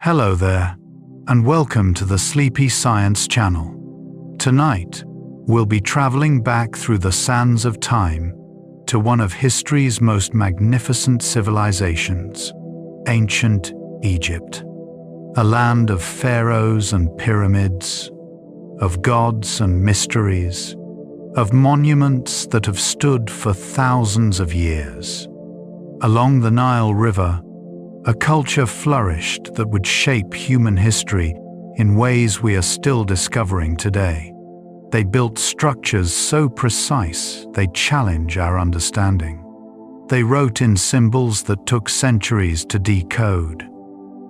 Hello there, and welcome to the Sleepy Science Channel. Tonight, we'll be traveling back through the sands of time to one of history's most magnificent civilizations, ancient Egypt. A land of pharaohs and pyramids, of gods and mysteries, of monuments that have stood for thousands of years. Along the Nile River, a culture flourished that would shape human history in ways we are still discovering today. They built structures so precise they challenge our understanding. They wrote in symbols that took centuries to decode.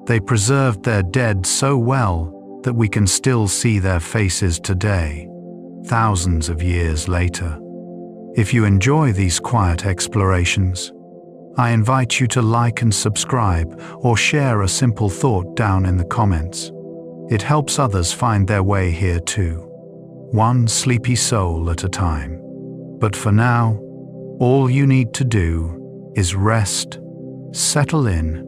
They preserved their dead so well that we can still see their faces today, thousands of years later. If you enjoy these quiet explorations, I invite you to like and subscribe or share a simple thought down in the comments. It helps others find their way here too, one sleepy soul at a time. But for now, all you need to do is rest, settle in,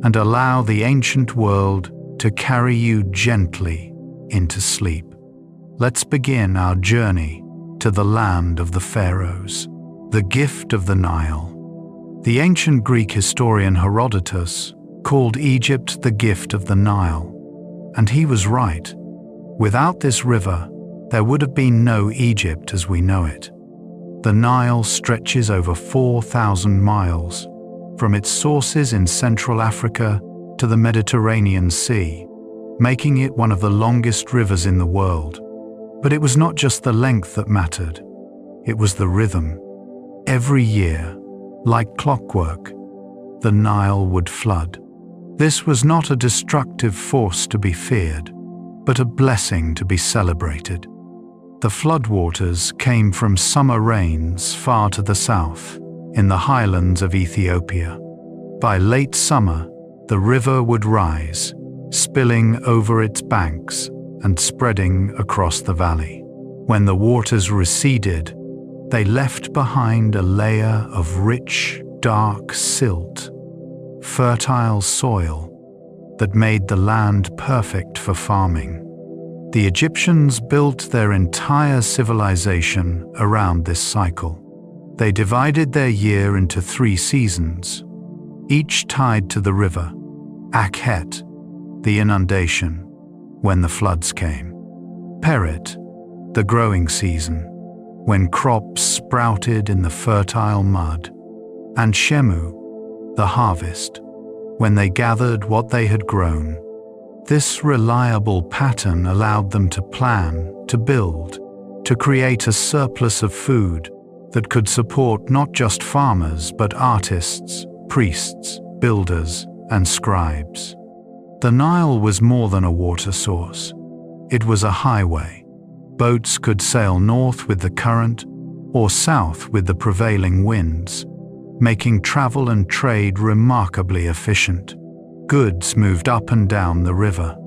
and allow the ancient world to carry you gently into sleep. Let's begin our journey to the land of the pharaohs, the gift of the Nile. The ancient Greek historian Herodotus called Egypt the gift of the Nile, and he was right. Without this river, there would have been no Egypt as we know it. The Nile stretches over 4,000 miles, from its sources in Central Africa to the Mediterranean Sea, making it one of the longest rivers in the world. But it was not just the length that mattered, it was the rhythm. Every year, like clockwork, the Nile would flood. This was not a destructive force to be feared, but a blessing to be celebrated. The floodwaters came from summer rains far to the south, in the highlands of Ethiopia. By late summer, the river would rise, spilling over its banks and spreading across the valley. When the waters receded, they left behind a layer of rich, dark silt, fertile soil that made the land perfect for farming. The Egyptians built their entire civilization around this cycle. They divided their year into 3 seasons, each tied to the river. Akhet, the inundation, when the floods came. Peret, the growing season, when crops sprouted in the fertile mud, and Shemu, the harvest, when they gathered what they had grown. This reliable pattern allowed them to plan, to build, to create a surplus of food that could support not just farmers but artists, priests, builders, and scribes. The Nile was more than a water source. It was a highway. Boats could sail north with the current or south with the prevailing winds, making travel and trade remarkably efficient. Goods moved up and down the river.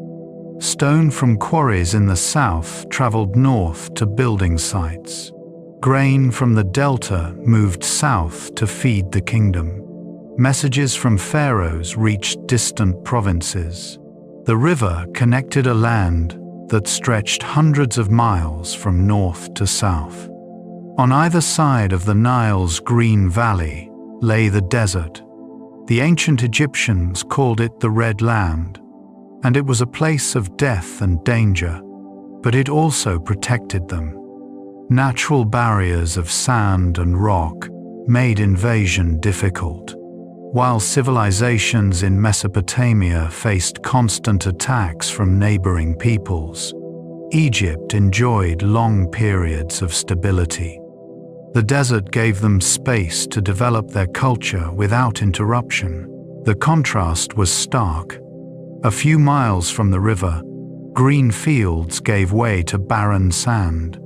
Stone from quarries in the south traveled north to building sites. Grain from the delta moved south to feed the kingdom. Messages from pharaohs reached distant provinces. The river connected a land that stretched hundreds of miles from north to south. On either side of the Nile's green valley lay the desert. The ancient Egyptians called it the Red Land, and it was a place of death and danger, but it also protected them. Natural barriers of sand and rock made invasion difficult. While civilizations in Mesopotamia faced constant attacks from neighboring peoples, Egypt enjoyed long periods of stability. The desert gave them space to develop their culture without interruption. The contrast was stark. A few miles from the river, green fields gave way to barren sand.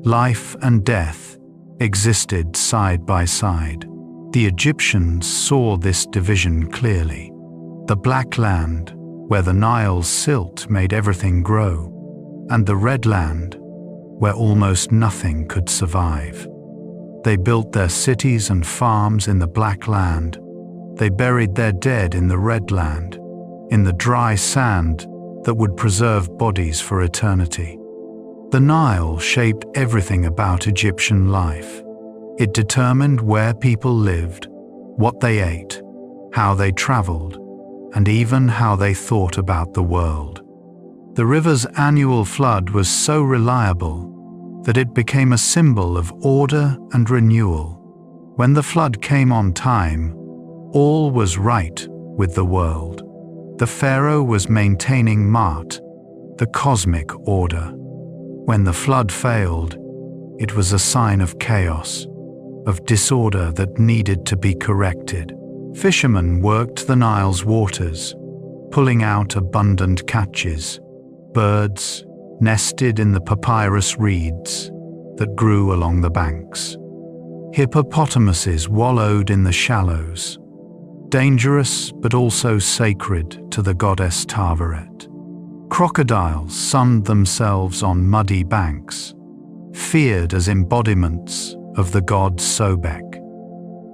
Life and death existed side by side. The Egyptians saw this division clearly. The Black Land, where the Nile's silt made everything grow, and the Red Land, where almost nothing could survive. They built their cities and farms in the Black Land. They buried their dead in the Red Land. in the dry sand that would preserve bodies for eternity. The Nile shaped everything about Egyptian life. It determined where people lived, what they ate, how they traveled, and even how they thought about the world. The river's annual flood was so reliable that it became a symbol of order and renewal. When the flood came on time, all was right with the world. The pharaoh was maintaining Ma'at, the cosmic order. When the flood failed, it was a sign of chaos, of disorder that needed to be corrected. Fishermen worked the Nile's waters, pulling out abundant catches. Birds nested in the papyrus reeds that grew along the banks. Hippopotamuses wallowed in the shallows, dangerous but also sacred to the goddess Taweret. Crocodiles sunned themselves on muddy banks, feared as embodiments of the god Sobek.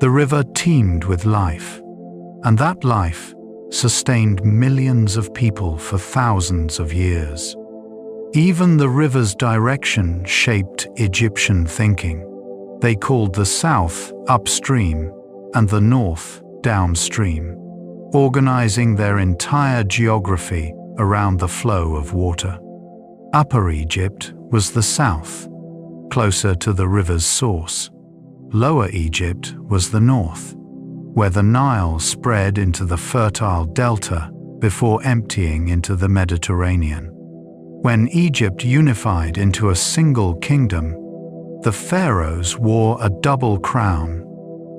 The river teemed with life, and that life sustained millions of people for thousands of years. Even the river's direction shaped Egyptian thinking. They called the south upstream and the north downstream, organizing their entire geography around the flow of water. Upper Egypt was the south, closer to the river's source. Lower Egypt was the north, where the Nile spread into the fertile delta before emptying into the Mediterranean. When Egypt unified into a single kingdom, the pharaohs wore a double crown,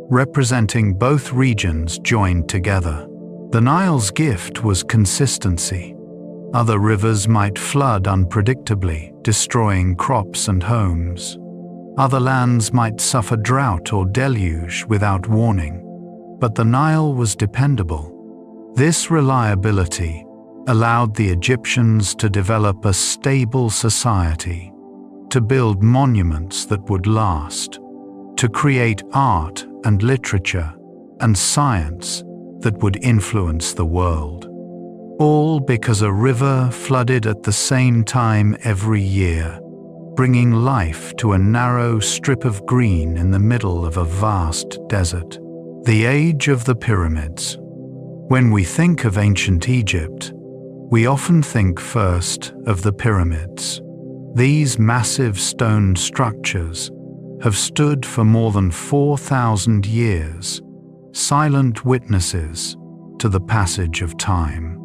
representing both regions joined together. The Nile's gift was consistency. Other rivers might flood unpredictably, destroying crops and homes. Other lands might suffer drought or deluge without warning. But the Nile was dependable. This reliability allowed the Egyptians to develop a stable society, to build monuments that would last, to create art and literature and science that would influence the world. All because a river flooded at the same time every year, bringing life to a narrow strip of green in the middle of a vast desert. The age of the pyramids. When we think of ancient Egypt, we often think first of the pyramids. These massive stone structures have stood for more than 4,000 years, silent witnesses to the passage of time.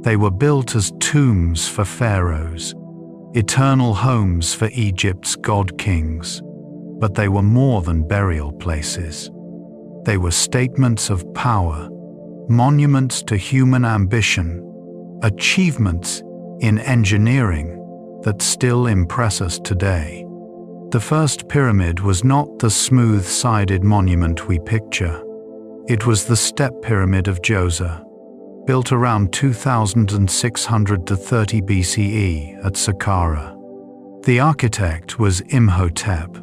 They were built as tombs for pharaohs, eternal homes for Egypt's god-kings, but they were more than burial places. They were statements of power, monuments to human ambition, achievements in engineering that still impress us today. The first pyramid was not the smooth-sided monument we picture. It was the step pyramid of Djoser, built around 2600 to 30 BCE at Saqqara. The architect was Imhotep,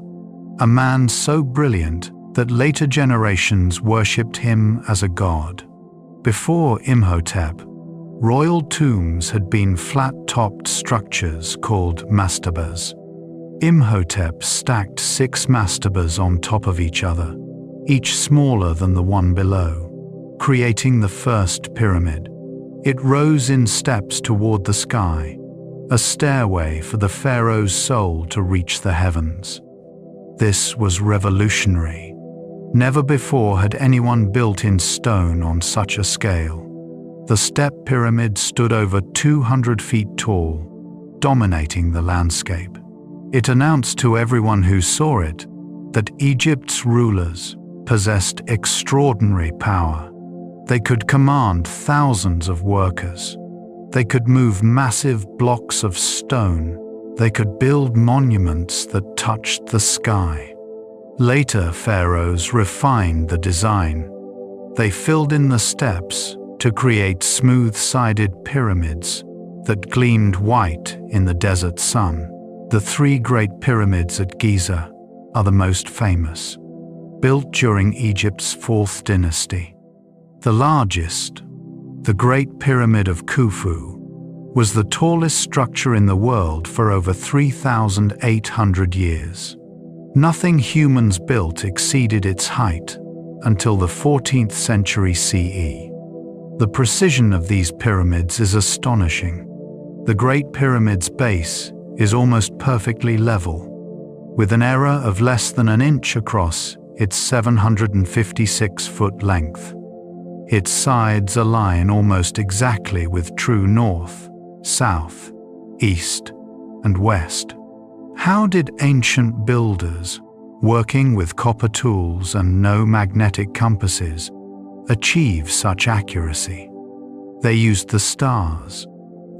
a man so brilliant that later generations worshipped him as a god. Before Imhotep, royal tombs had been flat-topped structures called mastabas. Imhotep stacked 6 mastabas on top of each other, each smaller than the one below, creating the first pyramid. It rose in steps toward the sky, a stairway for the pharaoh's soul to reach the heavens. This was revolutionary. Never before had anyone built in stone on such a scale. The step pyramid stood over 200 feet tall, dominating the landscape. It announced to everyone who saw it that Egypt's rulers possessed extraordinary power. They could command thousands of workers. They could move massive blocks of stone. They could build monuments that touched the sky. Later pharaohs refined the design. They filled in the steps to create smooth-sided pyramids that gleamed white in the desert sun. The 3 great pyramids at Giza are the most famous, built during Egypt's 4th dynasty. The largest, The Great Pyramid of Khufu was the tallest structure in the world for over 3,800 years. Nothing humans built exceeded its height until the 14th century CE. The precision of these pyramids is astonishing. The Great Pyramid's base is almost perfectly level, with an error of less than an inch across its 756-foot length. Its sides align almost exactly with true north, south, east, and west. How did ancient builders, working with copper tools and no magnetic compasses, achieve such accuracy? They used the stars,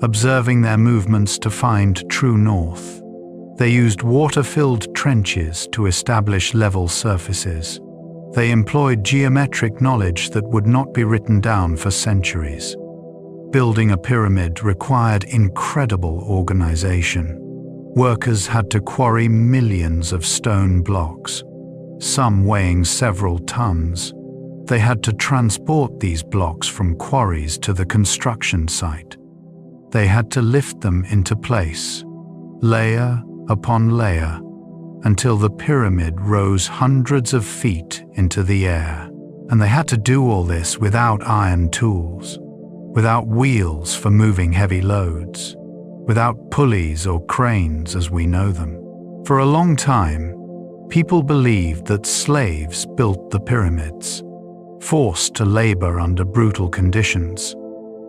observing their movements to find true north. They used water-filled trenches to establish level surfaces. They employed geometric knowledge that would not be written down for centuries. Building a pyramid required incredible organization. Workers had to quarry millions of stone blocks, some weighing several tons. They had to transport these blocks from quarries to the construction site. They had to lift them into place, layer upon layer, until the pyramid rose hundreds of feet into the air. And they had to do all this without iron tools, without wheels for moving heavy loads, without pulleys or cranes as we know them. For a long time, people believed that slaves built the pyramids, forced to labor under brutal conditions.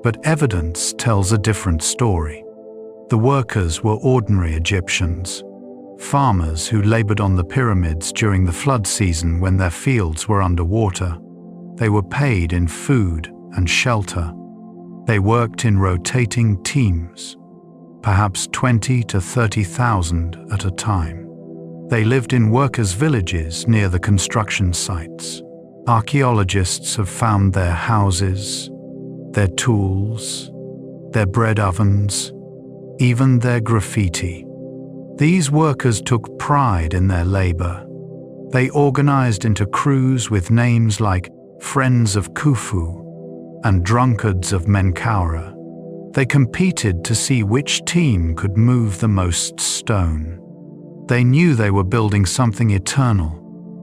But evidence tells a different story. The workers were ordinary Egyptians, farmers who labored on the pyramids during the flood season when their fields were underwater. They were paid in food and shelter. They worked in rotating teams, perhaps 20 to 30,000 at a time. They lived in workers' villages near the construction sites. Archaeologists have found their houses, their tools, their bread ovens, even their graffiti. These workers took pride in their labor. They organized into crews with names like Friends of Khufu and Drunkards of Menkaura. They competed to see which team could move the most stone. They knew they were building something eternal,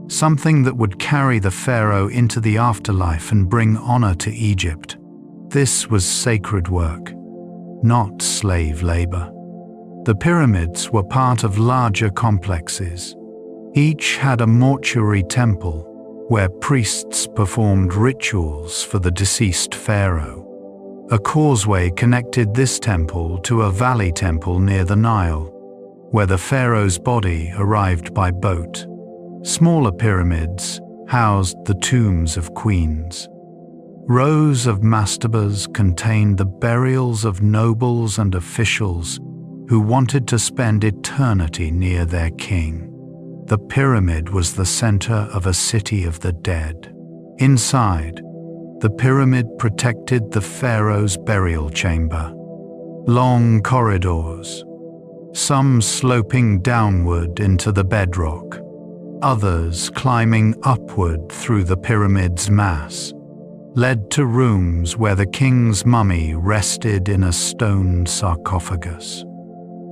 something that would carry the pharaoh into the afterlife and bring honor to Egypt. This was sacred work, not slave labor. The pyramids were part of larger complexes. Each had a mortuary temple where priests performed rituals for the deceased pharaoh. A causeway connected this temple to a valley temple near the Nile, where the pharaoh's body arrived by boat. Smaller pyramids housed the tombs of queens. Rows of mastabas contained the burials of nobles and officials who wanted to spend eternity near their king. The pyramid was the center of a city of the dead. Inside, the pyramid protected the pharaoh's burial chamber. Long corridors, some sloping downward into the bedrock, others climbing upward through the pyramid's mass, led to rooms where the king's mummy rested in a stone sarcophagus.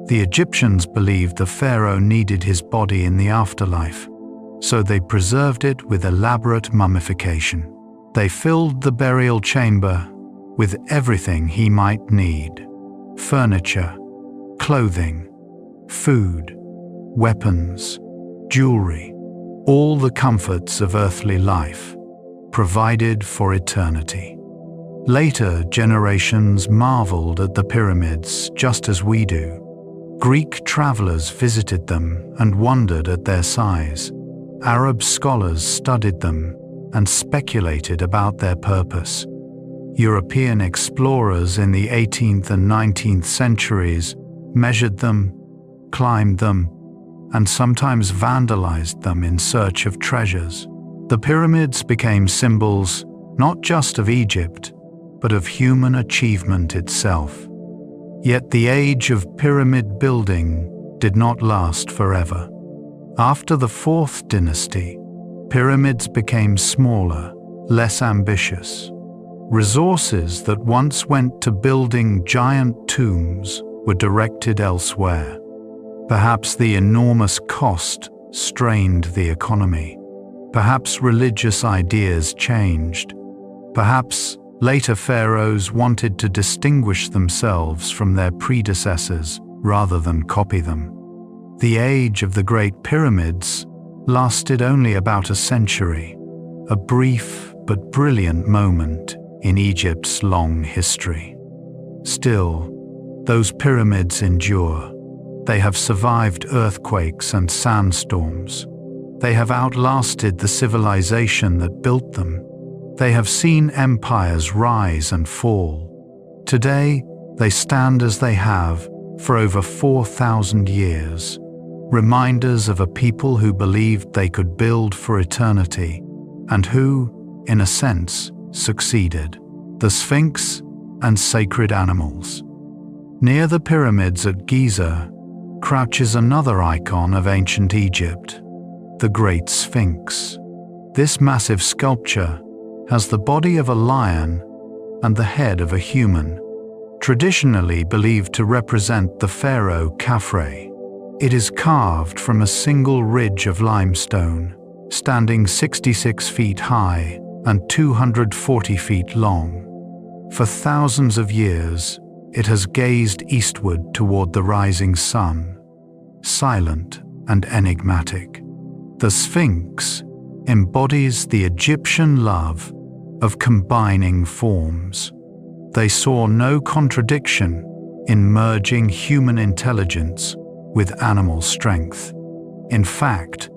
The Egyptians believed the pharaoh needed his body in the afterlife, so they preserved it with elaborate mummification. They filled the burial chamber with everything he might need: furniture, clothing, food, weapons, jewelry, all the comforts of earthly life, provided for eternity. Later generations marveled at the pyramids just as we do. Greek travelers visited them and wondered at their size. Arab scholars studied them and speculated about their purpose. European explorers in the 18th and 19th centuries measured them, climbed them, and sometimes vandalized them in search of treasures. The pyramids became symbols not just of Egypt, but of human achievement itself. Yet the age of pyramid building did not last forever. After the 4th dynasty, pyramids became smaller, less ambitious. Resources that once went to building giant tombs were directed elsewhere. Perhaps the enormous cost strained the economy. Perhaps religious ideas changed. Perhaps later pharaohs wanted to distinguish themselves from their predecessors rather than copy them. The age of the Great Pyramids lasted only about a century, a brief but brilliant moment in Egypt's long history. Still, those pyramids endure. They have survived earthquakes and sandstorms. They have outlasted the civilization that built them. They have seen empires rise and fall. Today, they stand as they have for over 4,000 years, reminders of a people who believed they could build for eternity and who, in a sense, succeeded. The Sphinx and sacred animals. Near the pyramids at Giza crouches another icon of ancient Egypt, the Great Sphinx. This massive sculpture has the body of a lion and the head of a human, traditionally believed to represent the pharaoh Khafre. It is carved from a single ridge of limestone, standing 66 feet high and 240 feet long. For thousands of years, it has gazed eastward toward the rising sun, silent and enigmatic. The Sphinx embodies the Egyptian love of combining forms. They saw no contradiction in merging human intelligence with animal strength. In fact,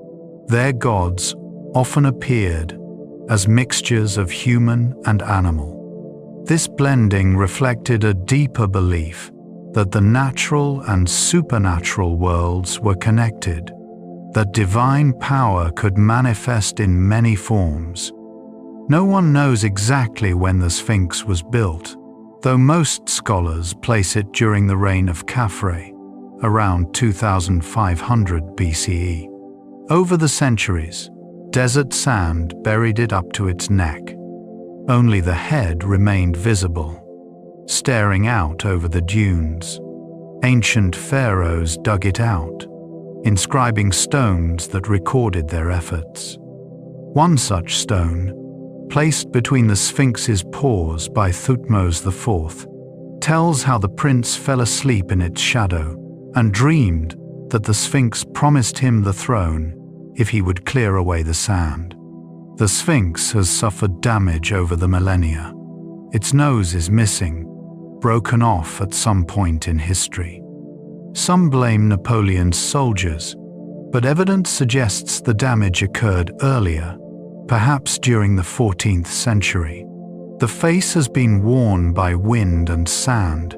their gods often appeared as mixtures of human and animal. This blending reflected a deeper belief that the natural and supernatural worlds were connected, that divine power could manifest in many forms. No one knows exactly when the Sphinx was built, though most scholars place it during the reign of Khafre, around 2500 BCE. Over the centuries, desert sand buried it up to its neck. Only the head remained visible, staring out over the dunes. Ancient pharaohs dug it out, inscribing stones that recorded their efforts. One such stone, placed between the Sphinx's paws by Thutmose IV, tells how the prince fell asleep in its shadow and dreamed that the Sphinx promised him the throne if he would clear away the sand. The Sphinx has suffered damage over the millennia. Its nose is missing, broken off at some point in history. Some blame Napoleon's soldiers, but evidence suggests the damage occurred earlier, perhaps during the 14th century. The face has been worn by wind and sand.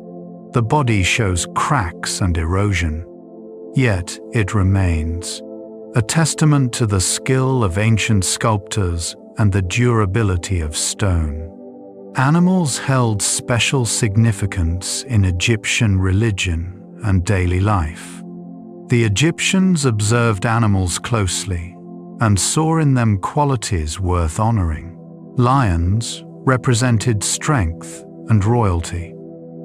The body shows cracks and erosion. Yet it remains, a testament to the skill of ancient sculptors and the durability of stone. Animals held special significance in Egyptian religion and daily life. The Egyptians observed animals closely and saw in them qualities worth honoring. Lions represented strength and royalty.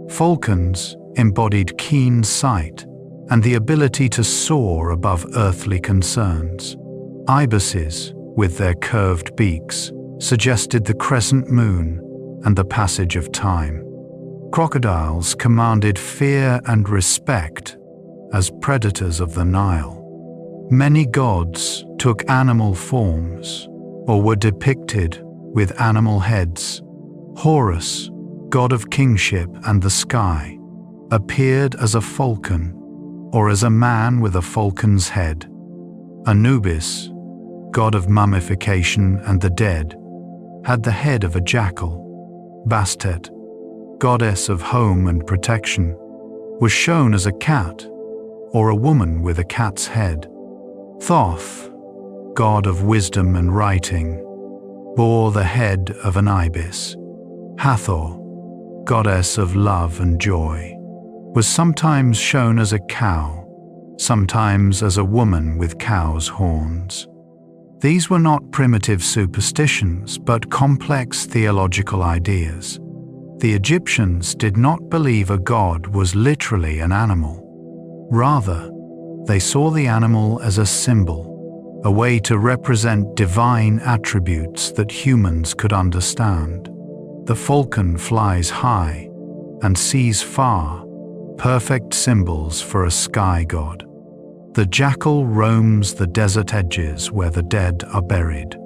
Falcons embodied keen sight and the ability to soar above earthly concerns. Ibises, with their curved beaks, suggested the crescent moon and the passage of time. Crocodiles commanded fear and respect as predators of the Nile. Many gods took animal forms or were depicted with animal heads. Horus, god of kingship and the sky, appeared as a falcon or as a man with a falcon's head. Anubis, god of mummification and the dead, had the head of a jackal. Bastet, goddess of home and protection, was shown as a cat or a woman with a cat's head. Thoth, god of wisdom and writing, bore the head of an ibis. Hathor, goddess of love and joy, was sometimes shown as a cow, sometimes as a woman with cow's horns. These were not primitive superstitions, but complex theological ideas. The Egyptians did not believe a god was literally an animal. Rather, they saw the animal as a symbol, a way to represent divine attributes that humans could understand. The falcon flies high and sees far, perfect symbols for a sky god. The jackal roams the desert edges where the dead are buried,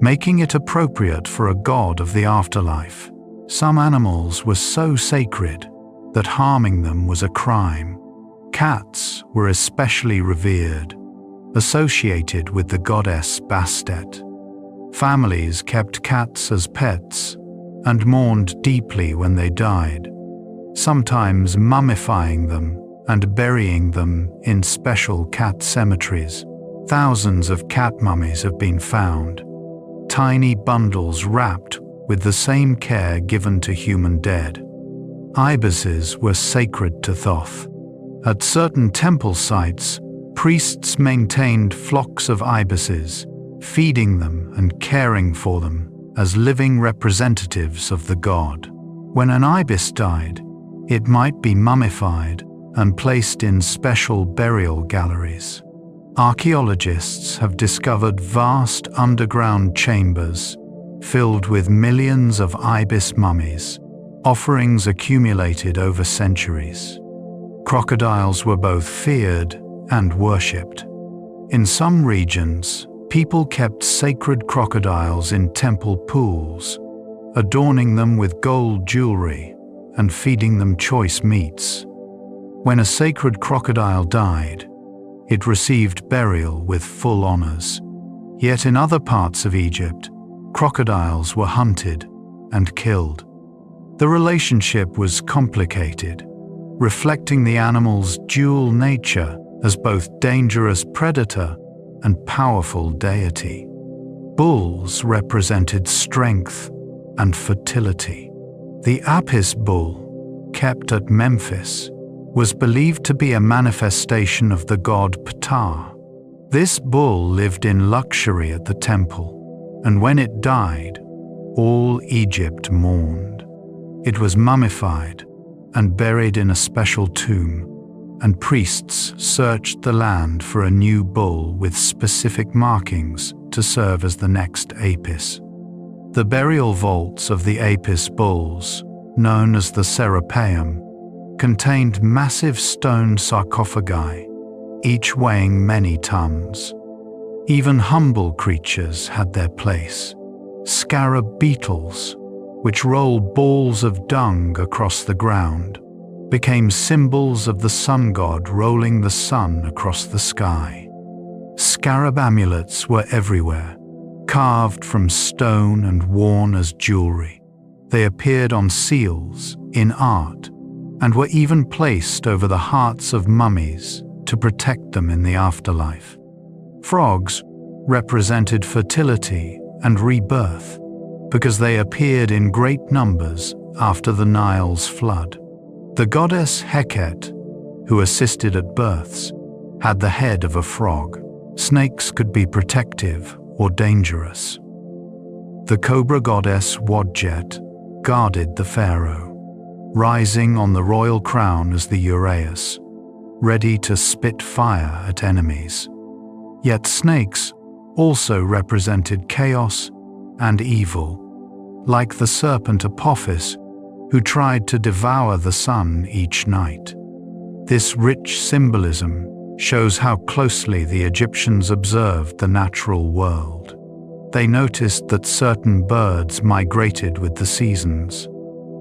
making it appropriate for a god of the afterlife. Some animals were so sacred that harming them was a crime. Cats were especially revered, associated with the goddess Bastet. Families kept cats as pets and mourned deeply when they died, sometimes mummifying them and burying them in special cat cemeteries. Thousands of cat mummies have been found, tiny bundles wrapped with the same care given to human dead. Ibises were sacred to Thoth. At certain temple sites, priests maintained flocks of ibises, feeding them and caring for them as living representatives of the god. When an ibis died, it might be mummified and placed in special burial galleries. Archaeologists have discovered vast underground chambers filled with millions of ibis mummies, offerings accumulated over centuries. Crocodiles were both feared and worshipped. In some regions, people kept sacred crocodiles in temple pools, adorning them with gold jewelry and feeding them choice meats. When a sacred crocodile died, it received burial with full honors. Yet in other parts of Egypt, crocodiles were hunted and killed. The relationship was complicated, reflecting the animal's dual nature as both dangerous predator and powerful deity. Bulls represented strength and fertility. The Apis bull, kept at Memphis, was believed to be a manifestation of the god Ptah. This bull lived in luxury at the temple, and when it died, all Egypt mourned. It was mummified and buried in a special tomb, and priests searched the land for a new bull with specific markings to serve as the next Apis. The burial vaults of the Apis bulls, known as the Serapeum, contained massive stone sarcophagi, each weighing many tons. Even humble creatures had their place. Scarab beetles, which roll balls of dung across the ground, became symbols of the sun god rolling the sun across the sky. Scarab amulets were everywhere, carved from stone and worn as jewelry. They appeared on seals, in art, and were even placed over the hearts of mummies to protect them in the afterlife. Frogs represented fertility and rebirth because they appeared in great numbers after the Nile's flood. The goddess Heket, who assisted at births, had the head of a frog. Snakes could be protective or dangerous. The cobra goddess Wadjet guarded the pharaoh, rising on the royal crown as the uraeus, ready to spit fire at enemies. Yet snakes also represented chaos and evil, like the serpent Apophis, who tried to devour the sun each night. This rich symbolism shows how closely the Egyptians observed the natural world. They noticed that certain birds migrated with the seasons.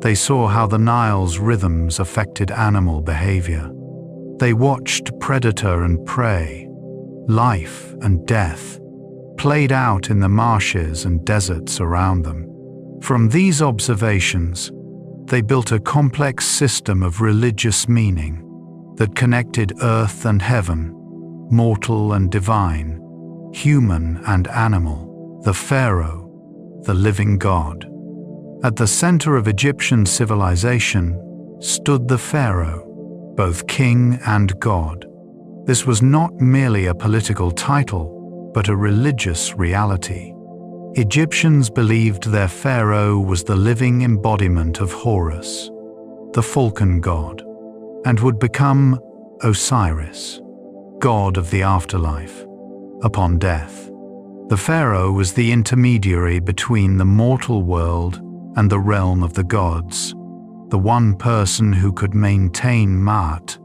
They saw how the Nile's rhythms affected animal behavior. They watched predator and prey, life and death, played out in the marshes and deserts around them. From these observations, they built a complex system of religious meaning that connected earth and heaven, mortal and divine, human and animal, the pharaoh, the living god. At the center of Egyptian civilization stood the pharaoh, both king and god. This was not merely a political title, but a religious reality. Egyptians believed their pharaoh was the living embodiment of Horus, the falcon god, and would become Osiris, god of the afterlife, upon death. The pharaoh was the intermediary between the mortal world and the realm of the gods, the one person who could maintain Ma'at,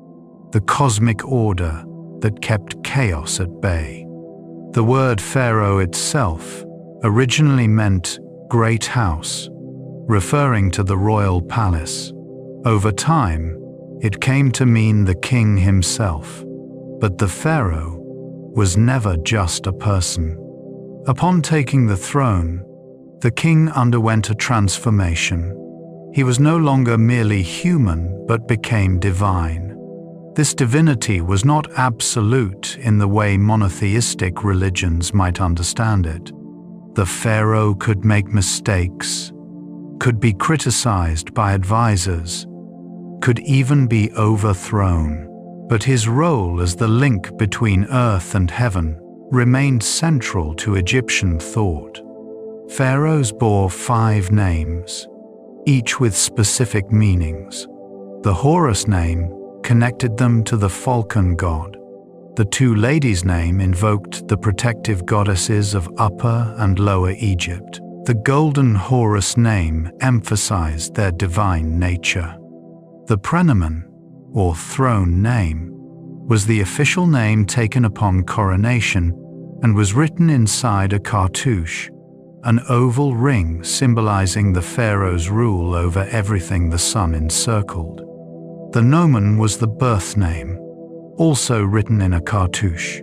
the cosmic order that kept chaos at bay. The word pharaoh itself originally meant great house, referring to the royal palace. Over time, it came to mean the king himself, but the pharaoh was never just a person. Upon taking the throne, the king underwent a transformation. He was no longer merely human, but became divine. This divinity was not absolute in the way monotheistic religions might understand it. The pharaoh could make mistakes, could be criticized by advisors, could even be overthrown. But his role as the link between earth and heaven remained central to Egyptian thought. Pharaohs bore 5 names, each with specific meanings. The Horus name connected them to the falcon god. The 2 ladies' name invoked the protective goddesses of Upper and Lower Egypt. The golden Horus name emphasized their divine nature. The praenomen, or throne name, was the official name taken upon coronation and was written inside a cartouche, an oval ring symbolizing the pharaoh's rule over everything the sun encircled. The nomen was the birth name, also written in a cartouche.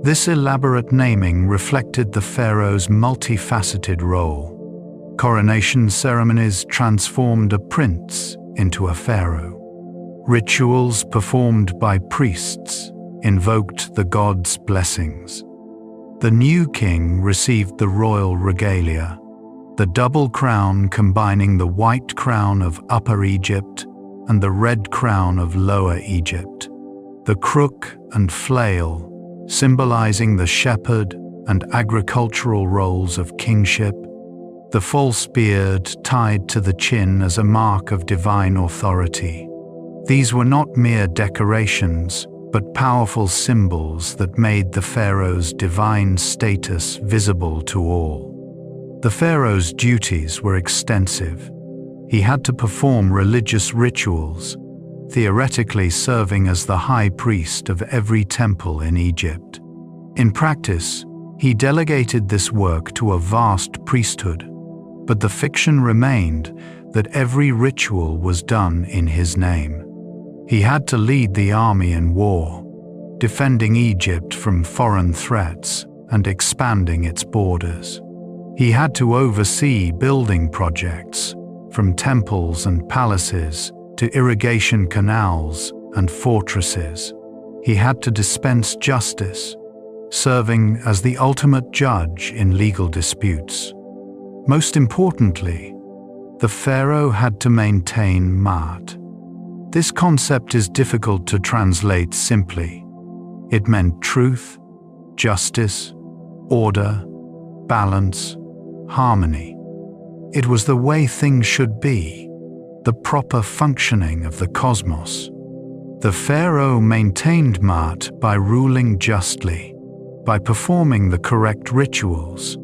This elaborate naming reflected the pharaoh's multifaceted role. Coronation ceremonies transformed a prince into a pharaoh. Rituals performed by priests invoked the god's blessings. The new king received the royal regalia, the double crown combining the white crown of Upper Egypt and the red crown of Lower Egypt. The crook and flail, symbolizing the shepherd and agricultural roles of kingship. The false beard tied to the chin as a mark of divine authority. These were not mere decorations, but powerful symbols that made the pharaoh's divine status visible to all. The pharaoh's duties were extensive. He had to perform religious rituals, theoretically serving as the high priest of every temple in Egypt. In practice, he delegated this work to a vast priesthood, but the fiction remained that every ritual was done in his name. He had to lead the army in war, defending Egypt from foreign threats and expanding its borders. He had to oversee building projects, from temples and palaces to irrigation canals and fortresses. He had to dispense justice, serving as the ultimate judge in legal disputes. Most importantly, the pharaoh had to maintain Ma'at. This concept is difficult to translate simply. It meant truth, justice, order, balance, harmony. It was the way things should be, the proper functioning of the cosmos. The pharaoh maintained Ma'at by ruling justly, by performing the correct rituals,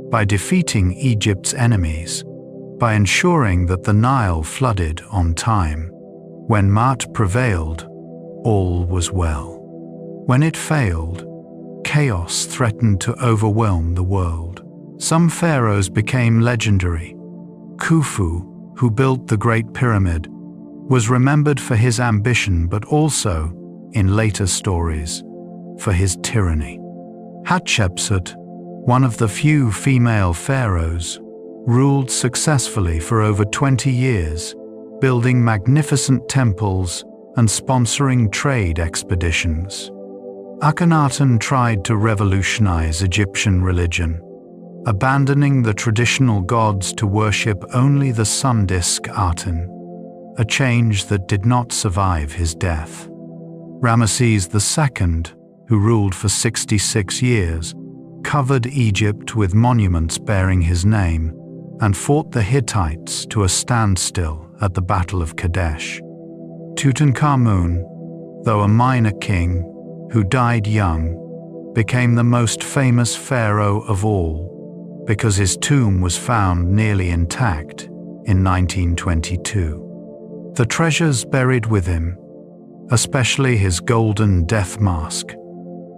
by defeating Egypt's enemies, by ensuring that the Nile flooded on time. When Ma'at prevailed, all was well. When it failed, chaos threatened to overwhelm the world. Some pharaohs became legendary. Khufu, who built the Great Pyramid, was remembered for his ambition but also, in later stories, for his tyranny. Hatshepsut, one of the few female pharaohs, ruled successfully for over 20 years, building magnificent temples and sponsoring trade expeditions. Akhenaten tried to revolutionize Egyptian religion, abandoning the traditional gods to worship only the sun disk Aten, a change that did not survive his death. Ramesses II, who ruled for 66 years, covered Egypt with monuments bearing his name and fought the Hittites to a standstill at the Battle of Kadesh. Tutankhamun, though a minor king who died young, became the most famous pharaoh of all because his tomb was found nearly intact in 1922. The treasures buried with him, especially his golden death mask,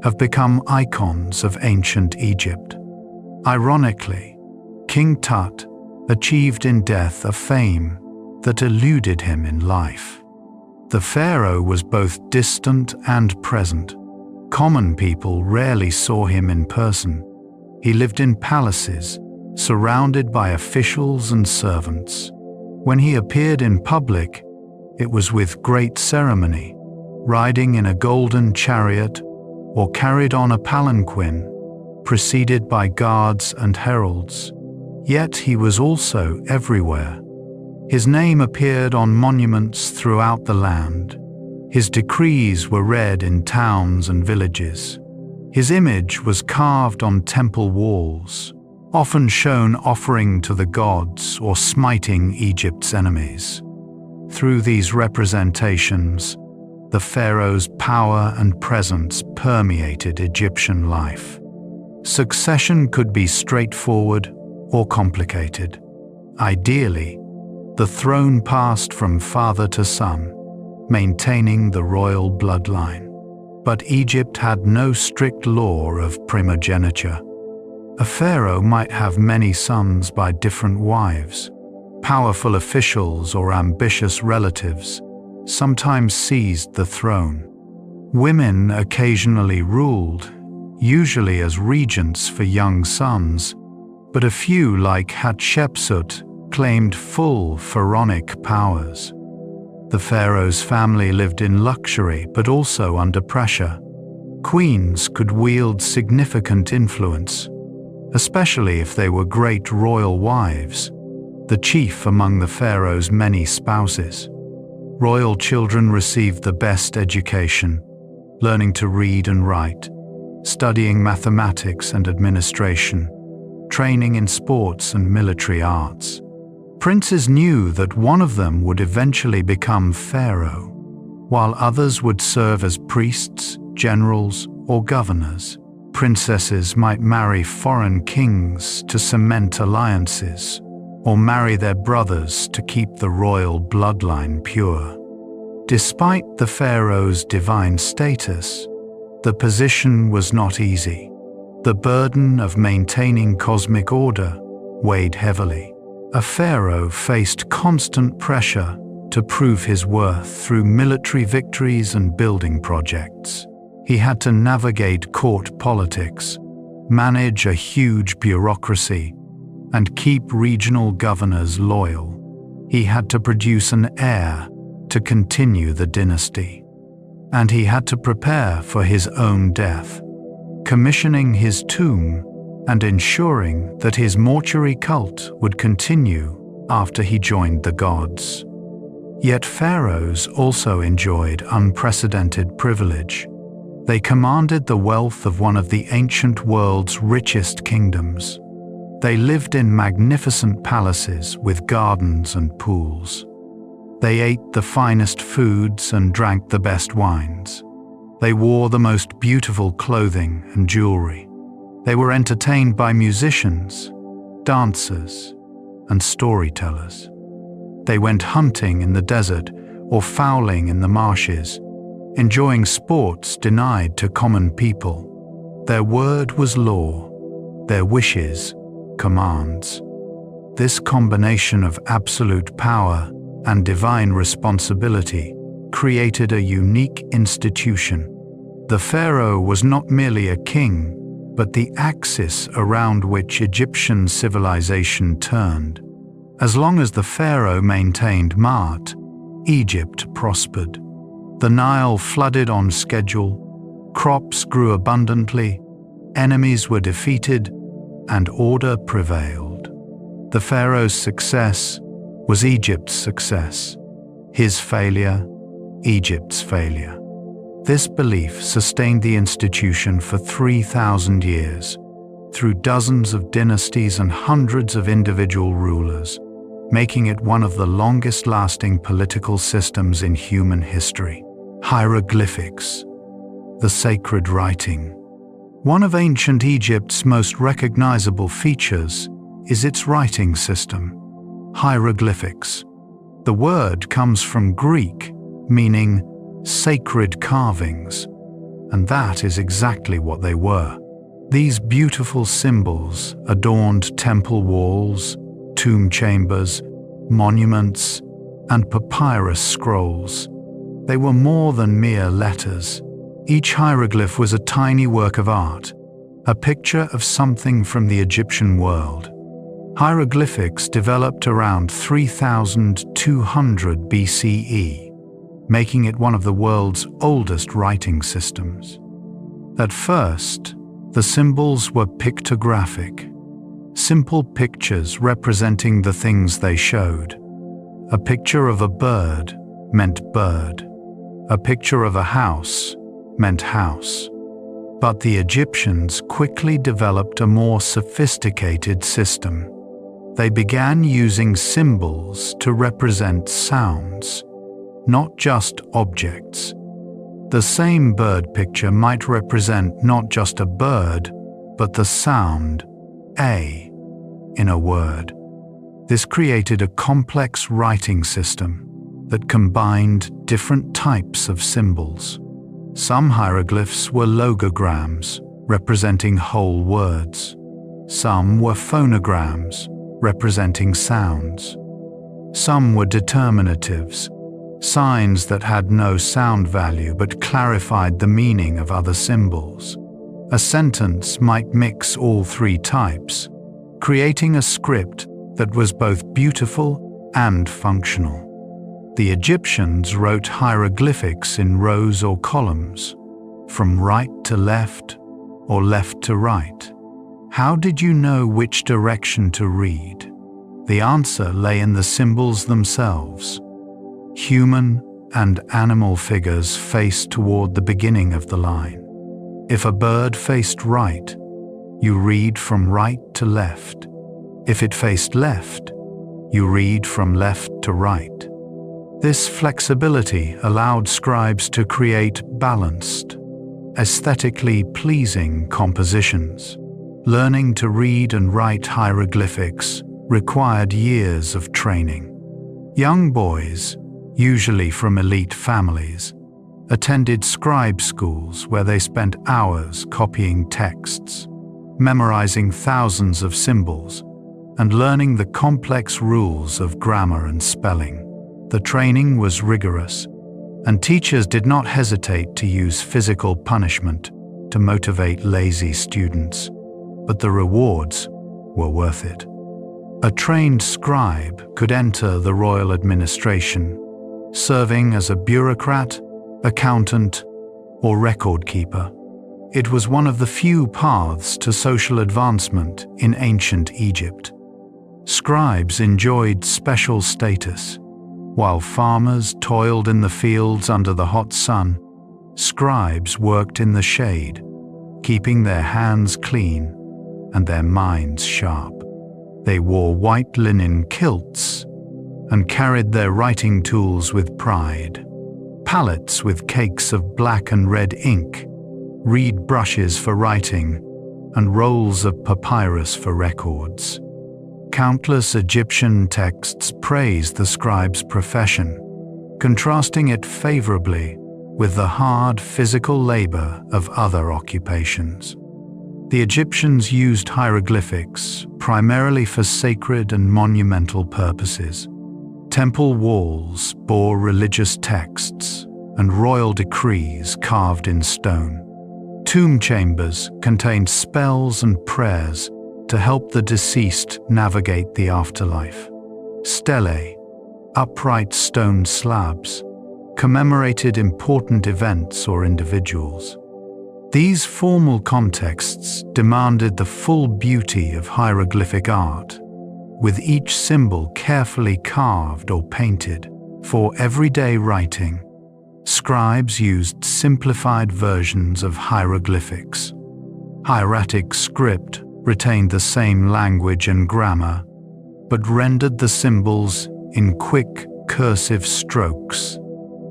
have become icons of ancient Egypt. Ironically, King Tut achieved in death a fame that eluded him in life. The pharaoh was both distant and present. Common people rarely saw him in person. He lived in palaces, surrounded by officials and servants. When he appeared in public, it was with great ceremony, riding in a golden chariot or carried on a palanquin, preceded by guards and heralds. Yet he was also everywhere. His name appeared on monuments throughout the land. His decrees were read in towns and villages. His image was carved on temple walls, often shown offering to the gods or smiting Egypt's enemies. Through these representations, the pharaoh's power and presence permeated Egyptian life. Succession could be straightforward or complicated. Ideally, the throne passed from father to son, maintaining the royal bloodline. But Egypt had no strict law of primogeniture. A pharaoh might have many sons by different wives. Powerful officials or ambitious relatives sometimes seized the throne. Women occasionally ruled, usually as regents for young sons, but a few, like Hatshepsut, claimed full pharaonic powers. The pharaoh's family lived in luxury but also under pressure. Queens could wield significant influence, especially if they were great royal wives, the chief among the pharaoh's many spouses. Royal children received the best education, learning to read and write, studying mathematics and administration, training in sports and military arts. Princes knew that one of them would eventually become pharaoh, while others would serve as priests, generals, or governors. Princesses might marry foreign kings to cement alliances, or marry their brothers to keep the royal bloodline pure. Despite the pharaoh's divine status, the position was not easy. The burden of maintaining cosmic order weighed heavily. A pharaoh faced constant pressure to prove his worth through military victories and building projects. He had to navigate court politics, manage a huge bureaucracy, and keep regional governors loyal. He had to produce an heir to continue the dynasty. And he had to prepare for his own death, commissioning his tomb and ensuring that his mortuary cult would continue after he joined the gods. Yet pharaohs also enjoyed unprecedented privilege. They commanded the wealth of one of the ancient world's richest kingdoms. They lived in magnificent palaces with gardens and pools. They ate the finest foods and drank the best wines. They wore the most beautiful clothing and jewelry. They were entertained by musicians, dancers, and storytellers. They went hunting in the desert or fowling in the marshes, enjoying sports denied to common people. Their word was law, their wishes commands. This combination of absolute power and divine responsibility created a unique institution. The pharaoh was not merely a king, but the axis around which Egyptian civilization turned. As long as the pharaoh maintained Maat, Egypt prospered. The Nile flooded on schedule, crops grew abundantly, enemies were defeated, and order prevailed. The pharaoh's success was Egypt's success. His failure, Egypt's failure. This belief sustained the institution for 3,000 years, through dozens of dynasties and hundreds of individual rulers, making it one of the longest-lasting political systems in human history. Hieroglyphics, the sacred writing. One of ancient Egypt's most recognizable features is its writing system. Hieroglyphics. The word comes from Greek, meaning sacred carvings, and that is exactly what they were. These beautiful symbols adorned temple walls, tomb chambers, monuments, and papyrus scrolls. They were more than mere letters. Each hieroglyph was a tiny work of art, a picture of something from the Egyptian world. Hieroglyphics developed around 3200 BCE, making it one of the world's oldest writing systems. At first, the symbols were pictographic, simple pictures representing the things they showed. A picture of a bird meant bird. A picture of a house meant house. But the Egyptians quickly developed a more sophisticated system. They began using symbols to represent sounds, not just objects. The same bird picture might represent not just a bird, but the sound A in a word. This created a complex writing system that combined different types of symbols. Some hieroglyphs were logograms, representing whole words. Some were phonograms, representing sounds. Some were determinatives, signs that had no sound value but clarified the meaning of other symbols. A sentence might mix all three types, creating a script that was both beautiful and functional. The Egyptians wrote hieroglyphics in rows or columns, from right to left or left to right. How did you know which direction to read? The answer lay in the symbols themselves. Human and animal figures faced toward the beginning of the line. If a bird faced right, you read from right to left. If it faced left, you read from left to right. This flexibility allowed scribes to create balanced, aesthetically pleasing compositions. Learning to read and write hieroglyphics required years of training. Young boys, usually from elite families, attended scribe schools where they spent hours copying texts, memorizing thousands of symbols, and learning the complex rules of grammar and spelling. The training was rigorous, and teachers did not hesitate to use physical punishment to motivate lazy students, but the rewards were worth it. A trained scribe could enter the royal administration, serving as a bureaucrat, accountant, or record keeper. It was one of the few paths to social advancement in ancient Egypt. Scribes enjoyed special status. While farmers toiled in the fields under the hot sun, scribes worked in the shade, keeping their hands clean and their minds sharp. They wore white linen kilts and carried their writing tools with pride. Palettes with cakes of black and red ink, reed brushes for writing, and rolls of papyrus for records. Countless Egyptian texts praise the scribe's profession, contrasting it favorably with the hard physical labor of other occupations. The Egyptians used hieroglyphics primarily for sacred and monumental purposes. Temple walls bore religious texts and royal decrees carved in stone. Tomb chambers contained spells and prayers to help the deceased navigate the afterlife. Stelae, upright stone slabs, commemorated important events or individuals. These formal contexts demanded the full beauty of hieroglyphic art, with each symbol carefully carved or painted. For everyday writing, scribes used simplified versions of hieroglyphics. Hieratic script retained the same language and grammar, but rendered the symbols in quick, cursive strokes,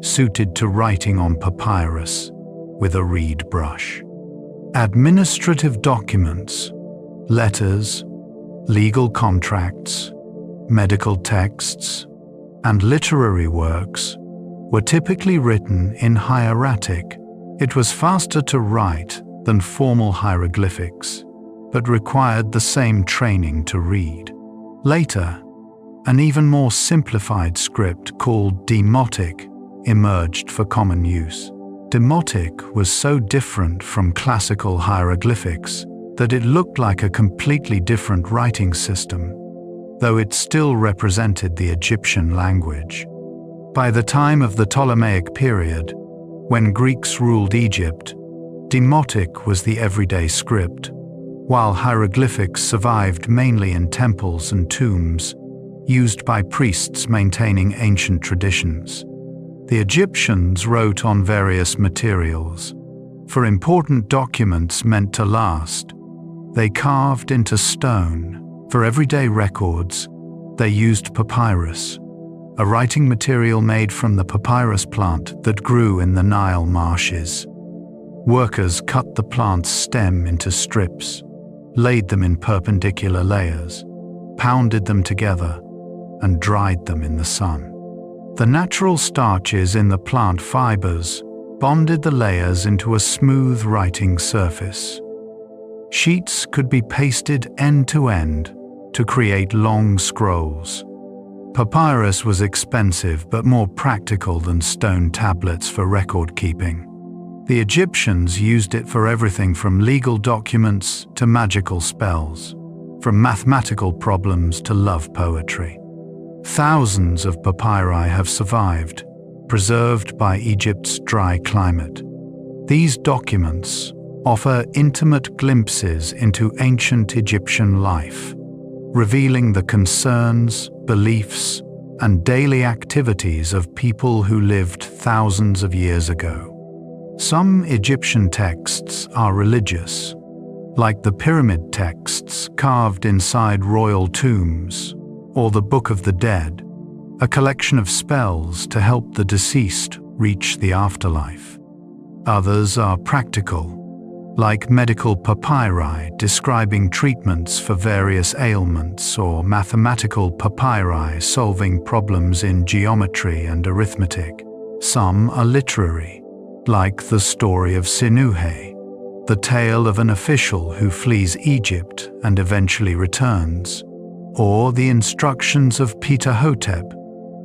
suited to writing on papyrus with a reed brush. Administrative documents, letters, legal contracts, medical texts, and literary works were typically written in hieratic. It was faster to write than formal hieroglyphics, but required the same training to read. Later, an even more simplified script called demotic emerged for common use. Demotic was so different from classical hieroglyphics that it looked like a completely different writing system, though it still represented the Egyptian language. By the time of the Ptolemaic period, when Greeks ruled Egypt, demotic was the everyday script, while hieroglyphics survived mainly in temples and tombs, used by priests maintaining ancient traditions. The Egyptians wrote on various materials. For important documents meant to last, they carved into stone. For everyday records, they used papyrus, a writing material made from the papyrus plant that grew in the Nile marshes. Workers cut the plant's stem into strips, laid them in perpendicular layers, pounded them together, and dried them in the sun. The natural starches in the plant fibers bonded the layers into a smooth writing surface. Sheets could be pasted end to end to create long scrolls. Papyrus was expensive but more practical than stone tablets for record keeping. The Egyptians used it for everything from legal documents to magical spells, from mathematical problems to love poetry. Thousands of papyri have survived, preserved by Egypt's dry climate. These documents offer intimate glimpses into ancient Egyptian life, revealing the concerns, beliefs, and daily activities of people who lived thousands of years ago. Some Egyptian texts are religious, like the pyramid texts carved inside royal tombs, or the Book of the Dead, a collection of spells to help the deceased reach the afterlife. Others are practical, like medical papyri describing treatments for various ailments, or mathematical papyri solving problems in geometry and arithmetic. Some are literary, like the story of Sinuhe, the tale of an official who flees Egypt and eventually returns, or the instructions of Ptahhotep,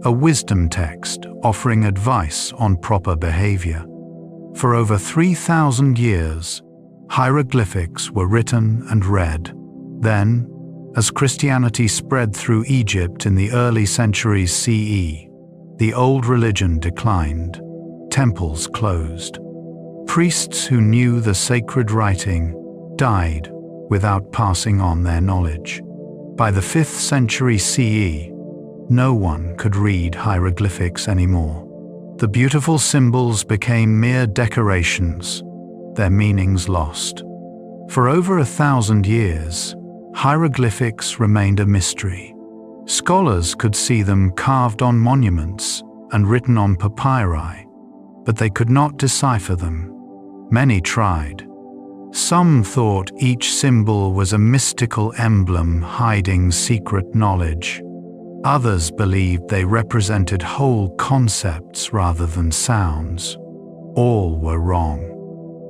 a wisdom text offering advice on proper behavior. For over 3,000 years, hieroglyphics were written and read. Then, as Christianity spread through Egypt in the early centuries CE, the old religion declined, temples closed. Priests who knew the sacred writing died without passing on their knowledge. By the 5th century CE, no one could read hieroglyphics anymore. The beautiful symbols became mere decorations, their meanings lost. For over 1,000 years, hieroglyphics remained a mystery. Scholars could see them carved on monuments and written on papyri, but they could not decipher them. Many tried. Some thought each symbol was a mystical emblem hiding secret knowledge. Others believed they represented whole concepts rather than sounds. All were wrong.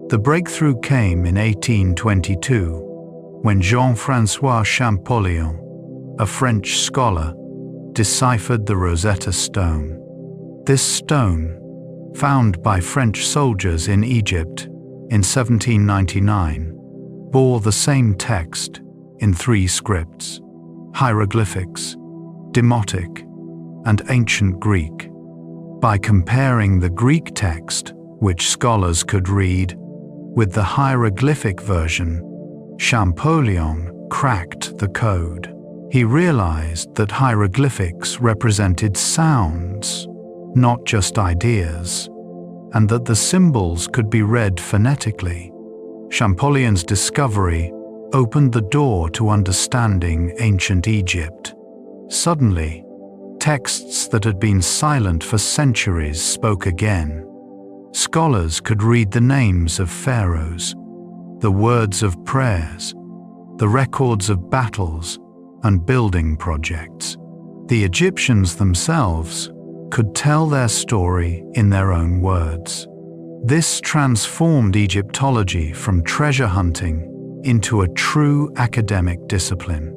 The breakthrough came in 1822, when Jean-François Champollion, a French scholar, deciphered the Rosetta Stone. This stone, found by French soldiers in Egypt in 1799, bore the same text in 3 scripts: hieroglyphics, demotic, and ancient Greek. By comparing the Greek text, which scholars could read, with the hieroglyphic version, Champollion cracked the code. He realized that hieroglyphics represented sounds, not just ideas, and that the symbols could be read phonetically. Champollion's discovery opened the door to understanding ancient Egypt. Suddenly, texts that had been silent for centuries spoke again. Scholars could read the names of pharaohs, the words of prayers, the records of battles and building projects. The Egyptians themselves could tell their story in their own words. This transformed Egyptology from treasure hunting into a true academic discipline.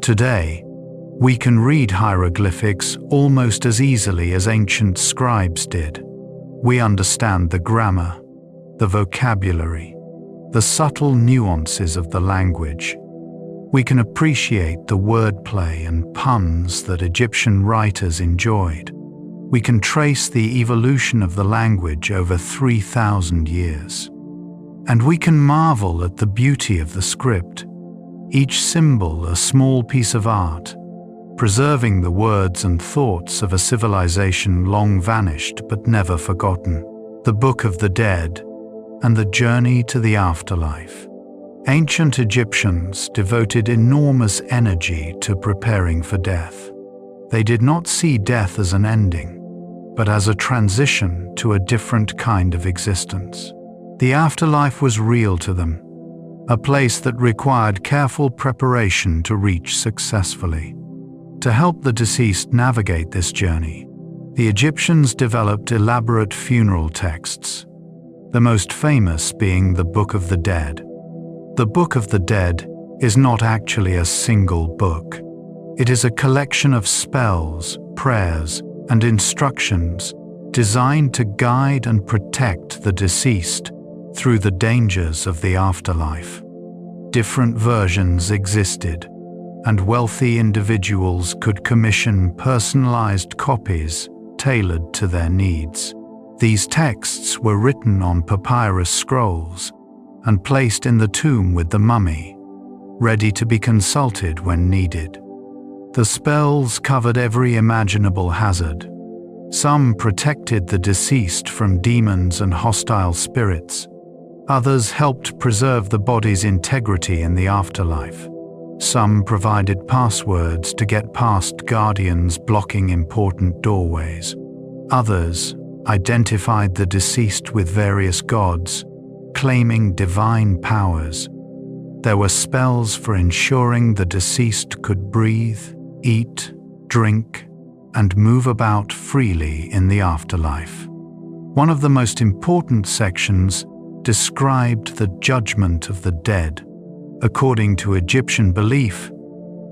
Today, we can read hieroglyphics almost as easily as ancient scribes did. We understand the grammar, the vocabulary, the subtle nuances of the language. We can appreciate the wordplay and puns that Egyptian writers enjoyed. We can trace the evolution of the language over 3,000 years. And we can marvel at the beauty of the script, each symbol a small piece of art, preserving the words and thoughts of a civilization long vanished but never forgotten. The Book of the Dead and the Journey to the Afterlife. Ancient Egyptians devoted enormous energy to preparing for death. They did not see death as an ending, but as a transition to a different kind of existence. The afterlife was real to them, a place that required careful preparation to reach successfully. To help the deceased navigate this journey, the Egyptians developed elaborate funeral texts, the most famous being the Book of the Dead. The Book of the Dead is not actually a single book. It is a collection of spells, prayers, and instructions designed to guide and protect the deceased through the dangers of the afterlife. Different versions existed, and wealthy individuals could commission personalized copies tailored to their needs. These texts were written on papyrus scrolls and placed in the tomb with the mummy, ready to be consulted when needed. The spells covered every imaginable hazard. Some protected the deceased from demons and hostile spirits. Others helped preserve the body's integrity in the afterlife. Some provided passwords to get past guardians blocking important doorways. Others identified the deceased with various gods, claiming divine powers. There were spells for ensuring the deceased could breathe, eat, drink, and move about freely in the afterlife. One of the most important sections described the judgment of the dead. According to Egyptian belief,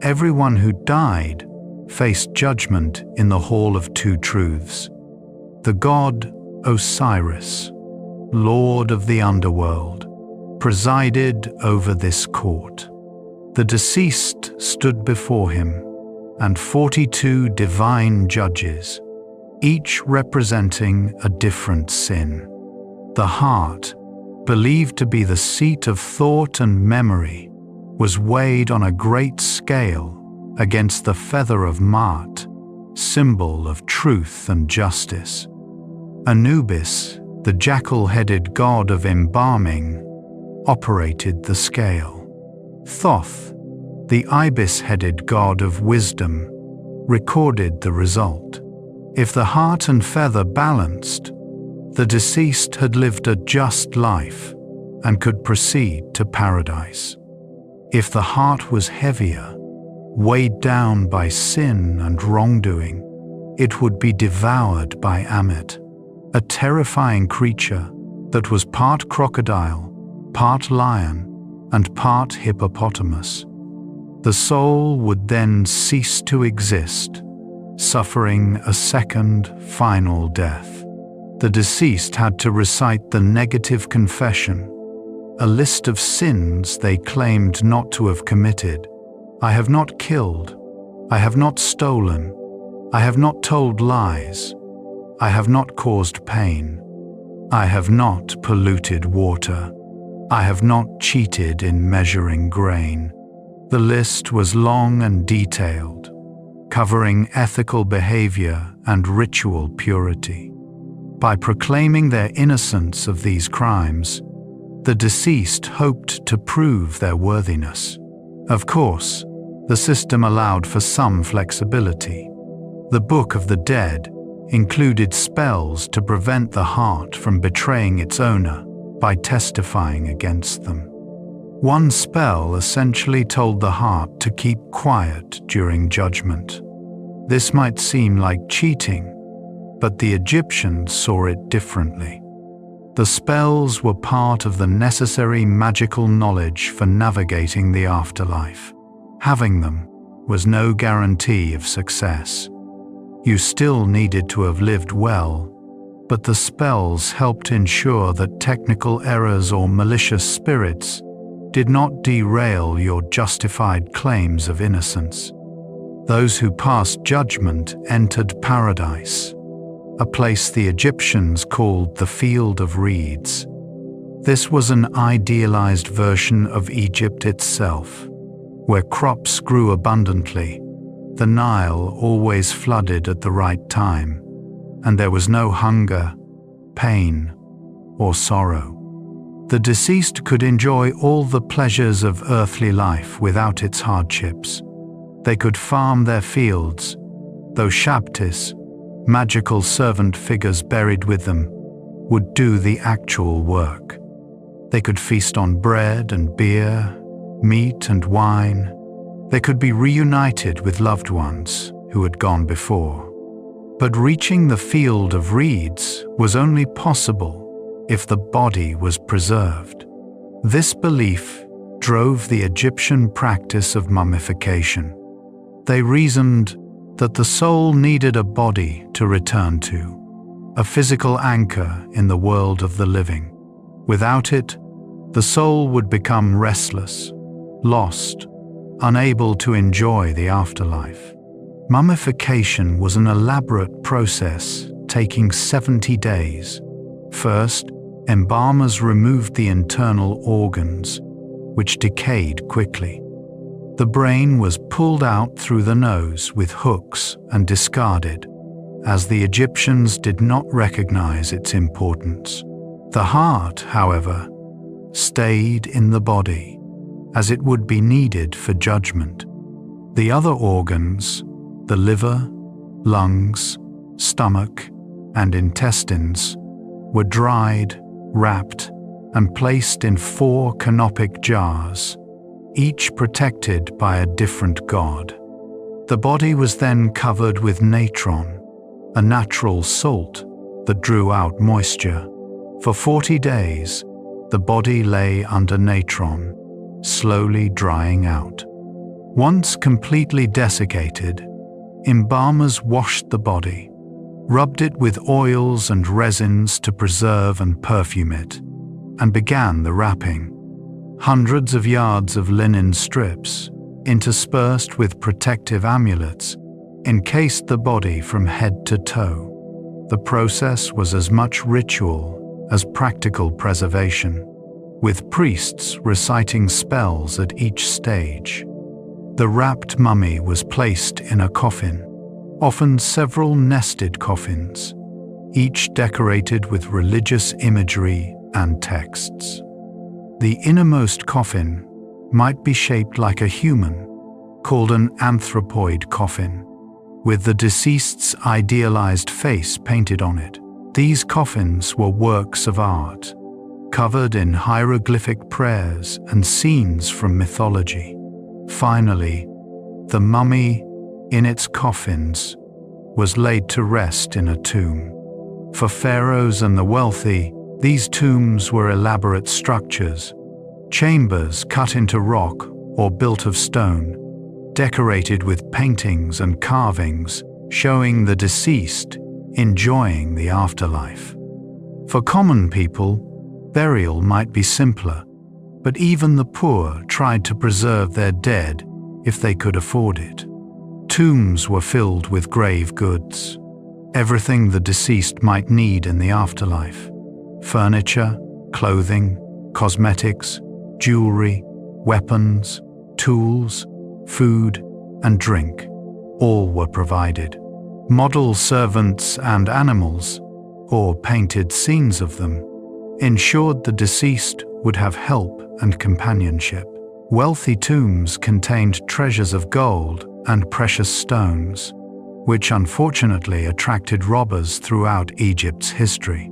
everyone who died faced judgment in the Hall of Two Truths. The god Osiris, Lord of the underworld, presided over this court. The deceased stood before him, and 42 divine judges, each representing a different sin. The heart, believed to be the seat of thought and memory, was weighed on a great scale against the feather of Ma'at, symbol of truth and justice. Anubis, the jackal-headed god of embalming, operated the scale. Thoth, the ibis-headed god of wisdom, recorded the result. If the heart and feather balanced, the deceased had lived a just life and could proceed to paradise. If the heart was heavier, weighed down by sin and wrongdoing, it would be devoured by Ammit, a terrifying creature that was part crocodile, part lion, and part hippopotamus. The soul would then cease to exist, suffering a second, final death. The deceased had to recite the negative confession, a list of sins they claimed not to have committed. I have not killed. I have not stolen. I have not told lies. I have not caused pain. I have not polluted water. I have not cheated in measuring grain. The list was long and detailed, covering ethical behavior and ritual purity. By proclaiming their innocence of these crimes, The deceased hoped to prove their worthiness. Of course, the system allowed for some flexibility. The Book of the Dead included spells to prevent the heart from betraying its owner by testifying against them. One spell essentially told the heart to keep quiet during judgment. This might seem like cheating, but the Egyptians saw it differently. The spells were part of the necessary magical knowledge for navigating the afterlife. Having them was no guarantee of success. You still needed to have lived well, but the spells helped ensure that technical errors or malicious spirits did not derail your justified claims of innocence. Those who passed judgment entered paradise, a place the Egyptians called the Field of Reeds. This was an idealized version of Egypt itself, where crops grew abundantly, the Nile always flooded at the right time, and there was no hunger, pain, or sorrow. The deceased could enjoy all the pleasures of earthly life without its hardships. They could farm their fields, though Shabtis, magical servant figures buried with them, would do the actual work. They could feast on bread and beer, meat and wine. They could be reunited with loved ones who had gone before. But reaching the Field of Reeds was only possible if the body was preserved. This belief drove the Egyptian practice of mummification. They reasoned that the soul needed a body to return to, a physical anchor in the world of the living. Without it, the soul would become restless, lost, unable to enjoy the afterlife. Mummification was an elaborate process taking 70 days. First, embalmers removed the internal organs, which decayed quickly. The brain was pulled out through the nose with hooks and discarded, as the Egyptians did not recognize its importance. The heart, however, stayed in the body, as it would be needed for judgment. The other organs, the liver, lungs, stomach, and intestines, were dried, wrapped, and placed in 4 canopic jars, each protected by a different god. The body was then covered with natron, a natural salt that drew out moisture. For 40 days, the body lay under natron, slowly drying out. Once completely desiccated, embalmers washed the body, rubbed it with oils and resins to preserve and perfume it, and began the wrapping. Hundreds of yards of linen strips, interspersed with protective amulets, encased the body from head to toe. The process was as much ritual as practical preservation, with priests reciting spells at each stage. The wrapped mummy was placed in a coffin, often several nested coffins, each decorated with religious imagery and texts. The innermost coffin might be shaped like a human, called an anthropoid coffin, with the deceased's idealized face painted on it. These coffins were works of art, covered in hieroglyphic prayers and scenes from mythology. Finally, the mummy, in its coffins, was laid to rest in a tomb. For pharaohs and the wealthy, these tombs were elaborate structures, chambers cut into rock or built of stone, decorated with paintings and carvings showing the deceased enjoying the afterlife. For common people, burial might be simpler, but even the poor tried to preserve their dead if they could afford it. Tombs were filled with grave goods, everything the deceased might need in the afterlife: furniture, clothing, cosmetics, jewelry, weapons, tools, food, and drink. All were provided. Model servants and animals, or painted scenes of them, ensured the deceased would have help and companionship. Wealthy tombs contained treasures of gold and precious stones, which unfortunately attracted robbers throughout Egypt's history.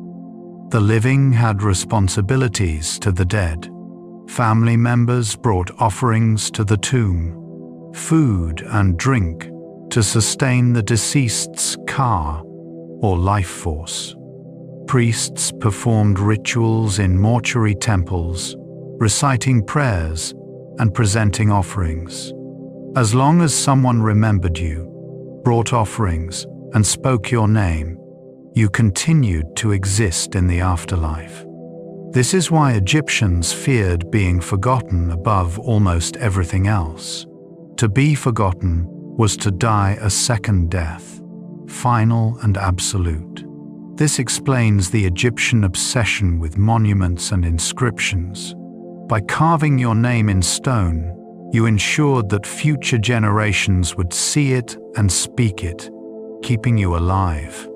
The living had responsibilities to the dead. Family members brought offerings to the tomb, food and drink to sustain the deceased's ka, or life force. Priests performed rituals in mortuary temples, reciting prayers and presenting offerings. As long as someone remembered you, brought offerings, and spoke your name, you continued to exist in the afterlife. This is why Egyptians feared being forgotten above almost everything else. To be forgotten was to die a second death, final and absolute. This explains the Egyptian obsession with monuments and inscriptions. By carving your name in stone, you ensured that future generations would see it and speak it, keeping you alive.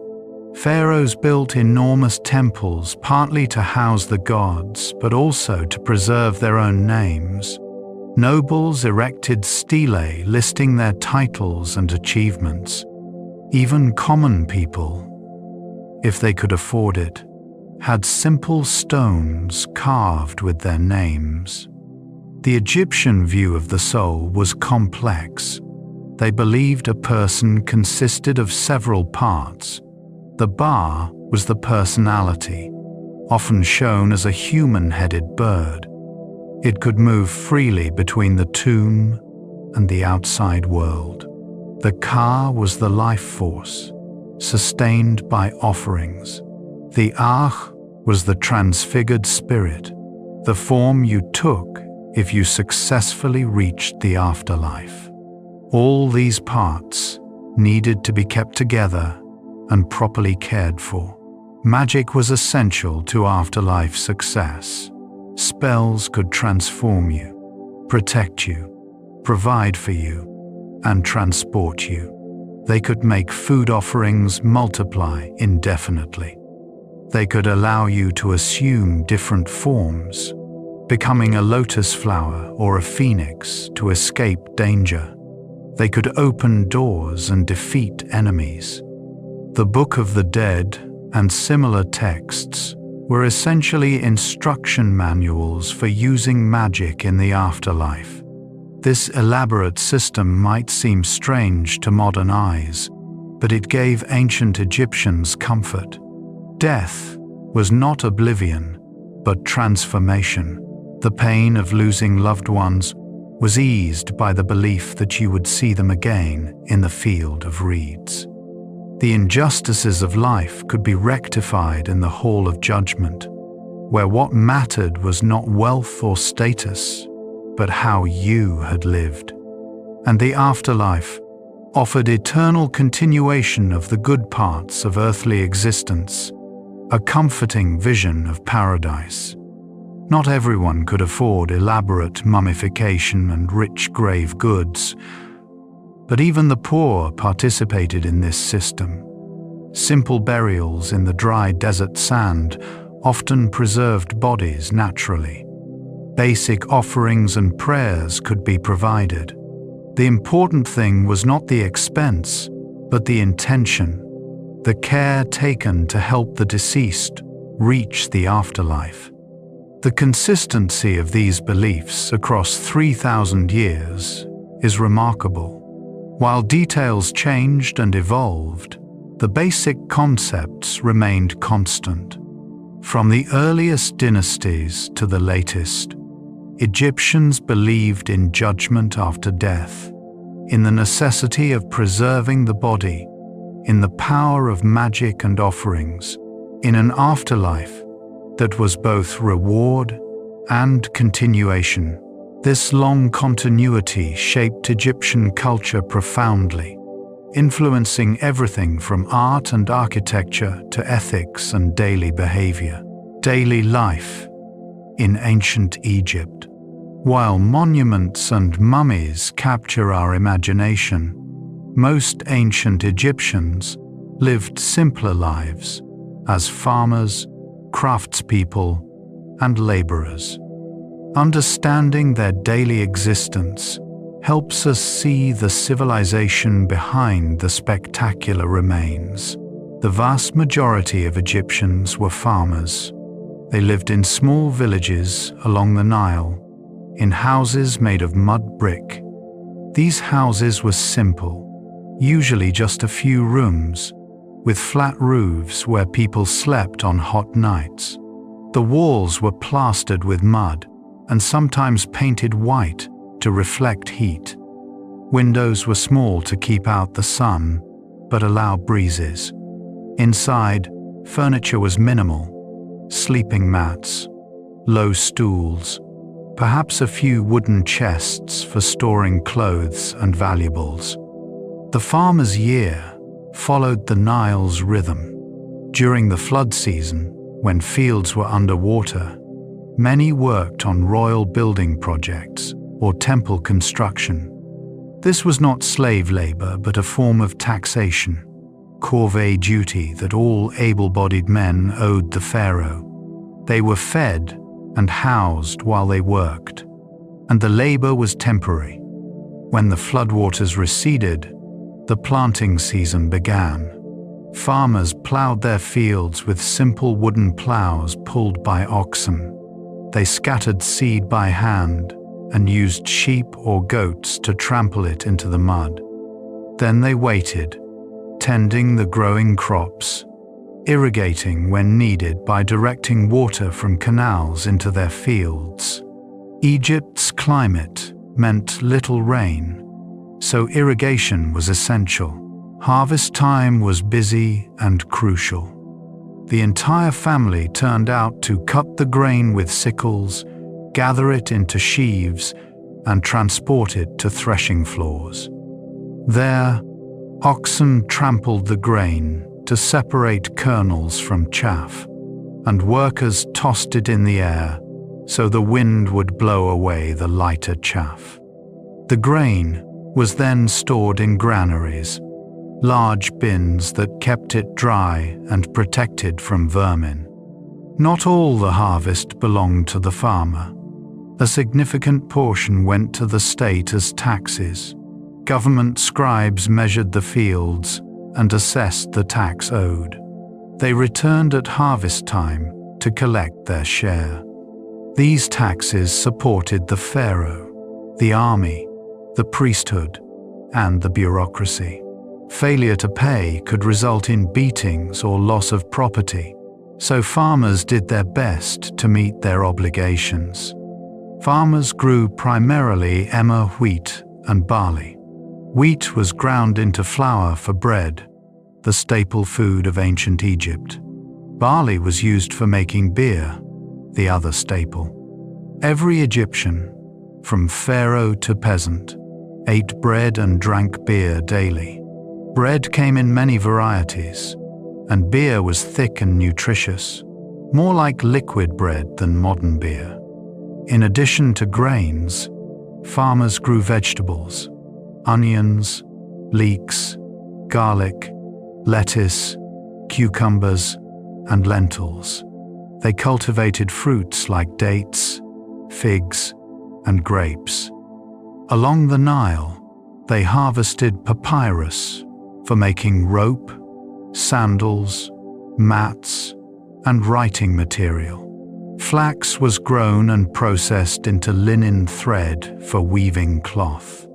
Pharaohs built enormous temples partly to house the gods, but also to preserve their own names. Nobles erected stelae listing their titles and achievements. Even common people, if they could afford it, had simple stones carved with their names. The Egyptian view of the soul was complex. They believed a person consisted of several parts. The ba was the personality, often shown as a human-headed bird. It could move freely between the tomb and the outside world. The ka was the life force, sustained by offerings. The ach was the transfigured spirit, the form you took if you successfully reached the afterlife. All these parts needed to be kept together and properly cared for. Magic was essential to afterlife success. Spells could transform you, protect you, provide for you, and transport you. They could make food offerings multiply indefinitely. They could allow you to assume different forms, becoming a lotus flower or a phoenix to escape danger. They could open doors and defeat enemies. The Book of the Dead and similar texts were essentially instruction manuals for using magic in the afterlife. This elaborate system might seem strange to modern eyes, but it gave ancient Egyptians comfort. Death was not oblivion, but transformation. The pain of losing loved ones was eased by the belief that you would see them again in the field of reeds. The injustices of life could be rectified in the Hall of Judgment, where what mattered was not wealth or status, but how you had lived. And the afterlife offered eternal continuation of the good parts of earthly existence, a comforting vision of paradise. Not everyone could afford elaborate mummification and rich grave goods, but even the poor participated in this system. Simple burials in the dry desert sand often preserved bodies naturally. Basic offerings and prayers could be provided. The important thing was not the expense, but the intention, the care taken to help the deceased reach the afterlife. The consistency of these beliefs across 3,000 years is remarkable. While details changed and evolved, the basic concepts remained constant. From the earliest dynasties to the latest, Egyptians believed in judgment after death, in the necessity of preserving the body, in the power of magic and offerings, in an afterlife that was both reward and continuation. This long continuity shaped Egyptian culture profoundly, influencing everything from art and architecture to ethics and daily behavior. Daily life in ancient Egypt. While monuments and mummies capture our imagination, most ancient Egyptians lived simpler lives as farmers, craftspeople, and laborers. Understanding their daily existence helps us see the civilization behind the spectacular remains. The vast majority of Egyptians were farmers. They lived in small villages along the Nile, in houses made of mud brick. These houses were simple, usually just a few rooms, with flat roofs where people slept on hot nights. The walls were plastered with mud and sometimes painted white to reflect heat. Windows were small to keep out the sun, but allow breezes. Inside, furniture was minimal: sleeping mats, low stools, perhaps a few wooden chests for storing clothes and valuables. The farmer's year followed the Nile's rhythm. During the flood season, when fields were underwater, many worked on royal building projects or temple construction. This was not slave labor, but a form of taxation, corvée duty that all able-bodied men owed the pharaoh. They were fed and housed while they worked, and the labor was temporary. When the floodwaters receded, the planting season began. Farmers plowed their fields with simple wooden plows pulled by oxen. They scattered seed by hand and used sheep or goats to trample it into the mud. Then they waited, tending the growing crops, irrigating when needed by directing water from canals into their fields. Egypt's climate meant little rain, so irrigation was essential. Harvest time was busy and crucial. The entire family turned out to cut the grain with sickles, gather it into sheaves, and transport it to threshing floors. There, oxen trampled the grain to separate kernels from chaff, and workers tossed it in the air so the wind would blow away the lighter chaff. The grain was then stored in granaries, large bins that kept it dry and protected from vermin. Not all the harvest belonged to the farmer. A significant portion went to the state as taxes. Government scribes measured the fields and assessed the tax owed. They returned at harvest time to collect their share. These taxes supported the pharaoh, the army, the priesthood, and the bureaucracy. Failure to pay could result in beatings or loss of property, so farmers did their best to meet their obligations. Farmers grew primarily emmer wheat and barley. Wheat was ground into flour for bread, the staple food of ancient Egypt. Barley was used for making beer, the other staple. Every Egyptian, from pharaoh to peasant, ate bread and drank beer daily. Bread came in many varieties, and beer was thick and nutritious, more like liquid bread than modern beer. In addition to grains, farmers grew vegetables: onions, leeks, garlic, lettuce, cucumbers, and lentils. They cultivated fruits like dates, figs, and grapes. Along the Nile, they harvested papyrus for making rope, sandals, mats, and writing material. Flax was grown and processed into linen thread for weaving cloth.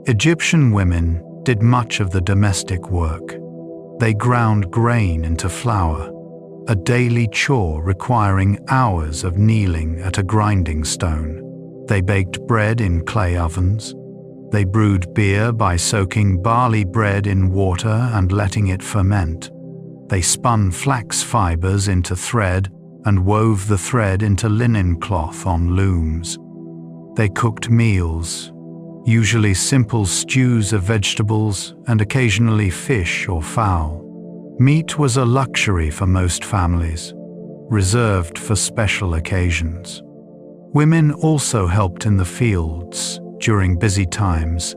Egyptian women did much of the domestic work. They ground grain into flour, a daily chore requiring hours of kneeling at a grinding stone. They baked bread in clay ovens. They brewed beer by soaking barley bread in water and letting it ferment. They spun flax fibers into thread and wove the thread into linen cloth on looms. They cooked meals, usually simple stews of vegetables and occasionally fish or fowl. Meat was a luxury for most families, reserved for special occasions. Women also helped in the fields during busy times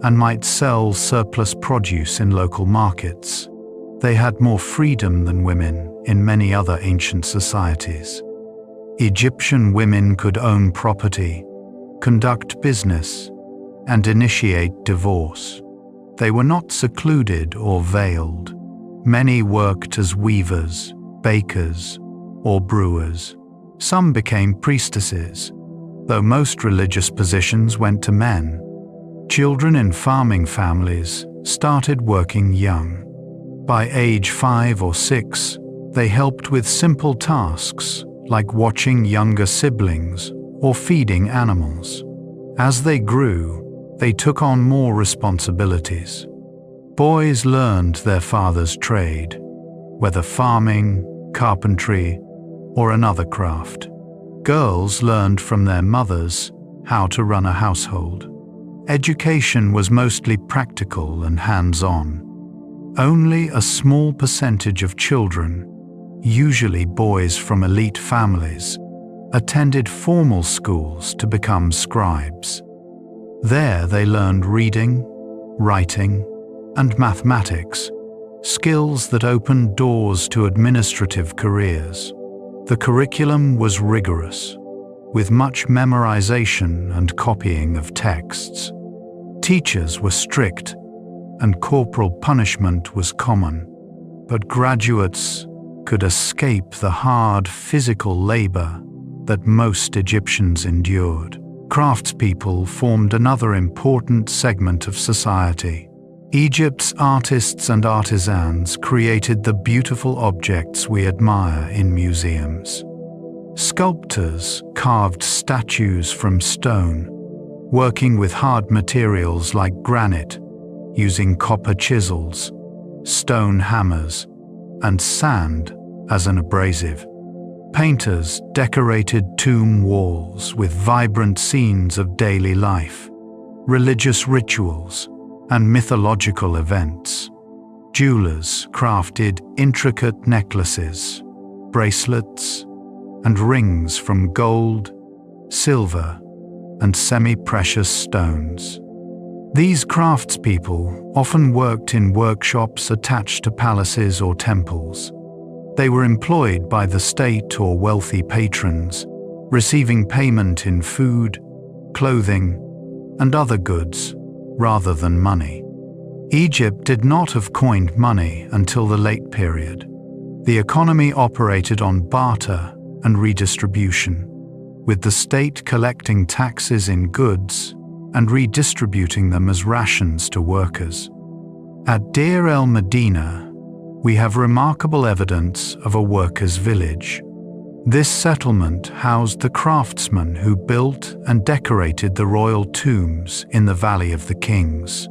and might sell surplus produce in local markets. They had more freedom than women in many other ancient societies. Egyptian women could own property, conduct business, and initiate divorce. They were not secluded or veiled. Many worked as weavers, bakers, or brewers. Some became priestesses, though most religious positions went to men. Children in farming families started working young. By age 5 or 6, they helped with simple tasks like watching younger siblings or feeding animals. As they grew, they took on more responsibilities. Boys learned their father's trade, whether farming, carpentry, or another craft. Girls learned from their mothers how to run a household. Education was mostly practical and hands-on. Only a small percentage of children, usually boys from elite families, attended formal schools to become scribes. There they learned reading, writing, and mathematics, skills that opened doors to administrative careers. The curriculum was rigorous, with much memorization and copying of texts. Teachers were strict, and corporal punishment was common, but graduates could escape the hard physical labor that most Egyptians endured. Craftspeople formed another important segment of society. Egypt's artists and artisans created the beautiful objects we admire in museums. Sculptors carved statues from stone, working with hard materials like granite, using copper chisels, stone hammers, and sand as an abrasive. Painters decorated tomb walls with vibrant scenes of daily life, religious rituals, and mythological events. Jewelers crafted intricate necklaces, bracelets, and rings from gold, silver, and semi-precious stones. These craftspeople often worked in workshops attached to palaces or temples. They were employed by the state or wealthy patrons, receiving payment in food, clothing, and other goods, rather than money. Egypt did not have coined money until the late period. The economy operated on barter and redistribution, with the state collecting taxes in goods and redistributing them as rations to workers. At Deir el-Medina, we have remarkable evidence of a workers' village. This settlement housed the craftsmen who built and decorated the royal tombs in the Valley of the Kings.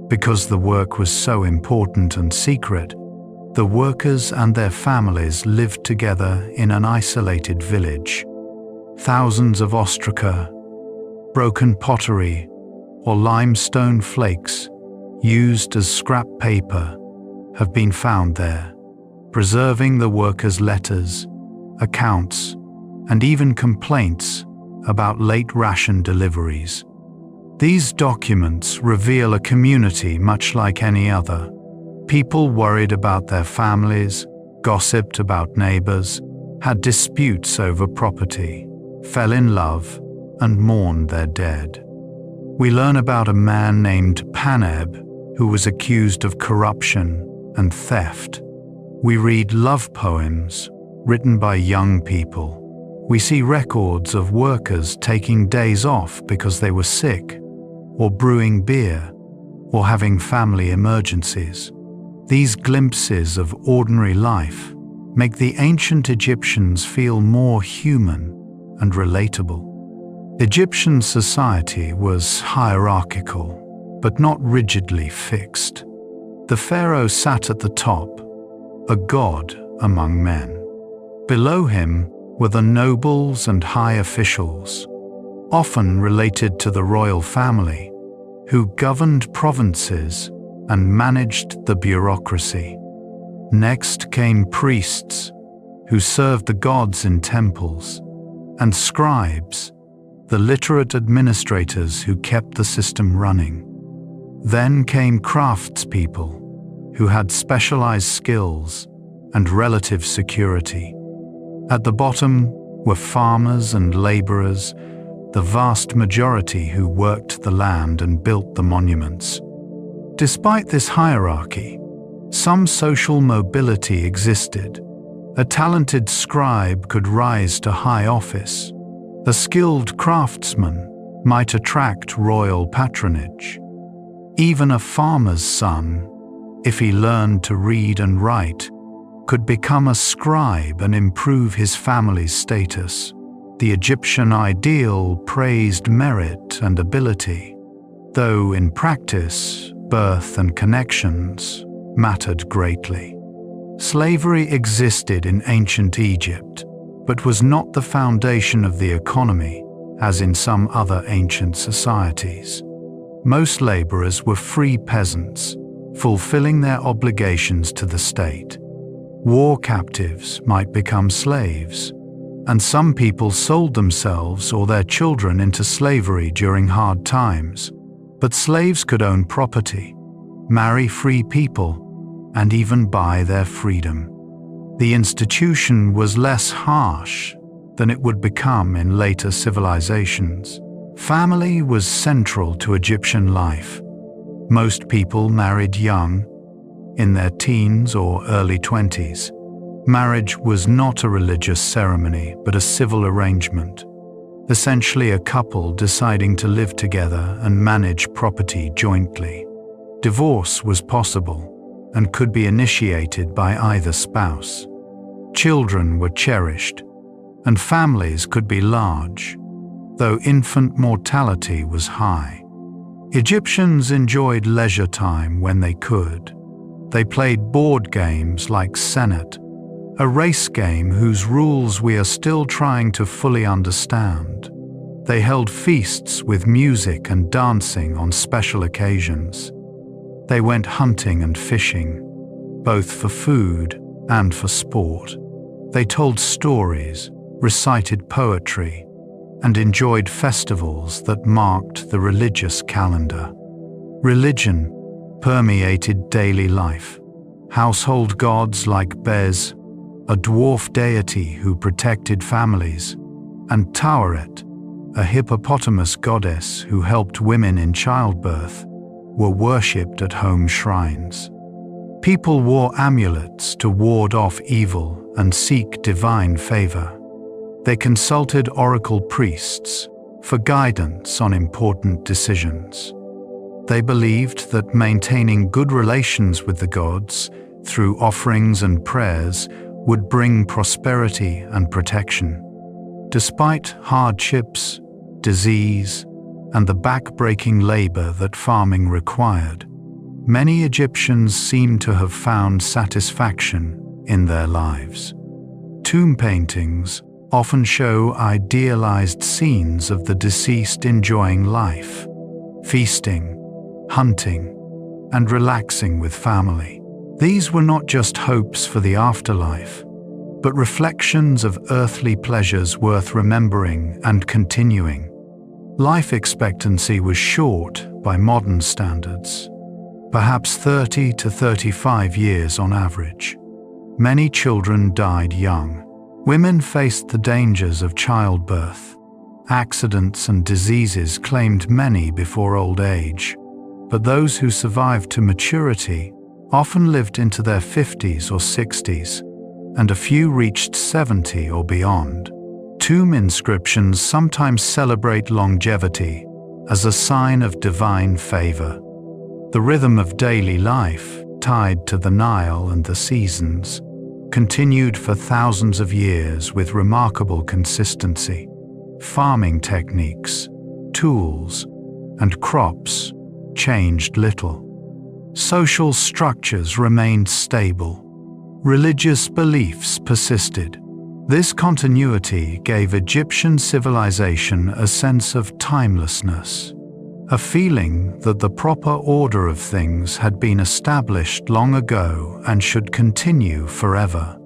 Because the work was so important and secret, the workers and their families lived together in an isolated village. Thousands of ostraca, broken pottery, or limestone flakes used as scrap paper have been found there, preserving the workers' letters, accounts, and even complaints about late ration deliveries. These documents reveal a community much like any other. People worried about their families, gossiped about neighbors, had disputes over property, fell in love, and mourned their dead. We learn about a man named Paneb who was accused of corruption and theft. We read love poems written by young people. We see records of workers taking days off because they were sick, or brewing beer, or having family emergencies. These glimpses of ordinary life make the ancient Egyptians feel more human and relatable. Egyptian society was hierarchical, but not rigidly fixed. The pharaoh sat at the top, a god among men. Below him were the nobles and high officials, often related to the royal family, who governed provinces and managed the bureaucracy. Next came priests, who served the gods in temples, and scribes, the literate administrators who kept the system running. Then came craftspeople, who had specialized skills and relative security. At the bottom were farmers and laborers, the vast majority who worked the land and built the monuments. Despite this hierarchy, some social mobility existed. A talented scribe could rise to high office. A skilled craftsman might attract royal patronage. Even a farmer's son, if he learned to read and write, could become a scribe and improve his family's status. The Egyptian ideal praised merit and ability, though in practice, birth and connections mattered greatly. Slavery existed in ancient Egypt, but was not the foundation of the economy, as in some other ancient societies. Most laborers were free peasants, fulfilling their obligations to the state. War captives might become slaves, and some people sold themselves or their children into slavery during hard times. But slaves could own property, marry free people, and even buy their freedom. The institution was less harsh than it would become in later civilizations. Family was central to Egyptian life. Most people married young, in their teens or early 20s. Marriage was not a religious ceremony, but a civil arrangement. Essentially a couple deciding to live together and manage property jointly. Divorce was possible and could be initiated by either spouse. Children were cherished, and families could be large, though infant mortality was high. Egyptians enjoyed leisure time when they could. They played board games like Senet, a race game whose rules we are still trying to fully understand. They held feasts with music and dancing on special occasions. They went hunting and fishing, both for food and for sport. They told stories, recited poetry, and enjoyed festivals that marked the religious calendar. Religion permeated daily life. Household gods like Bez, a dwarf deity who protected families, and Taweret, a hippopotamus goddess who helped women in childbirth, were worshipped at home shrines. People wore amulets to ward off evil and seek divine favor. They consulted oracle priests for guidance on important decisions. They believed that maintaining good relations with the gods through offerings and prayers would bring prosperity and protection. Despite hardships, disease, and the back-breaking labor that farming required, many Egyptians seem to have found satisfaction in their lives. Tomb paintings often show idealized scenes of the deceased enjoying life, feasting, hunting, and relaxing with family. These were not just hopes for the afterlife, but reflections of earthly pleasures worth remembering and continuing. Life expectancy was short by modern standards, perhaps 30 to 35 years on average. Many children died young. Women faced the dangers of childbirth. Accidents and diseases claimed many before old age, but those who survived to maturity often lived into their 50s or 60s, and a few reached 70 or beyond. Tomb inscriptions sometimes celebrate longevity as a sign of divine favor. The rhythm of daily life, tied to the Nile and the seasons, continued for thousands of years with remarkable consistency. Farming techniques, tools, and crops changed little. Social structures remained stable. Religious beliefs persisted. This continuity gave Egyptian civilization a sense of timelessness, a feeling that the proper order of things had been established long ago and should continue forever.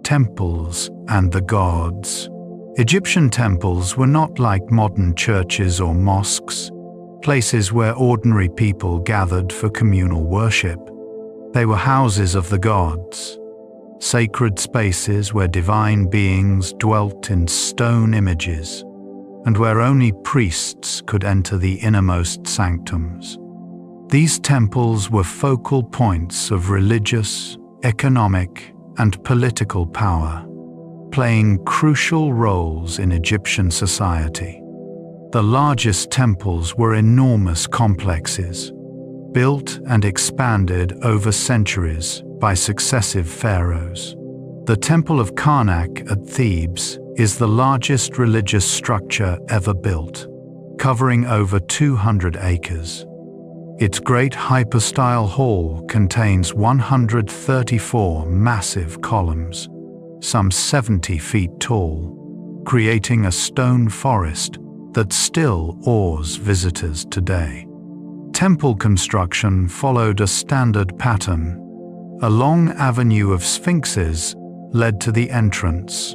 Temples and the gods. Egyptian temples were not like modern churches or mosques, places where ordinary people gathered for communal worship. They were houses of the gods. sacred spaces where divine beings dwelt in stone images, and where only priests could enter the innermost sanctums. These temples were focal points of religious, economic, and political power, playing crucial roles in Egyptian society. The largest temples were enormous complexes, built and expanded over centuries by successive pharaohs. The Temple of Karnak at Thebes is the largest religious structure ever built, covering over 200 acres. Its great hypostyle hall contains 134 massive columns, some 70 feet tall, creating a stone forest that still awes visitors today. Temple construction followed a standard pattern. A long avenue of sphinxes led to the entrance,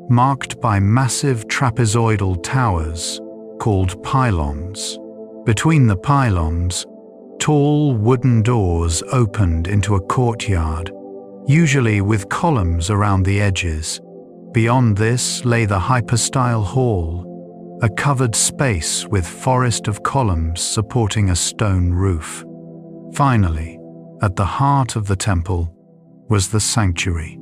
marked by massive trapezoidal towers called pylons. Between the pylons, tall wooden doors opened into a courtyard, usually with columns around the edges. Beyond this lay the hypostyle hall, a covered space with forest of columns supporting a stone roof. Finally, at the heart of the temple was the sanctuary,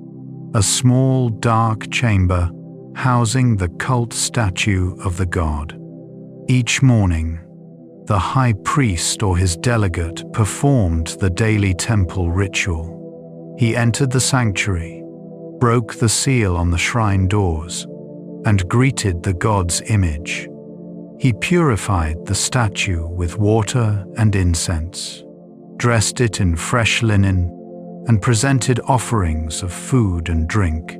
a small dark chamber housing the cult statue of the god. Each morning, the high priest or his delegate performed the daily temple ritual. He entered the sanctuary, broke the seal on the shrine doors, and greeted the god's image. He purified the statue with water and incense, dressed it in fresh linen, and presented offerings of food and drink.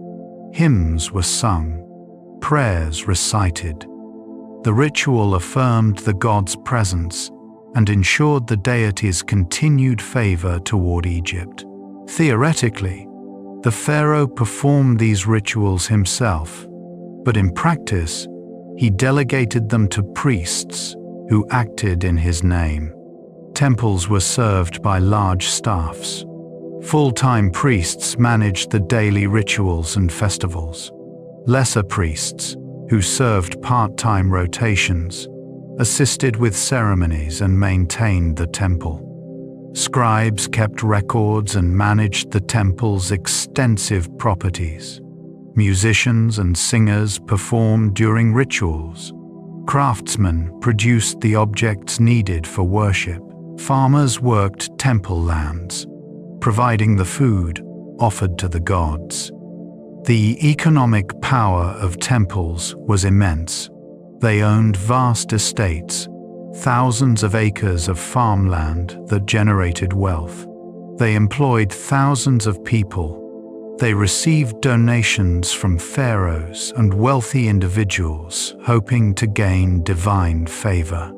Hymns were sung, prayers recited. The ritual affirmed the god's presence and ensured the deity's continued favor toward Egypt. Theoretically, the pharaoh performed these rituals himself, but in practice, he delegated them to priests who acted in his name. Temples were served by large staffs. Full-time priests managed the daily rituals and festivals. Lesser priests, who served part-time rotations, assisted with ceremonies and maintained the temple. Scribes kept records and managed the temple's extensive properties. Musicians and singers performed during rituals. Craftsmen produced the objects needed for worship. Farmers worked temple lands, providing the food offered to the gods. The economic power of temples was immense. They owned vast estates, thousands of acres of farmland that generated wealth. They employed thousands of people. They received donations from pharaohs and wealthy individuals hoping to gain divine favor.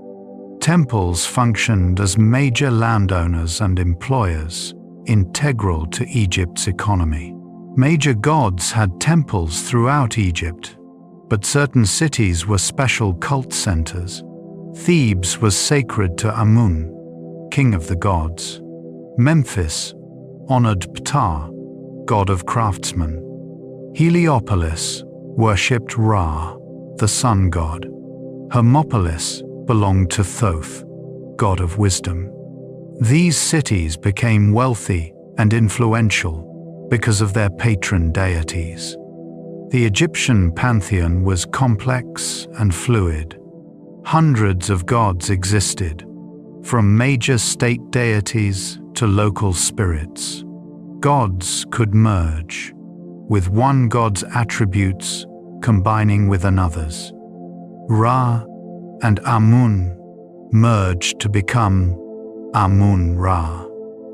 Temples functioned as major landowners and employers, integral to Egypt's economy. Major gods had temples throughout Egypt, but certain cities were special cult centers. Thebes was sacred to Amun, king of the gods. Memphis honored Ptah, god of craftsmen. Heliopolis worshipped Ra, the sun god. Hermopolis belonged to Thoth, god of wisdom. These cities became wealthy and influential because of their patron deities. The Egyptian pantheon was complex and fluid. Hundreds of gods existed, from major state deities to local spirits. Gods could merge, with one god's attributes combining with another's. Ra and Amun merged to become Amun-Ra.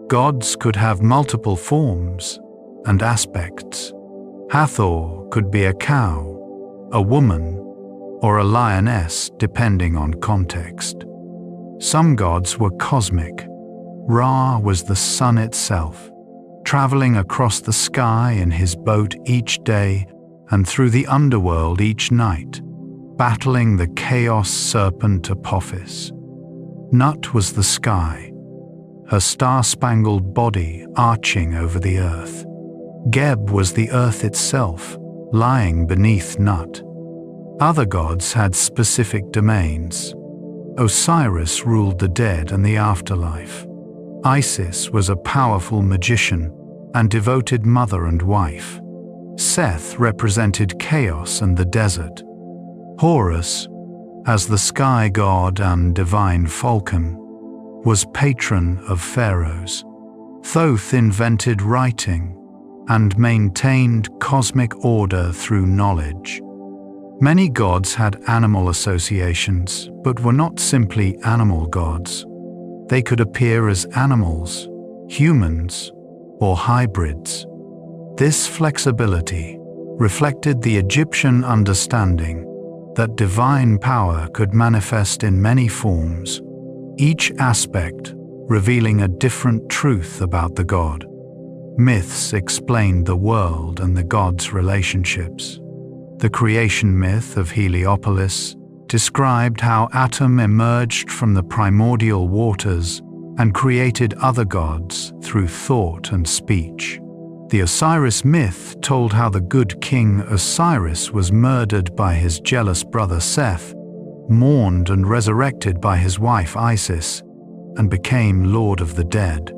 Gods could have multiple forms and aspects. Hathor could be a cow, a woman, or a lioness depending on context. Some gods were cosmic. Ra was the sun itself, traveling across the sky in his boat each day and through the underworld each night, battling the chaos serpent Apophis. Nut was the sky, her star-spangled body arching over the earth. Geb was the earth itself, lying beneath Nut. Other gods had specific domains. Osiris ruled the dead and the afterlife. Isis was a powerful magician and devoted mother and wife. Seth represented chaos and the desert. Horus, as the sky god and divine falcon, was patron of pharaohs. Thoth invented writing and maintained cosmic order through knowledge. Many gods had animal associations, but were not simply animal gods. They could appear as animals, humans, or hybrids. This flexibility reflected the Egyptian understanding that divine power could manifest in many forms, each aspect revealing a different truth about the god. Myths explained the world and the gods' relationships. The creation myth of Heliopolis described how Atum emerged from the primordial waters and created other gods through thought and speech. The Osiris myth told how the good king Osiris was murdered by his jealous brother Seth, mourned and resurrected by his wife Isis, and became Lord of the Dead.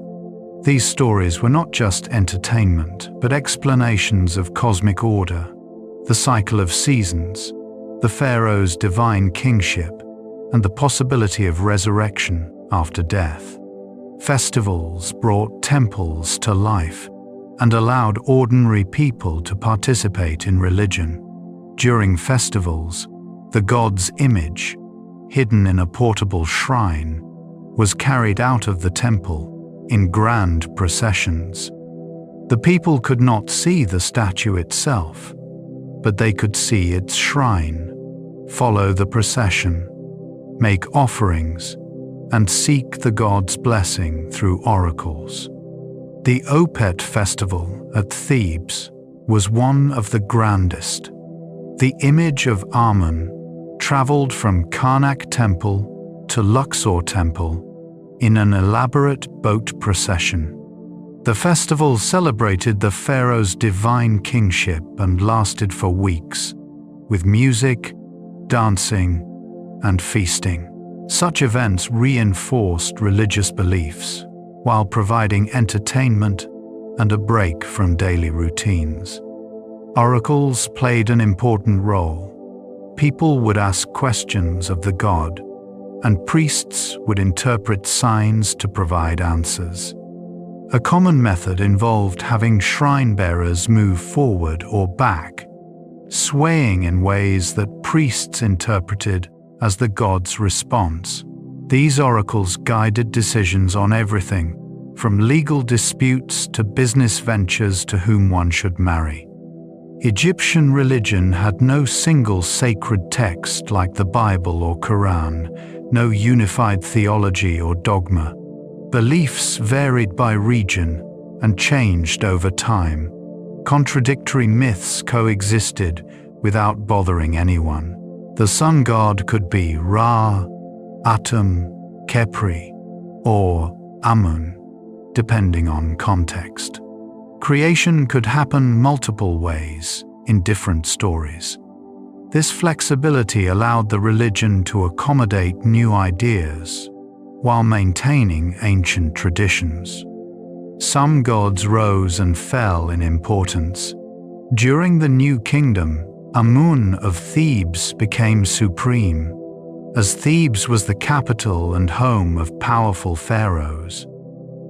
These stories were not just entertainment, but explanations of cosmic order, the cycle of seasons, the pharaoh's divine kingship, and the possibility of resurrection after death. Festivals brought temples to life and allowed ordinary people to participate in religion. During festivals, the god's image, hidden in a portable shrine, was carried out of the temple in grand processions. The people could not see the statue itself, but they could see its shrine, follow the procession, make offerings, and seek the god's blessing through oracles. The Opet festival at Thebes was one of the grandest. The image of Amun traveled from Karnak Temple to Luxor Temple in an elaborate boat procession. The festival celebrated the pharaoh's divine kingship and lasted for weeks, with music, dancing, and feasting. Such events reinforced religious beliefs while providing entertainment and a break from daily routines. Oracles played an important role. People would ask questions of the god, and priests would interpret signs to provide answers. A common method involved having shrine bearers move forward or back, swaying in ways that priests interpreted as the god's response. These oracles guided decisions on everything, from legal disputes to business ventures to whom one should marry. Egyptian religion had no single sacred text like the Bible or Quran, no unified theology or dogma. Beliefs varied by region and changed over time. Contradictory myths coexisted without bothering anyone. The sun god could be Ra, Atum, Khepri, or Amun, depending on context. Creation could happen multiple ways in different stories. This flexibility allowed the religion to accommodate new ideas while maintaining ancient traditions. Some gods rose and fell in importance. During the New Kingdom, Amun of Thebes became supreme, as Thebes was the capital and home of powerful pharaohs.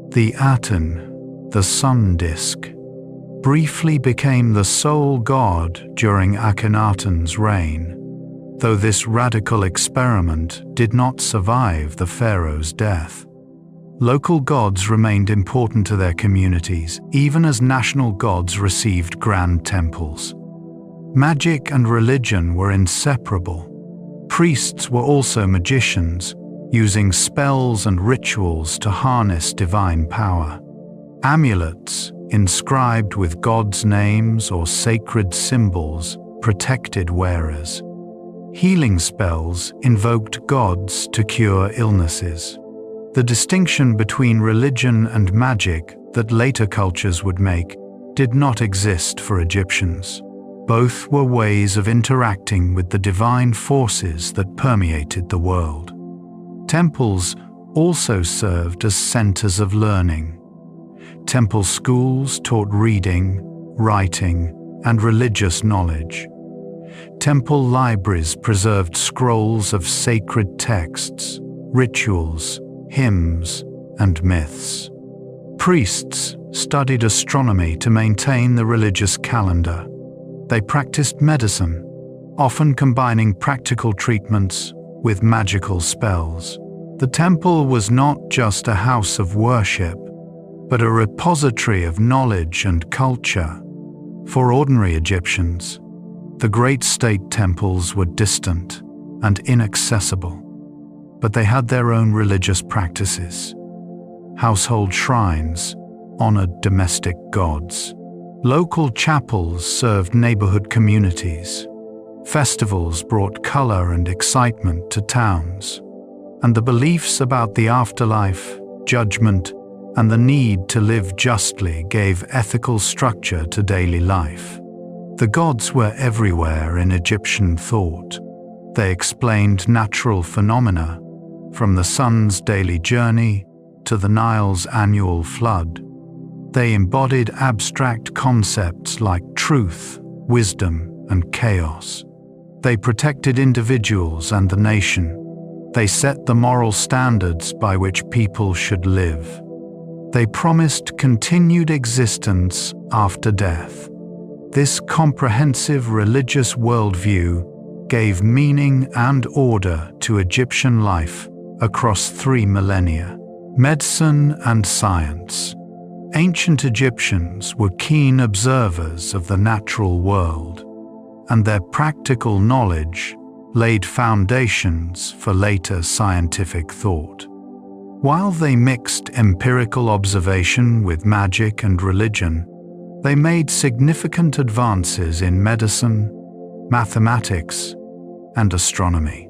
The Aten, the sun disk, briefly became the sole god during Akhenaten's reign, though this radical experiment did not survive the pharaoh's death. Local gods remained important to their communities, even as national gods received grand temples. Magic and religion were inseparable. Priests were also magicians, using spells and rituals to harness divine power. Amulets, inscribed with gods' names or sacred symbols, protected wearers. Healing spells invoked gods to cure illnesses. The distinction between religion and magic that later cultures would make did not exist for Egyptians. Both were ways of interacting with the divine forces that permeated the world. Temples also served as centers of learning. Temple schools taught reading, writing, and religious knowledge. Temple libraries preserved scrolls of sacred texts, rituals, hymns, and myths. Priests studied astronomy to maintain the religious calendar. They practiced medicine, often combining practical treatments with magical spells. The temple was not just a house of worship, but a repository of knowledge and culture. For ordinary Egyptians, the great state temples were distant and inaccessible, but they had their own religious practices. Household shrines honored domestic gods. Local chapels served neighborhood communities. Festivals brought color and excitement to towns. And the beliefs about the afterlife, judgment, and the need to live justly gave ethical structure to daily life. The gods were everywhere in Egyptian thought. They explained natural phenomena, from the sun's daily journey to the Nile's annual flood. They embodied abstract concepts like truth, wisdom, and chaos. They protected individuals and the nation. They set the moral standards by which people should live. They promised continued existence after death. This comprehensive religious worldview gave meaning and order to Egyptian life across 3 millennia. Medicine and science. Ancient Egyptians were keen observers of the natural world, and their practical knowledge laid foundations for later scientific thought. While they mixed empirical observation with magic and religion, they made significant advances in medicine, mathematics, and astronomy.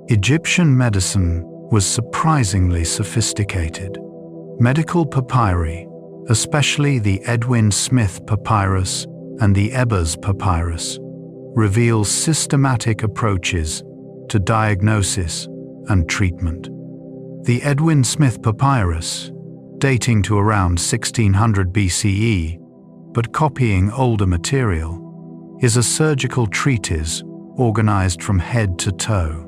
Egyptian medicine was surprisingly sophisticated. Medical papyri, especially the Edwin Smith papyrus and the Ebers papyrus, reveal systematic approaches to diagnosis and treatment. The Edwin Smith papyrus, dating to around 1600 BCE, but copying older material, is a surgical treatise organized from head to toe.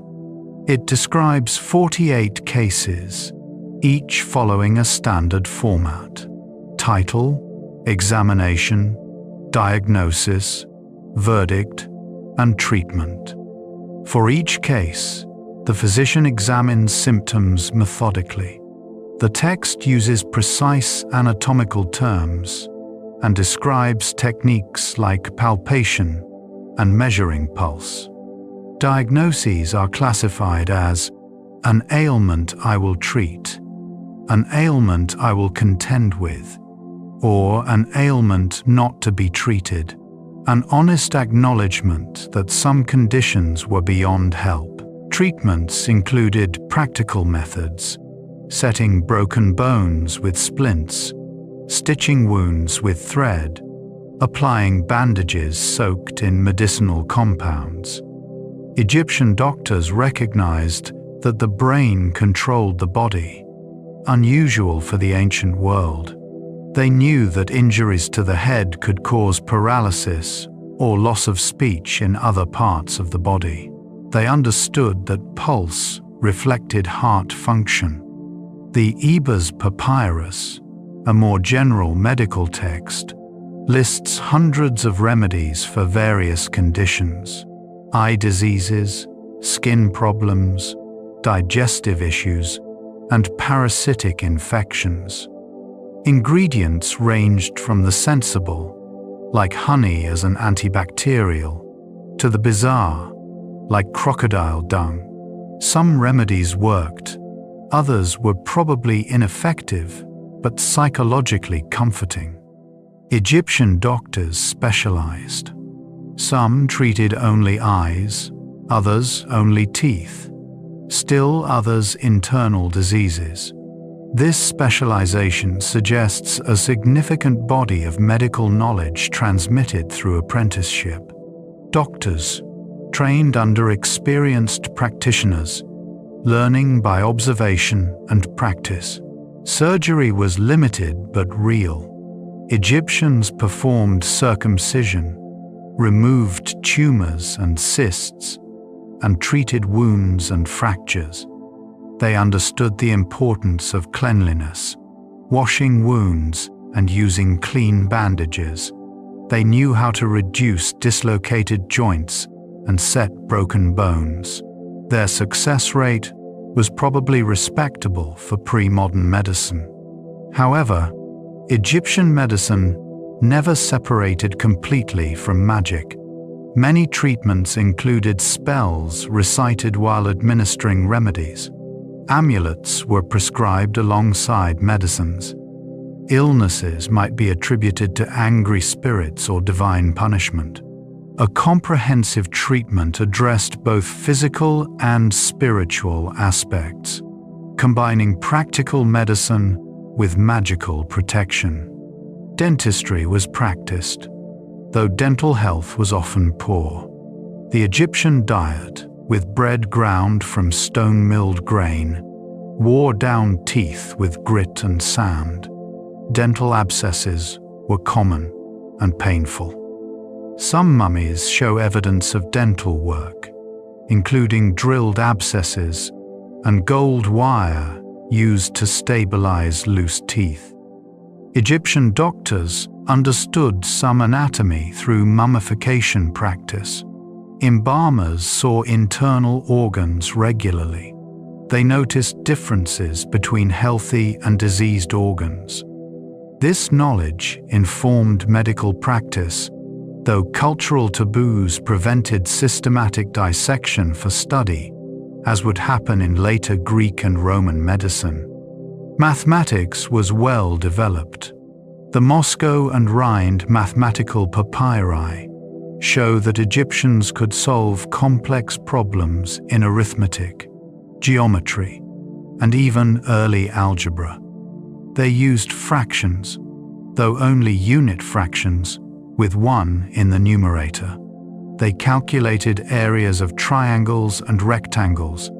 It describes 48 cases, each following a standard format: title, examination, diagnosis, verdict, and treatment. For each case, the physician examines symptoms methodically. The text uses precise anatomical terms and describes techniques like palpation and measuring pulse. Diagnoses are classified as an ailment I will treat, an ailment I will contend with, or an ailment not to be treated, an honest acknowledgement that some conditions were beyond help. Treatments included practical methods, setting broken bones with splints, stitching wounds with thread, applying bandages soaked in medicinal compounds. Egyptian doctors recognized that the brain controlled the body, unusual for the ancient world. They knew that injuries to the head could cause paralysis or loss of speech in other parts of the body. They understood that pulse reflected heart function. The Ebers papyrus, a more general medical text, lists hundreds of remedies for various conditions: eye diseases, skin problems, digestive issues, and parasitic infections. Ingredients ranged from the sensible, like honey as an antibacterial, to the bizarre, like crocodile dung. Some remedies worked, others were probably ineffective, but psychologically comforting. Egyptian doctors specialized. Some treated only eyes, others only teeth, still others internal diseases. This specialization suggests a significant body of medical knowledge transmitted through apprenticeship. Doctors, trained under experienced practitioners, learning by observation and practice. Surgery was limited but real. Egyptians performed circumcision, removed tumors and cysts, and treated wounds and fractures. They understood the importance of cleanliness, washing wounds and using clean bandages. They knew how to reduce dislocated joints and set broken bones. Their success rate was probably respectable for pre-modern medicine. However, Egyptian medicine never separated completely from magic. Many treatments included spells recited while administering remedies. Amulets were prescribed alongside medicines. Illnesses might be attributed to angry spirits or divine punishment. A comprehensive treatment addressed both physical and spiritual aspects, combining practical medicine with magical protection. Dentistry was practiced, though dental health was often poor. The Egyptian diet, with bread ground from stone-milled grain, wore down teeth with grit and sand. Dental abscesses were common and painful. Some mummies show evidence of dental work, including drilled abscesses and gold wire used to stabilize loose teeth. Egyptian doctors understood some anatomy through mummification practice. Embalmers saw internal organs regularly. They noticed differences between healthy and diseased organs. This knowledge informed medical practice, though cultural taboos prevented systematic dissection for study, as would happen in later Greek and Roman medicine. Mathematics was well developed. The Moscow and Rhind mathematical papyri show that Egyptians could solve complex problems in arithmetic, geometry, and even early algebra. They used fractions, though only unit fractions, with 1 in the numerator. They calculated areas of triangles and rectangles,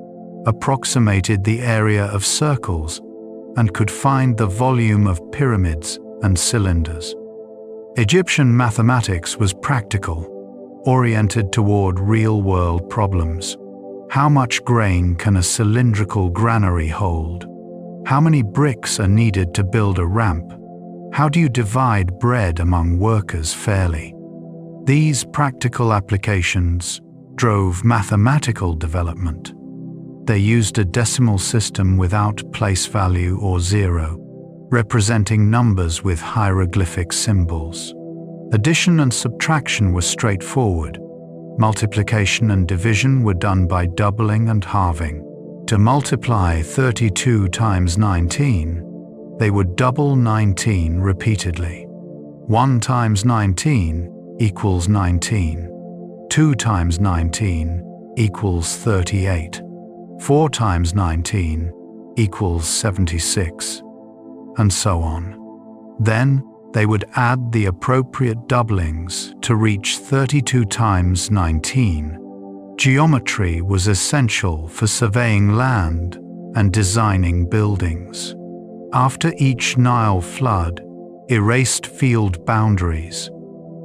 approximated the area of circles, and could find the volume of pyramids and cylinders. Egyptian mathematics was practical, oriented toward real-world problems. How much grain can a cylindrical granary hold? How many bricks are needed to build a ramp? How do you divide bread among workers fairly? These practical applications drove mathematical development. They used a decimal system without place value or zero, representing numbers with hieroglyphic symbols. Addition and subtraction were straightforward. Multiplication and division were done by doubling and halving. To multiply 32 times 19, they would double 19 repeatedly. 1 times 19 equals 19. 2 times 19 equals 38. 4 times 19 equals 76. And so on. Then they would add the appropriate doublings to reach 32 times 19. Geometry was essential for surveying land and designing buildings. After each Nile flood erased field boundaries,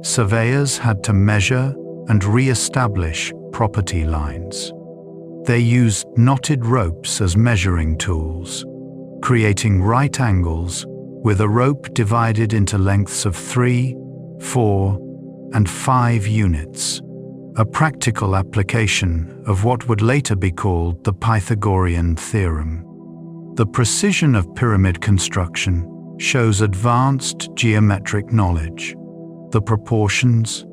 surveyors had to measure and re-establish property lines. They used knotted ropes as measuring tools, creating right angles with a rope divided into lengths of 3, 4, and 5 units, a practical application of what would later be called the Pythagorean theorem. The precision of pyramid construction shows advanced geometric knowledge. The proportions,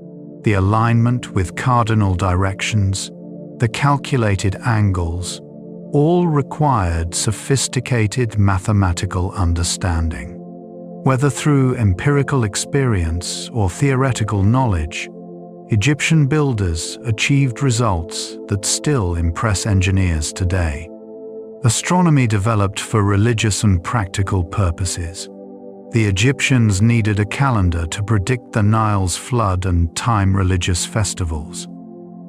the alignment with cardinal directions, the calculated angles, all required sophisticated mathematical understanding. Whether through empirical experience or theoretical knowledge, Egyptian builders achieved results that still impress engineers today. Astronomy developed for religious and practical purposes. The Egyptians needed a calendar to predict the Nile's flood and time religious festivals.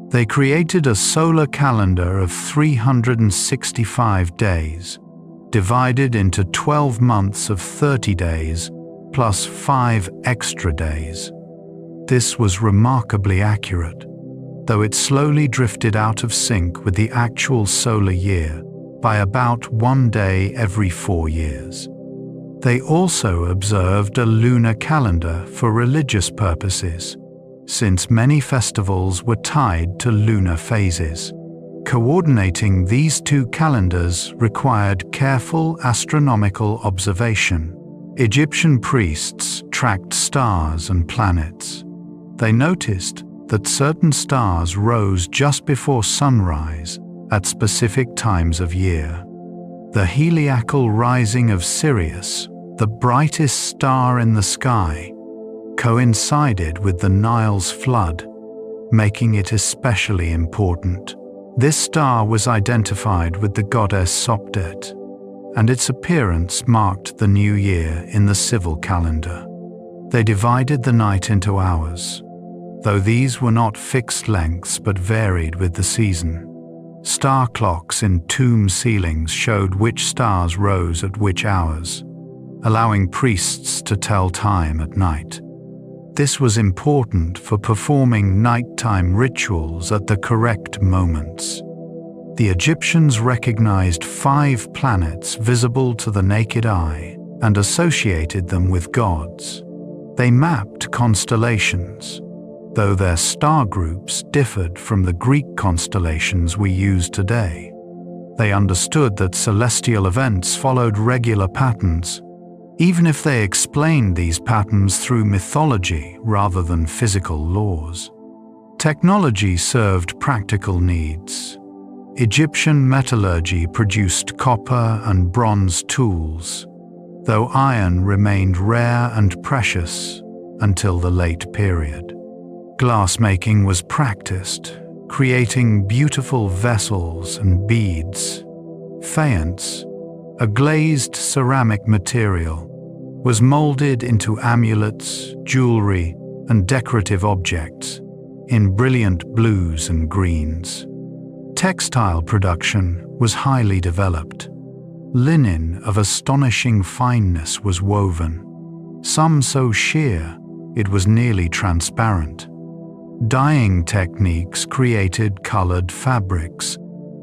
They created a solar calendar of 365 days, divided into 12 months of 30 days, plus 5 extra days. This was remarkably accurate, though it slowly drifted out of sync with the actual solar year by about 1 day every 4 years. They also observed a lunar calendar for religious purposes, since many festivals were tied to lunar phases. Coordinating these two calendars required careful astronomical observation. Egyptian priests tracked stars and planets. They noticed that certain stars rose just before sunrise at specific times of year. The heliacal rising of Sirius, the brightest star in the sky, coincided with the Nile's flood, making it especially important. This star was identified with the goddess Sopdet, and its appearance marked the new year in the civil calendar. They divided the night into hours, though these were not fixed lengths but varied with the season. Star clocks in tomb ceilings showed which stars rose at which hours, allowing priests to tell time at night. This was important for performing nighttime rituals at the correct moments. The Egyptians recognized 5 planets visible to the naked eye and associated them with gods. They mapped constellations, though their star groups differed from the Greek constellations we use today. They understood that celestial events followed regular patterns, even if they explained these patterns through mythology rather than physical laws. Technology served practical needs. Egyptian metallurgy produced copper and bronze tools, though iron remained rare and precious until the late period. Glassmaking was practiced, creating beautiful vessels and beads. Faience, a glazed ceramic material, was molded into amulets, jewelry, and decorative objects in brilliant blues and greens. Textile production was highly developed. Linen of astonishing fineness was woven, some so sheer it was nearly transparent. Dyeing techniques created colored fabrics,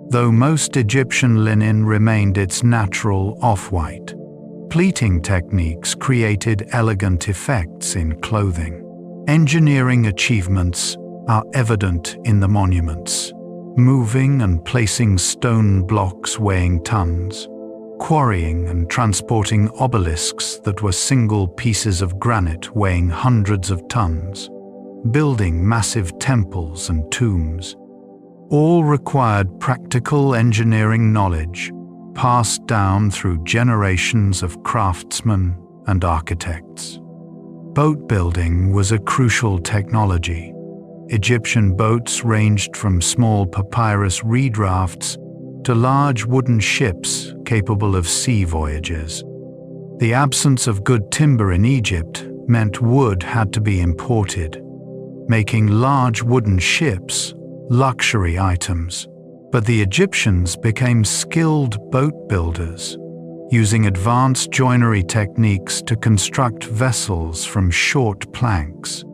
though most Egyptian linen remained its natural off-white. Pleating techniques created elegant effects in clothing. Engineering achievements are evident in the monuments, moving and placing stone blocks weighing tons, quarrying and transporting obelisks that were single pieces of granite weighing hundreds of tons, building massive temples and tombs. All required practical engineering knowledge passed down through generations of craftsmen and architects. Boat building was a crucial technology. Egyptian boats ranged from small papyrus reed rafts to large wooden ships capable of sea voyages. The absence of good timber in Egypt meant wood had to be imported, making large wooden ships luxury items. But the Egyptians became skilled boat builders, using advanced joinery techniques to construct vessels from short planks.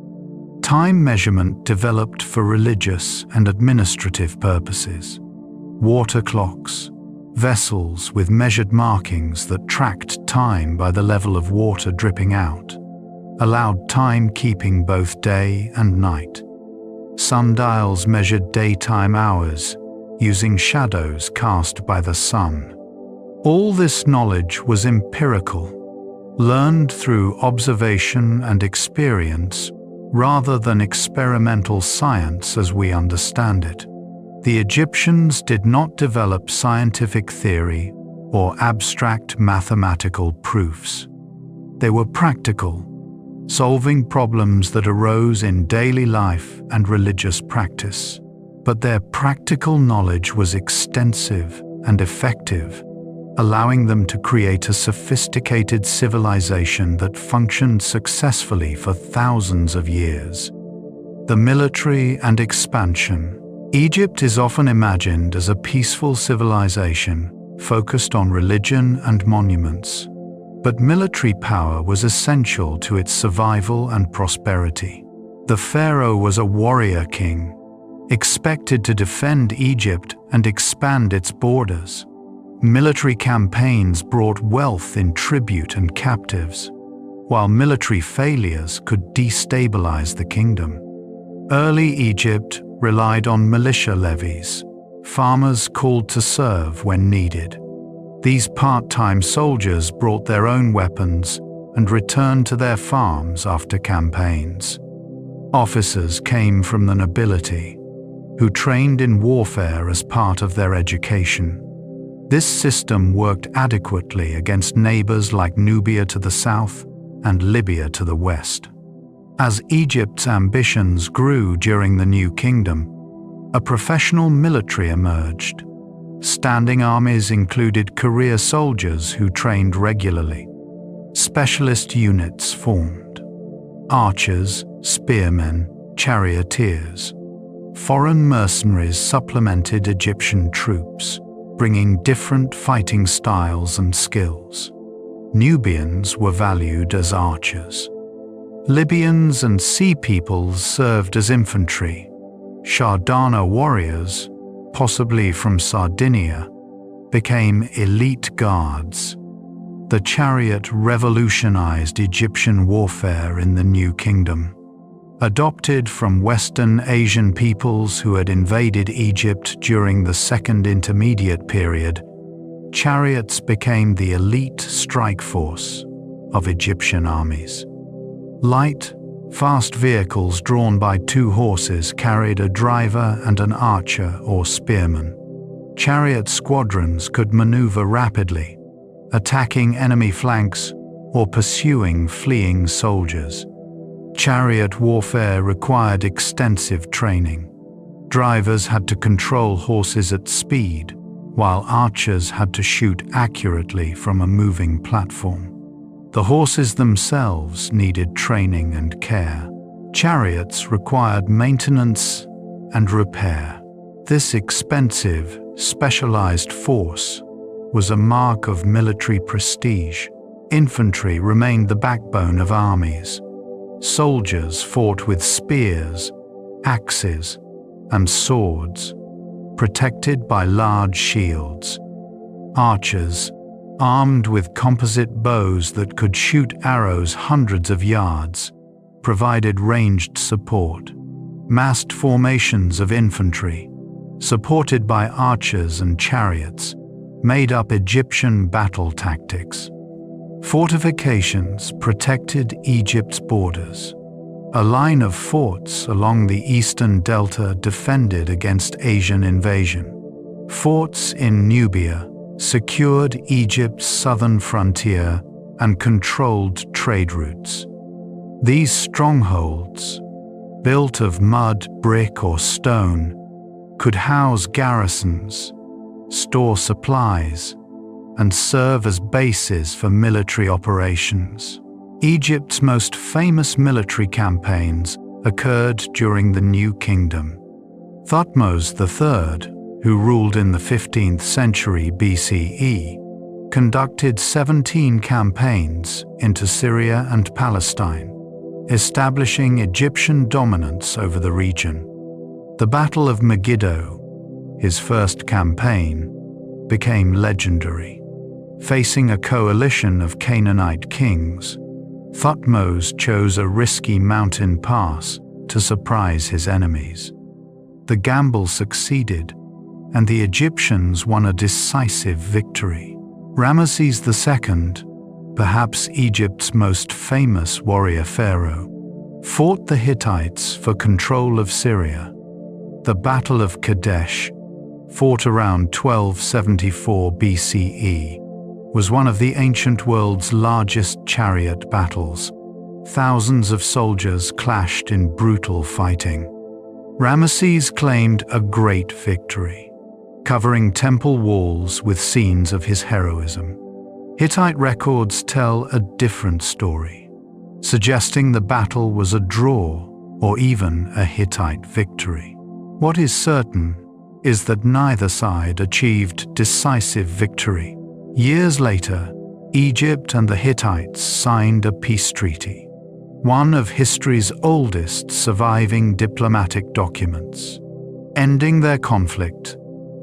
Time measurement developed for religious and administrative purposes. Water clocks, vessels with measured markings that tracked time by the level of water dripping out, allowed timekeeping both day and night. Sundials measured daytime hours, using shadows cast by the sun. All this knowledge was empirical, learned through observation and experience rather than experimental science as we understand it. The Egyptians did not develop scientific theory or abstract mathematical proofs. They were practical, solving problems that arose in daily life and religious practice. But their practical knowledge was extensive and effective allowing them to create a sophisticated civilization that functioned successfully for thousands of years. The military and expansion. Egypt is often imagined as a peaceful civilization focused on religion and monuments. But military power was essential to its survival and prosperity. The pharaoh was a warrior king, expected to defend Egypt and expand its borders. Military campaigns brought wealth in tribute and captives, while military failures could destabilize the kingdom. Early Egypt relied on militia levies, farmers called to serve when needed. These part-time soldiers brought their own weapons and returned to their farms after campaigns. Officers came from the nobility, who trained in warfare as part of their education. This system worked adequately against neighbors like Nubia to the south and Libya to the west. As Egypt's ambitions grew during the New Kingdom, a professional military emerged. Standing armies included career soldiers who trained regularly. Specialist units formed: archers, spearmen, charioteers. Foreign mercenaries supplemented Egyptian troops, bringing different fighting styles and skills. Nubians were valued as archers. Libyans and sea peoples served as infantry. Shardana warriors, possibly from Sardinia, became elite guards. The chariot revolutionized Egyptian warfare in the New Kingdom. Adopted from Western Asian peoples who had invaded Egypt during the Second Intermediate Period, chariots became the elite strike force of Egyptian armies. Light, fast vehicles drawn by 2 horses carried a driver and an archer or spearman. Chariot squadrons could maneuver rapidly, attacking enemy flanks or pursuing fleeing soldiers. Chariot warfare required extensive training. Drivers had to control horses at speed, while archers had to shoot accurately from a moving platform. The horses themselves needed training and care. Chariots required maintenance and repair. This expensive, specialized force was a mark of military prestige. Infantry remained the backbone of armies. Soldiers fought with spears, axes, and swords, protected by large shields. Archers, armed with composite bows that could shoot arrows hundreds of yards, provided ranged support. Massed formations of infantry, supported by archers and chariots, made up Egyptian battle tactics. Fortifications protected Egypt's borders. A line of forts along the eastern delta defended against Asian invasion. Forts in Nubia secured Egypt's southern frontier and controlled trade routes. These strongholds, built of mud, brick, or stone, could house garrisons, store supplies, and serve as bases for military operations. Egypt's most famous military campaigns occurred during the New Kingdom. Thutmose III, who ruled in the 15th century BCE, conducted 17 campaigns into Syria and Palestine, establishing Egyptian dominance over the region. The Battle of Megiddo, his first campaign, became legendary. Facing a coalition of Canaanite kings, Thutmose chose a risky mountain pass to surprise his enemies. The gamble succeeded, and the Egyptians won a decisive victory. Ramesses II, perhaps Egypt's most famous warrior pharaoh, fought the Hittites for control of Syria. The Battle of Kadesh, fought around 1274 BCE, was one of the ancient world's largest chariot battles. Thousands of soldiers clashed in brutal fighting. Ramesses claimed a great victory, covering temple walls with scenes of his heroism. Hittite records tell a different story, suggesting the battle was a draw or even a Hittite victory. What is certain is that neither side achieved decisive victory. Years later, Egypt and the Hittites signed a peace treaty, one of history's oldest surviving diplomatic documents, ending their conflict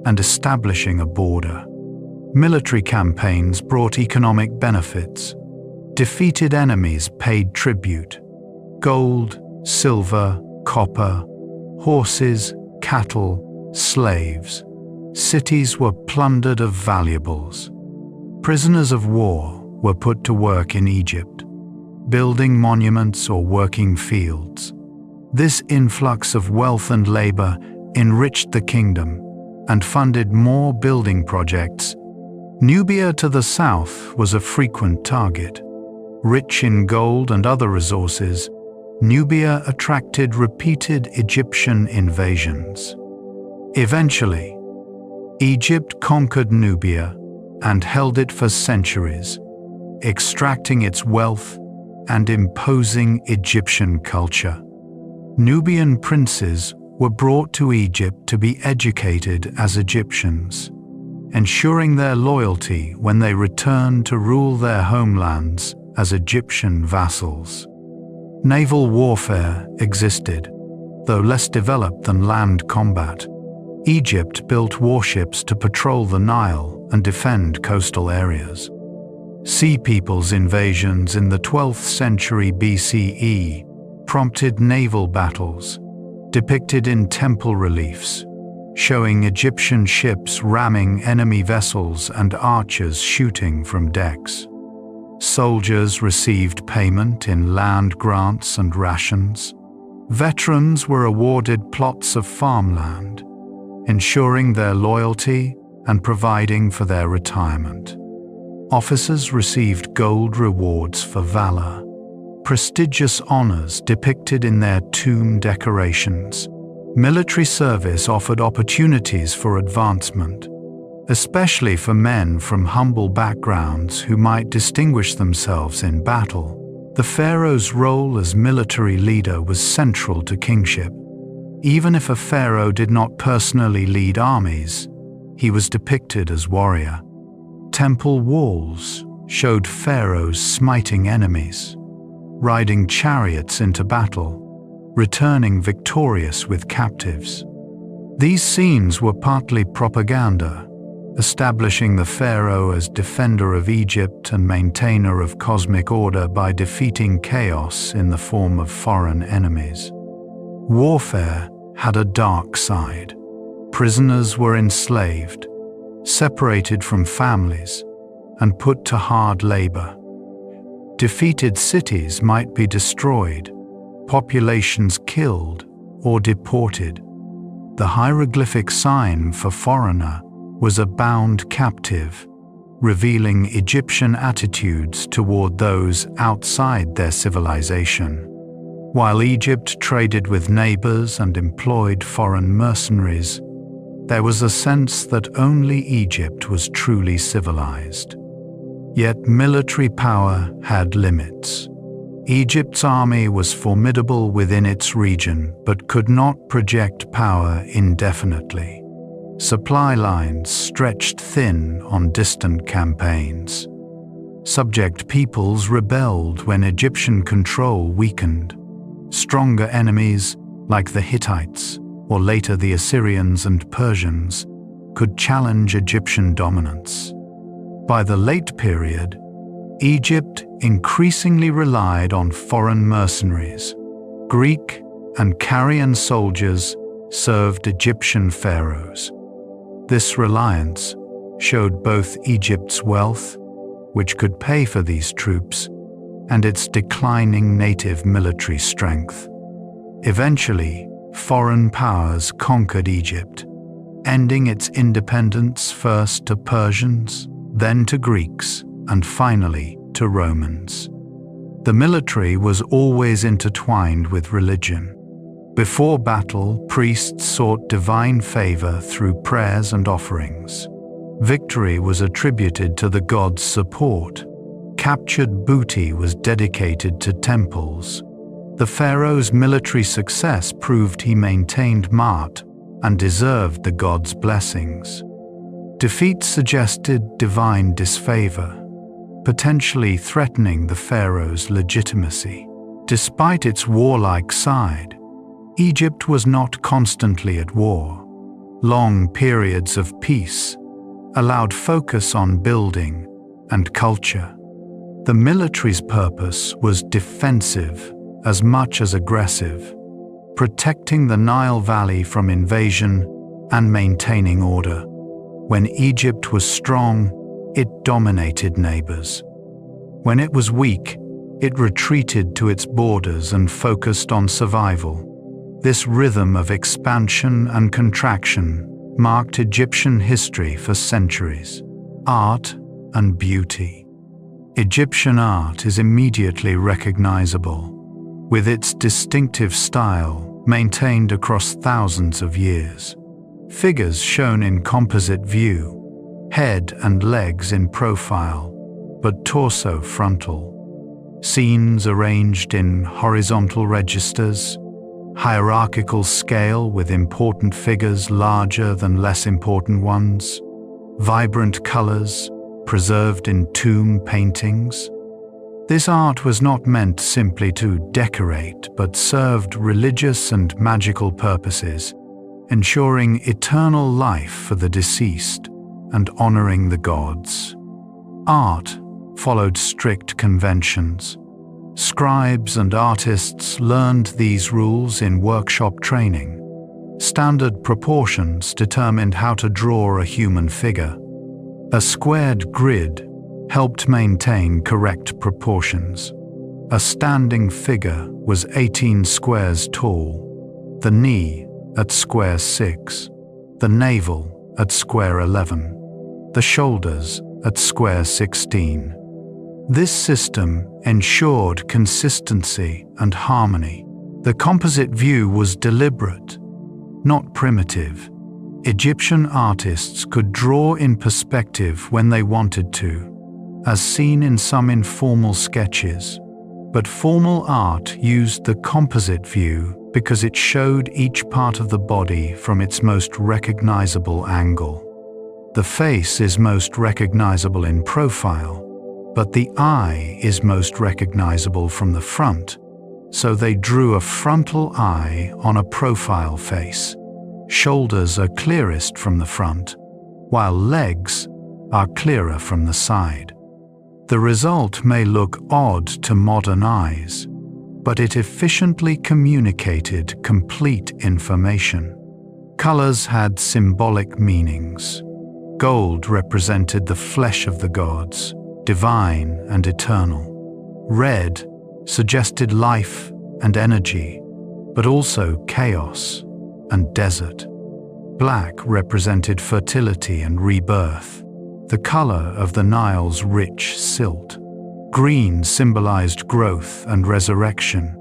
and establishing a border. Military campaigns brought economic benefits. Defeated enemies paid tribute. Gold, silver, copper, horses, cattle, slaves. Cities were plundered of valuables. Prisoners of war were put to work in Egypt, building monuments or working fields. This influx of wealth and labor enriched the kingdom and funded more building projects. Nubia to the south was a frequent target. Rich in gold and other resources, Nubia attracted repeated Egyptian invasions. Eventually, Egypt conquered Nubia and held it for centuries, extracting its wealth and imposing Egyptian culture. Nubian princes were brought to Egypt to be educated as Egyptians, ensuring their loyalty when they returned to rule their homelands as Egyptian vassals. Naval warfare existed, though less developed than land combat. Egypt built warships to patrol the Nile and defend coastal areas. Sea Peoples invasions in the 12th century BCE prompted naval battles, depicted in temple reliefs, showing Egyptian ships ramming enemy vessels and archers shooting from decks. Soldiers received payment in land grants and rations. Veterans were awarded plots of farmland, ensuring their loyalty and providing for their retirement. Officers received gold rewards for valor, prestigious honors depicted in their tomb decorations. Military service offered opportunities for advancement, especially for men from humble backgrounds who might distinguish themselves in battle. The pharaoh's role as military leader was central to kingship. Even if a pharaoh did not personally lead armies, he was depicted as warrior. Temple walls showed pharaohs smiting enemies, riding chariots into battle, returning victorious with captives. These scenes were partly propaganda, establishing the pharaoh as defender of Egypt and maintainer of cosmic order by defeating chaos in the form of foreign enemies. Warfare had a dark side. Prisoners were enslaved, separated from families, and put to hard labor. Defeated cities might be destroyed, populations killed or deported. The hieroglyphic sign for foreigner was a bound captive, revealing Egyptian attitudes toward those outside their civilization. While Egypt traded with neighbors and employed foreign mercenaries, there was a sense that only Egypt was truly civilized. Yet military power had limits. Egypt's army was formidable within its region but could not project power indefinitely. Supply lines stretched thin on distant campaigns. Subject peoples rebelled when Egyptian control weakened. Stronger enemies, like the Hittites, or later the Assyrians and Persians, could challenge Egyptian dominance. By the late period, Egypt increasingly relied on foreign mercenaries. Greek and Carian soldiers served Egyptian pharaohs. This reliance showed both Egypt's wealth, which could pay for these troops, and its declining native military strength. Eventually, foreign powers conquered Egypt, ending its independence first to Persians, then to Greeks, and finally to Romans. The military was always intertwined with religion. Before battle, priests sought divine favor through prayers and offerings. Victory was attributed to the god's support. Captured booty was dedicated to temples. The pharaoh's military success proved he maintained Maat and deserved the god's blessings. Defeat suggested divine disfavor, potentially threatening the pharaoh's legitimacy. Despite its warlike side, Egypt was not constantly at war. Long periods of peace allowed focus on building and culture. The military's purpose was defensive as much as aggressive, protecting the Nile Valley from invasion and maintaining order. When Egypt was strong, it dominated neighbors. When it was weak, it retreated to its borders and focused on survival. This rhythm of expansion and contraction marked Egyptian history for centuries. Art and beauty. Egyptian art is immediately recognizable, with its distinctive style maintained across thousands of years. Figures shown in composite view, head and legs in profile, but torso frontal. Scenes arranged in horizontal registers, hierarchical scale with important figures larger than less important ones, vibrant colors preserved in tomb paintings. This art was not meant simply to decorate, but served religious and magical purposes, ensuring eternal life for the deceased and honoring the gods. Art followed strict conventions. Scribes and artists learned these rules in workshop training. Standard proportions determined how to draw a human figure. A squared grid helped maintain correct proportions. A standing figure was 18 squares tall, the knee at square 6, the navel at square 11, the shoulders at square 16. This system ensured consistency and harmony. The composite view was deliberate, not primitive. Egyptian artists could draw in perspective when they wanted to, as seen in some informal sketches. But formal art used the composite view because it showed each part of the body from its most recognizable angle. The face is most recognizable in profile, but the eye is most recognizable from the front, so they drew a frontal eye on a profile face. Shoulders are clearest from the front, while legs are clearer from the side. The result may look odd to modern eyes, but it efficiently communicated complete information. Colors had symbolic meanings. Gold represented the flesh of the gods, divine and eternal. Red suggested life and energy, but also chaos and desert. Black represented fertility and rebirth, the color of the Nile's rich silt. Green symbolized growth and resurrection.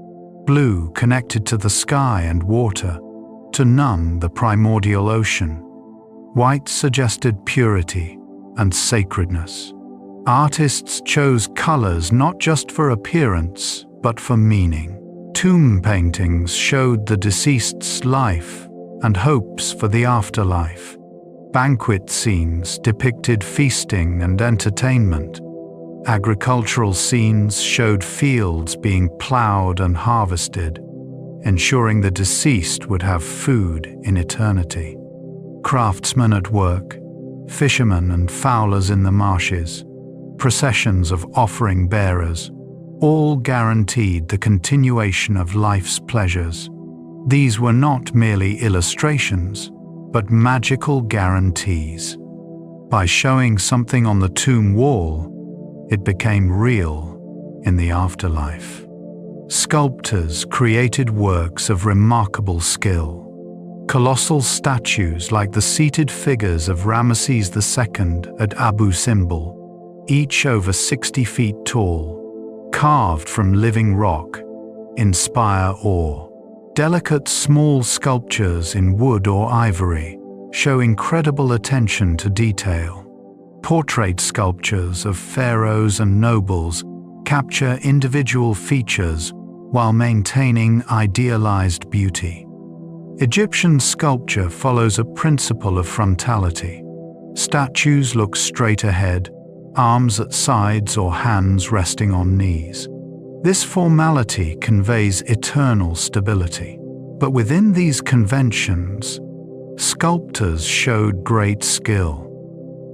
Blue connected to the sky and water, to none the primordial ocean. White suggested purity and sacredness. Artists chose colors not just for appearance, but for meaning. Tomb paintings showed the deceased's life and hopes for the afterlife. Banquet scenes depicted feasting and entertainment. Agricultural scenes showed fields being plowed and harvested, ensuring the deceased would have food in eternity. Craftsmen at work, fishermen and fowlers in the marshes, processions of offering bearers, all guaranteed the continuation of life's pleasures. These were not merely illustrations, but magical guarantees. By showing something on the tomb wall, it became real in the afterlife. Sculptors created works of remarkable skill. Colossal statues like the seated figures of Ramesses II at Abu Simbel, each over 60 feet tall, carved from living rock, inspire awe. Delicate small sculptures in wood or ivory show incredible attention to detail. Portrait sculptures of pharaohs and nobles capture individual features while maintaining idealized beauty. Egyptian sculpture follows a principle of frontality. Statues look straight ahead, arms at sides or hands resting on knees. This formality conveys eternal stability. But within these conventions, sculptors showed great skill.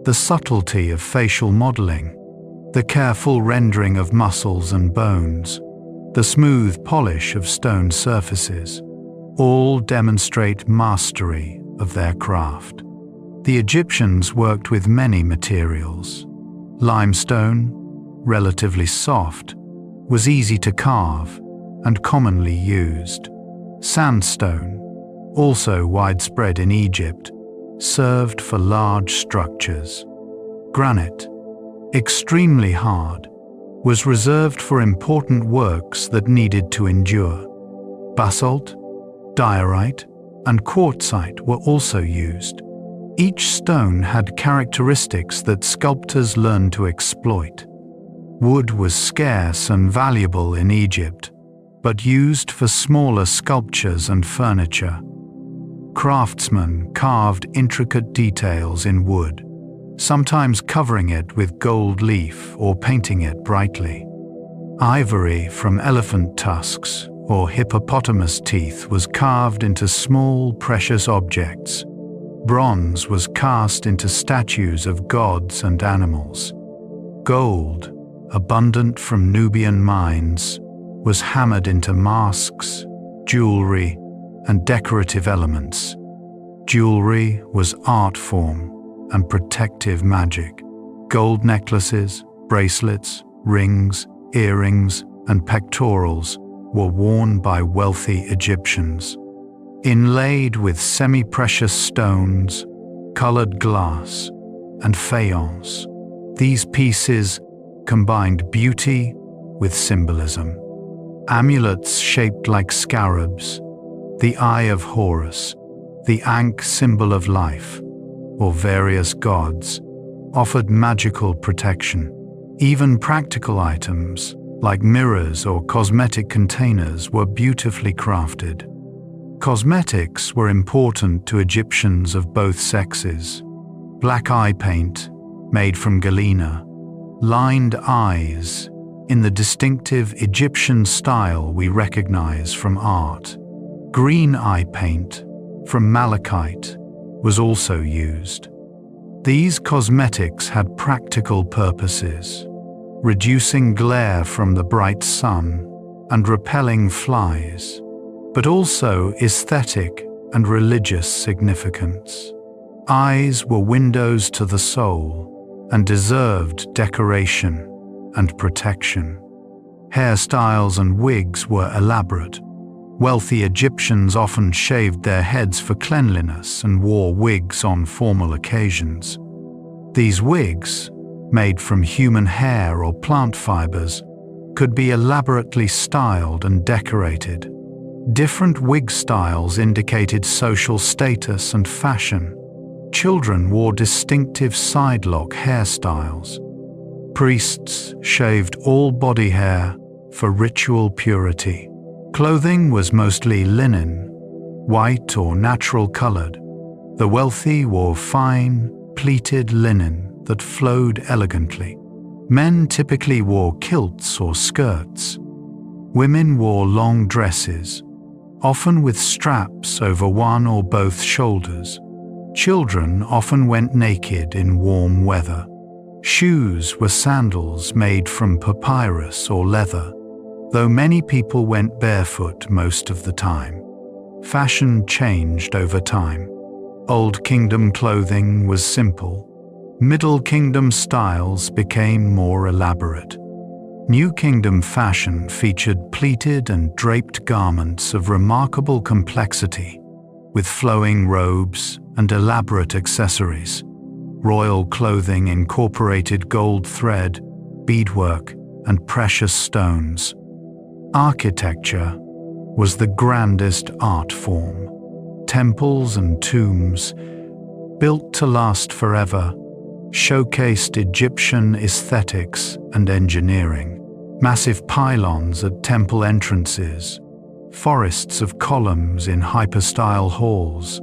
The subtlety of facial modeling, the careful rendering of muscles and bones, the smooth polish of stone surfaces, all demonstrate mastery of their craft. The Egyptians worked with many materials. Limestone, relatively soft, was easy to carve and commonly used. Sandstone, also widespread in Egypt, served for large structures. Granite, extremely hard, was reserved for important works that needed to endure. Basalt, diorite, and quartzite were also used. Each stone had characteristics that sculptors learned to exploit. Wood was scarce and valuable in Egypt, but used for smaller sculptures and furniture. Craftsmen carved intricate details in wood, sometimes covering it with gold leaf or painting it brightly. Ivory from elephant tusks or hippopotamus teeth was carved into small, precious objects. Bronze was cast into statues of gods and animals. Gold, abundant from Nubian mines, was hammered into masks, jewelry, and decorative elements. Jewelry was art form and protective magic. Gold necklaces, bracelets, rings, earrings, and pectorals were worn by wealthy Egyptians. Inlaid with semi-precious stones, colored glass, and faience, these pieces combined beauty with symbolism. Amulets shaped like scarabs, the eye of Horus, the Ankh symbol of life, or various gods, offered magical protection. Even practical items, like mirrors or cosmetic containers, were beautifully crafted. Cosmetics were important to Egyptians of both sexes. Black eye paint, made from galena, lined eyes in the distinctive Egyptian style we recognize from art. Green eye paint, from malachite, was also used. These cosmetics had practical purposes, reducing glare from the bright sun and repelling flies, but also aesthetic and religious significance. Eyes were windows to the soul and deserved decoration and protection. Hairstyles and wigs were elaborate. Wealthy Egyptians often shaved their heads for cleanliness and wore wigs on formal occasions. These wigs, made from human hair or plant fibers, could be elaborately styled and decorated. Different wig styles indicated social status and fashion. Children wore distinctive side-lock hairstyles. Priests shaved all body hair for ritual purity. Clothing was mostly linen, white or natural colored. The wealthy wore fine, pleated linen that flowed elegantly. Men typically wore kilts or skirts. Women wore long dresses, often with straps over one or both shoulders. Children often went naked in warm weather. Shoes were sandals made from papyrus or leather, though many people went barefoot most of the time. Fashion changed over time. Old Kingdom clothing was simple. Middle Kingdom styles became more elaborate. New Kingdom fashion featured pleated and draped garments of remarkable complexity, with flowing robes and elaborate accessories. Royal clothing incorporated gold thread, beadwork, and precious stones. Architecture was the grandest art form. Temples and tombs, built to last forever, showcased Egyptian aesthetics and engineering. Massive pylons at temple entrances, forests of columns in hypostyle halls,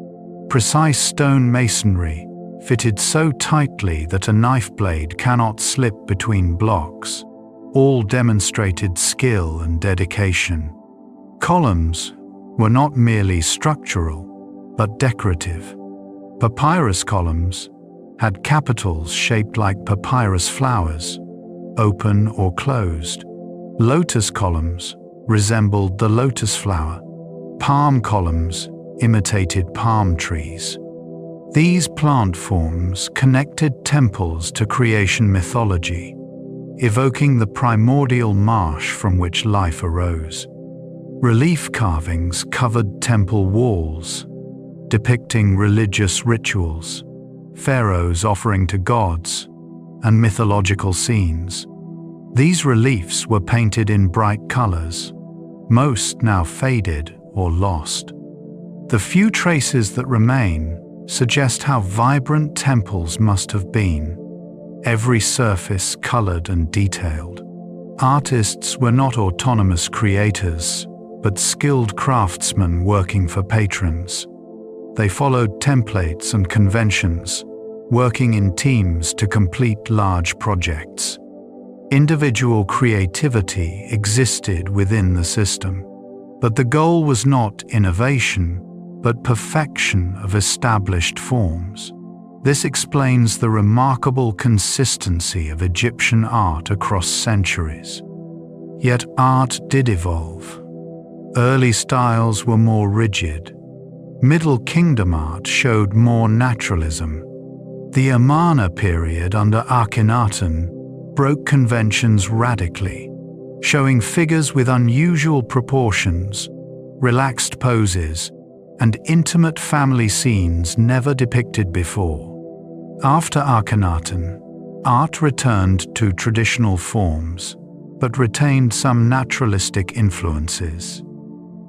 precise stone masonry fitted so tightly that a knife blade cannot slip between blocks, all demonstrated skill and dedication. Columns were not merely structural, but decorative. Papyrus columns had capitals shaped like papyrus flowers, open or closed. Lotus columns resembled the lotus flower. Palm columns imitated palm trees. These plant forms connected temples to creation mythology, evoking the primordial marsh from which life arose. Relief carvings covered temple walls, depicting religious rituals, pharaohs offering to gods, and mythological scenes. These reliefs were painted in bright colors, most now faded or lost. The few traces that remain suggest how vibrant temples must have been, every surface colored and detailed. Artists were not autonomous creators, but skilled craftsmen working for patrons. They followed templates and conventions, working in teams to complete large projects. Individual creativity existed within the system, but the goal was not innovation, but perfection of established forms. This explains the remarkable consistency of Egyptian art across centuries. Yet art did evolve. Early styles were more rigid. Middle Kingdom art showed more naturalism. The Amarna period under Akhenaten broke conventions radically, showing figures with unusual proportions, relaxed poses, and intimate family scenes never depicted before. After Akhenaten, art returned to traditional forms, but retained some naturalistic influences.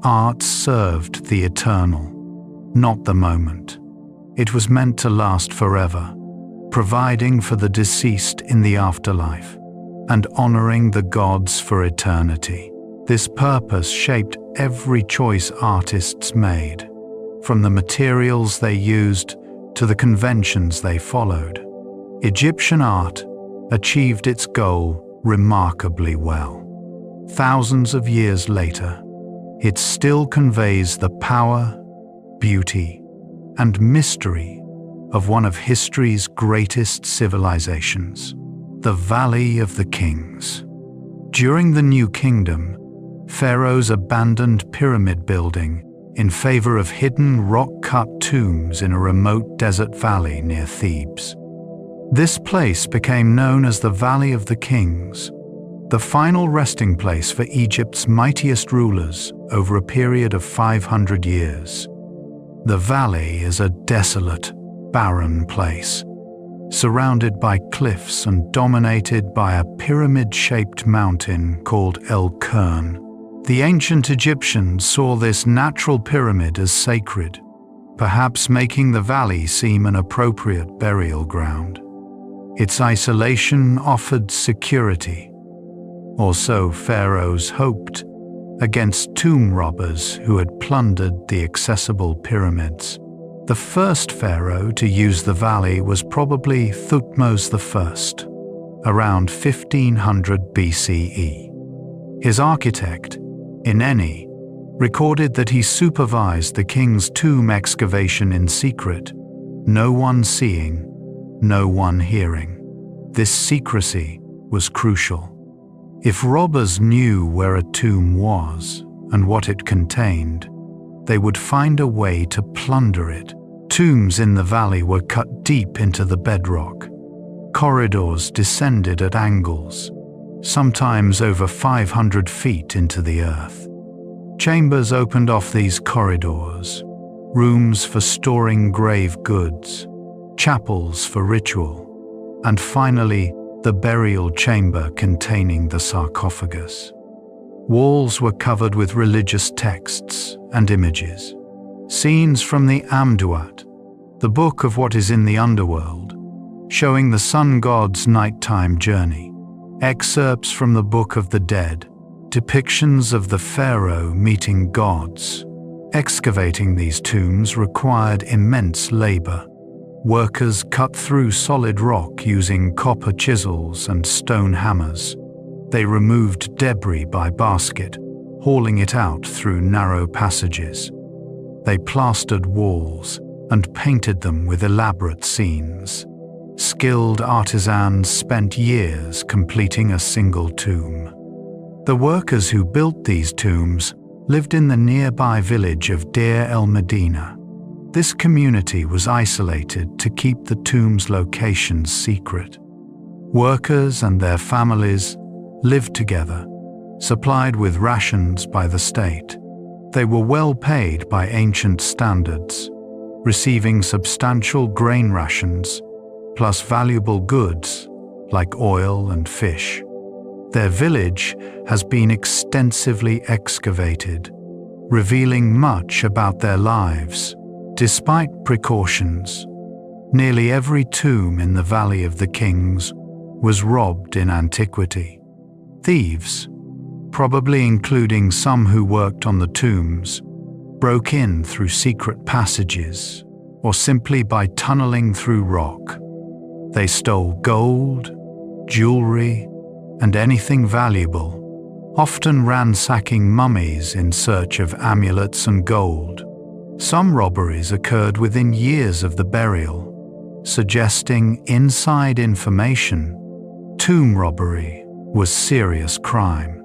Art served the eternal, not the moment. It was meant to last forever, providing for the deceased in the afterlife, and honoring the gods for eternity. This purpose shaped every choice artists made, from the materials they used to the conventions they followed. Egyptian art achieved its goal remarkably well. Thousands of years later, it still conveys the power, beauty, and mystery of one of history's greatest civilizations, the Valley of the Kings. During the New Kingdom, pharaohs abandoned pyramid building in favor of hidden rock-cut tombs in a remote desert valley near Thebes. This place became known as the Valley of the Kings, the final resting place for Egypt's mightiest rulers over a period of 500 years. The valley is a desolate, barren place, surrounded by cliffs and dominated by a pyramid-shaped mountain called El Kern. The ancient Egyptians saw this natural pyramid as sacred, perhaps making the valley seem an appropriate burial ground. Its isolation offered security, or so pharaohs hoped, against tomb robbers who had plundered the accessible pyramids. The first pharaoh to use the valley was probably Thutmose I, around 1500 BCE. His architect, Ineni, recorded that he supervised the king's tomb excavation in secret, no one seeing, no one hearing. This secrecy was crucial. If robbers knew where a tomb was and what it contained, they would find a way to plunder it. Tombs in the valley were cut deep into the bedrock. Corridors descended at angles, sometimes over 500 feet into the earth. Chambers opened off these corridors, rooms for storing grave goods, chapels for ritual, and finally, the burial chamber containing the sarcophagus. Walls were covered with religious texts and images. Scenes from the Amduat, the book of what is in the underworld, showing the sun god's nighttime journey. Excerpts from the Book of the Dead, depictions of the pharaoh meeting gods. Excavating these tombs required immense labor. Workers cut through solid rock using copper chisels and stone hammers. They removed debris by basket, hauling it out through narrow passages. They plastered walls and painted them with elaborate scenes. Skilled artisans spent years completing a single tomb. The workers who built these tombs lived in the nearby village of Deir el-Medina. This community was isolated to keep the tomb's locations secret. Workers and their families lived together, supplied with rations by the state. They were well paid by ancient standards, receiving substantial grain rations, plus valuable goods like oil and fish. Their village has been extensively excavated, revealing much about their lives. Despite precautions, nearly every tomb in the Valley of the Kings was robbed in antiquity. Thieves, probably including some who worked on the tombs, broke in through secret passages or simply by tunneling through rock. They stole gold, jewelry, and anything valuable, often ransacking mummies in search of amulets and gold. Some robberies occurred within years of the burial, suggesting inside information. Tomb robbery was serious crime.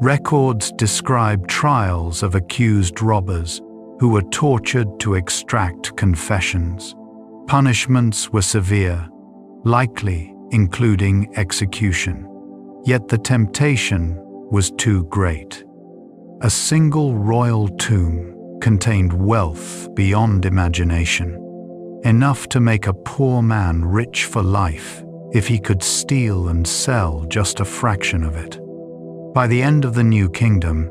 Records describe trials of accused robbers who were tortured to extract confessions. Punishments were severe, likely including execution. Yet the temptation was too great. A single royal tomb contained wealth beyond imagination, enough to make a poor man rich for life if he could steal and sell just a fraction of it. By the end of the New Kingdom,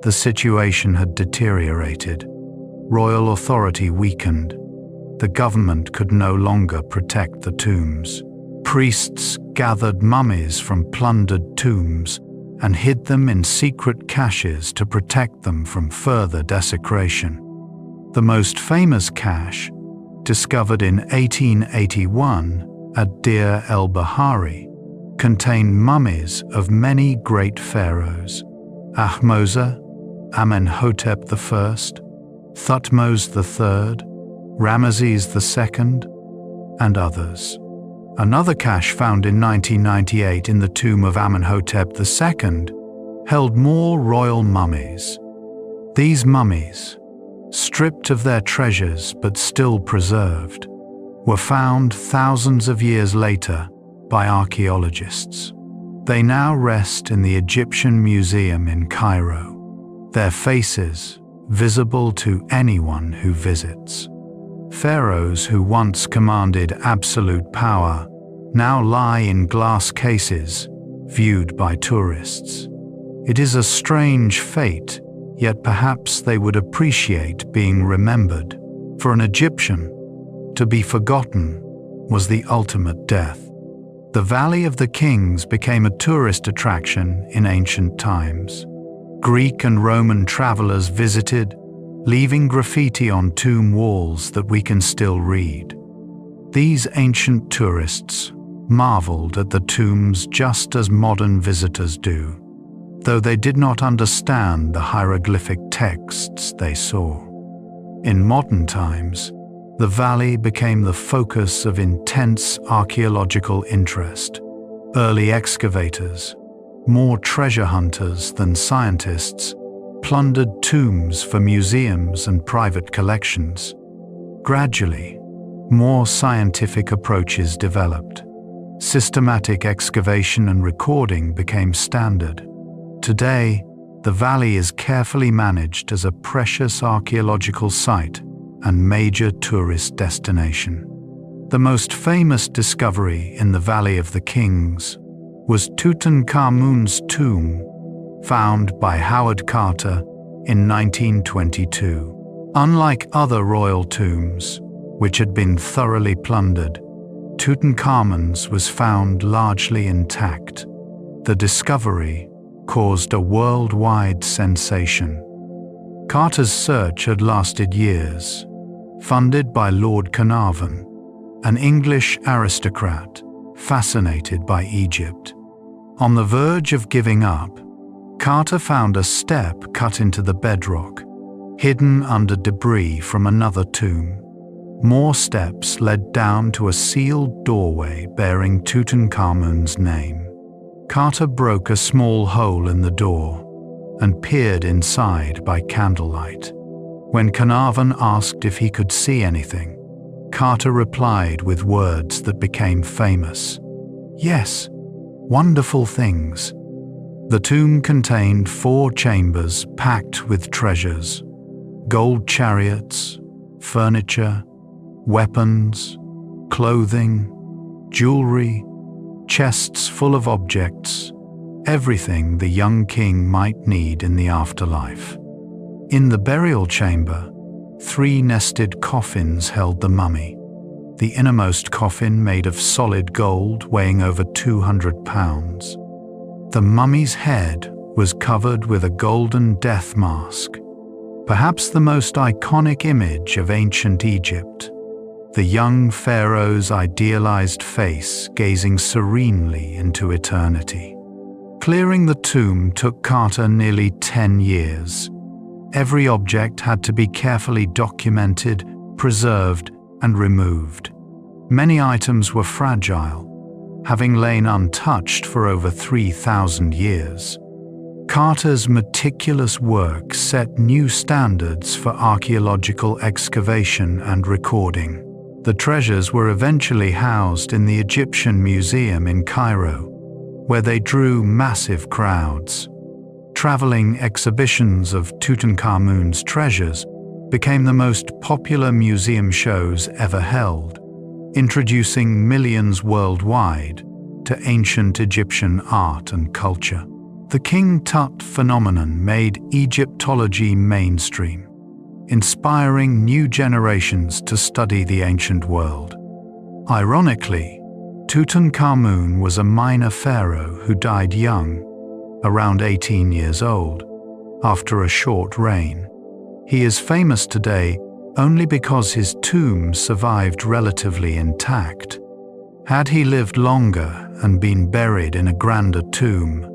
the situation had deteriorated. Royal authority weakened. The government could no longer protect the tombs. Priests gathered mummies from plundered tombs and hid them in secret caches to protect them from further desecration. The most famous cache, discovered in 1881 at Deir el-Bahari, contained mummies of many great pharaohs: Ahmose, Amenhotep I, Thutmose III, Ramesses II, and others. Another cache found in 1998 in the tomb of Amenhotep II held more royal mummies. These mummies, stripped of their treasures but still preserved, were found thousands of years later by archaeologists. They now rest in the Egyptian Museum in Cairo, their faces visible to anyone who visits. Pharaohs who once commanded absolute power now lie in glass cases, viewed by tourists. It is a strange fate, yet perhaps they would appreciate being remembered. For an Egyptian, to be forgotten was the ultimate death. The Valley of the Kings became a tourist attraction in ancient times. Greek and Roman travelers visited, leaving graffiti on tomb walls that we can still read. These ancient tourists marveled at the tombs just as modern visitors do, though they did not understand the hieroglyphic texts they saw. In modern times, the valley became the focus of intense archaeological interest. Early excavators, more treasure hunters than scientists, plundered tombs for museums and private collections. Gradually, more scientific approaches developed. Systematic excavation and recording became standard. Today, the valley is carefully managed as a precious archaeological site and major tourist destination. The most famous discovery in the Valley of the Kings was Tutankhamun's tomb, found by Howard Carter in 1922. Unlike other royal tombs, which had been thoroughly plundered, Tutankhamun's was found largely intact. The discovery caused a worldwide sensation. Carter's search had lasted years, funded by Lord Carnarvon, an English aristocrat fascinated by Egypt. On the verge of giving up, Carter found a step cut into the bedrock, hidden under debris from another tomb. More steps led down to a sealed doorway bearing Tutankhamun's name. Carter broke a small hole in the door and peered inside by candlelight. When Carnarvon asked if he could see anything, Carter replied with words that became famous. "Yes, wonderful things." The tomb contained 4 chambers packed with treasures: gold chariots, furniture, weapons, clothing, jewelry, chests full of objects, everything the young king might need in the afterlife. In the burial chamber, 3 nested coffins held the mummy. The innermost coffin, made of solid gold weighing over 200 pounds. The mummy's head was covered with a golden death mask, perhaps the most iconic image of ancient Egypt. The young pharaoh's idealized face gazing serenely into eternity. Clearing the tomb took Carter nearly 10 years. Every object had to be carefully documented, preserved, and removed. Many items were fragile, having lain untouched for over 3,000 years. Carter's meticulous work set new standards for archaeological excavation and recording. The treasures were eventually housed in the Egyptian Museum in Cairo, where they drew massive crowds. Traveling exhibitions of Tutankhamun's treasures became the most popular museum shows ever held, introducing millions worldwide to ancient Egyptian art and culture. The King Tut phenomenon made Egyptology mainstream, inspiring new generations to study the ancient world. Ironically, Tutankhamun was a minor pharaoh who died young, around 18 years old, after a short reign. He is famous today only because his tomb survived relatively intact. Had he lived longer and been buried in a grander tomb,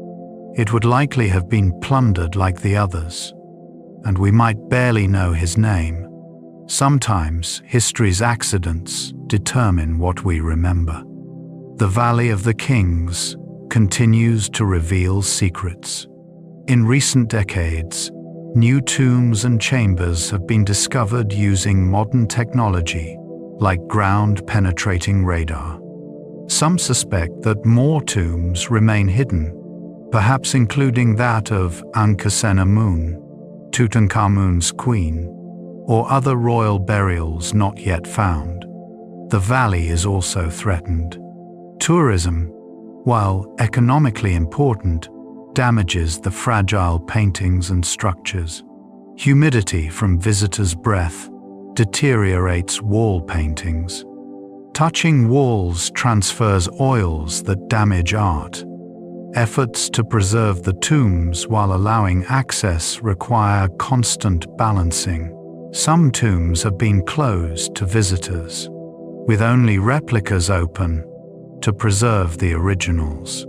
it would likely have been plundered like the others, and we might barely know his name. Sometimes history's accidents determine what we remember. The Valley of the Kings continues to reveal secrets. In recent decades, new tombs and chambers have been discovered using modern technology, like ground-penetrating radar. Some suspect that more tombs remain hidden, perhaps including that of Ankhesenamun, Tutankhamun's queen, or other royal burials not yet found. The valley is also threatened. Tourism, while economically important, damages the fragile paintings and structures. Humidity from visitors' breath deteriorates wall paintings. Touching walls transfers oils that damage art. Efforts to preserve the tombs while allowing access require constant balancing. Some tombs have been closed to visitors, with only replicas open to preserve the originals.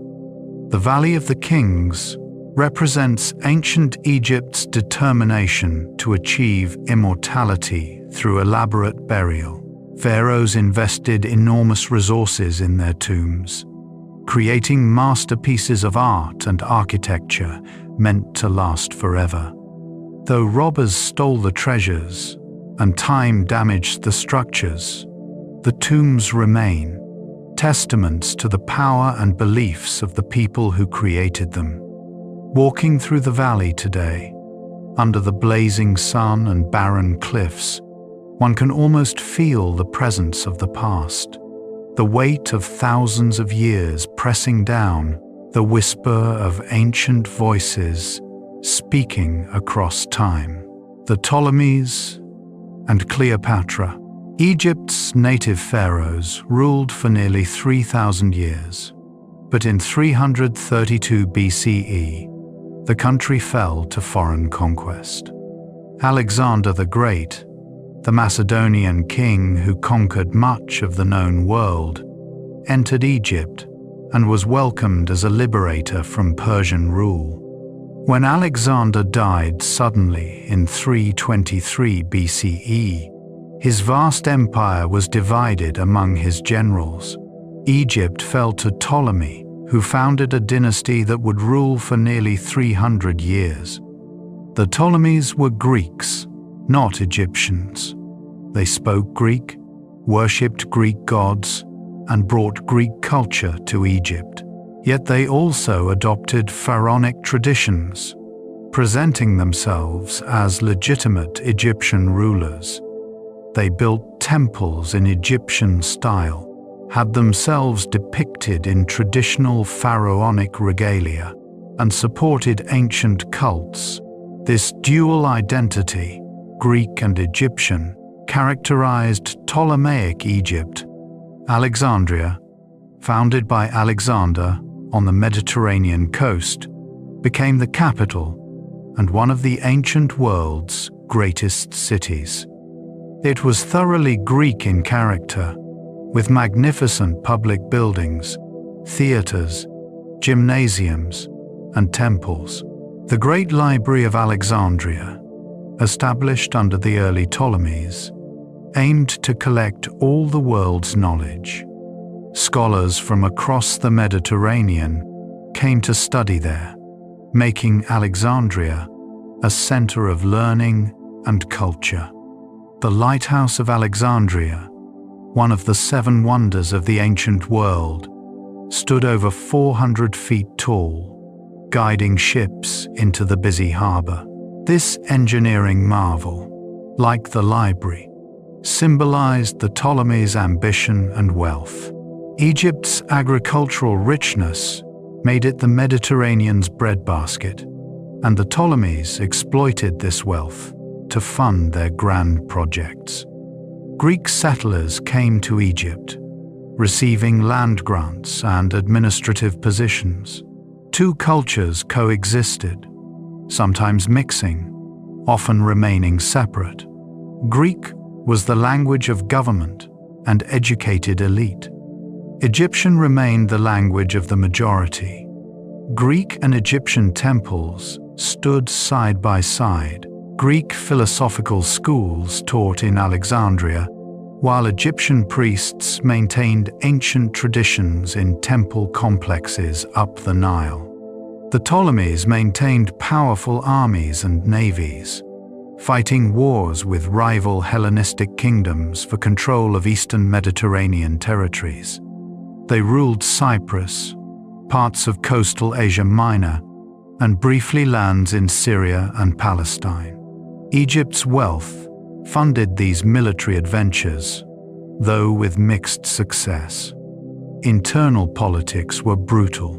The Valley of the Kings represents ancient Egypt's determination to achieve immortality through elaborate burial. Pharaohs invested enormous resources in their tombs, creating masterpieces of art and architecture meant to last forever. Though robbers stole the treasures and time damaged the structures, the tombs remain, testaments to the power and beliefs of the people who created them. Walking through the valley today, under the blazing sun and barren cliffs, one can almost feel the presence of the past, the weight of thousands of years pressing down the whisper of ancient voices speaking across time. The Ptolemies and Cleopatra. Egypt's native pharaohs ruled for nearly 3,000 years, but in 332 BCE, the country fell to foreign conquest. Alexander the Great, the Macedonian king who conquered much of the known world, entered Egypt and was welcomed as a liberator from Persian rule. When Alexander died suddenly in 323 BCE, his vast empire was divided among his generals. Egypt fell to Ptolemy, who founded a dynasty that would rule for nearly 300 years. The Ptolemies were Greeks, not Egyptians. They spoke Greek, worshipped Greek gods, and brought Greek culture to Egypt. Yet they also adopted pharaonic traditions, presenting themselves as legitimate Egyptian rulers. They built temples in Egyptian style, had themselves depicted in traditional pharaonic regalia, and supported ancient cults. This dual identity, Greek and Egyptian, characterized Ptolemaic Egypt. Alexandria, founded by Alexander on the Mediterranean coast, became the capital and one of the ancient world's greatest cities. It was thoroughly Greek in character, with magnificent public buildings, theaters, gymnasiums, and temples. The Great Library of Alexandria, established under the early Ptolemies, aimed to collect all the world's knowledge. Scholars from across the Mediterranean came to study there, making Alexandria a center of learning and culture. The Lighthouse of Alexandria, one of the 7 wonders of the ancient world, stood over 400 feet tall, guiding ships into the busy harbor. This engineering marvel, like the library, symbolized the Ptolemies' ambition and wealth. Egypt's agricultural richness made it the Mediterranean's breadbasket, and the Ptolemies exploited this wealth to fund their grand projects. Greek settlers came to Egypt, receiving land grants and administrative positions. 2 cultures coexisted, sometimes mixing, often remaining separate. Greek was the language of government and educated elite. Egyptian remained the language of the majority. Greek and Egyptian temples stood side by side. Greek philosophical schools taught in Alexandria, while Egyptian priests maintained ancient traditions in temple complexes up the Nile. The Ptolemies maintained powerful armies and navies, fighting wars with rival Hellenistic kingdoms for control of eastern Mediterranean territories. They ruled Cyprus, parts of coastal Asia Minor, and briefly lands in Syria and Palestine. Egypt's wealth funded these military adventures, though with mixed success. Internal politics were brutal.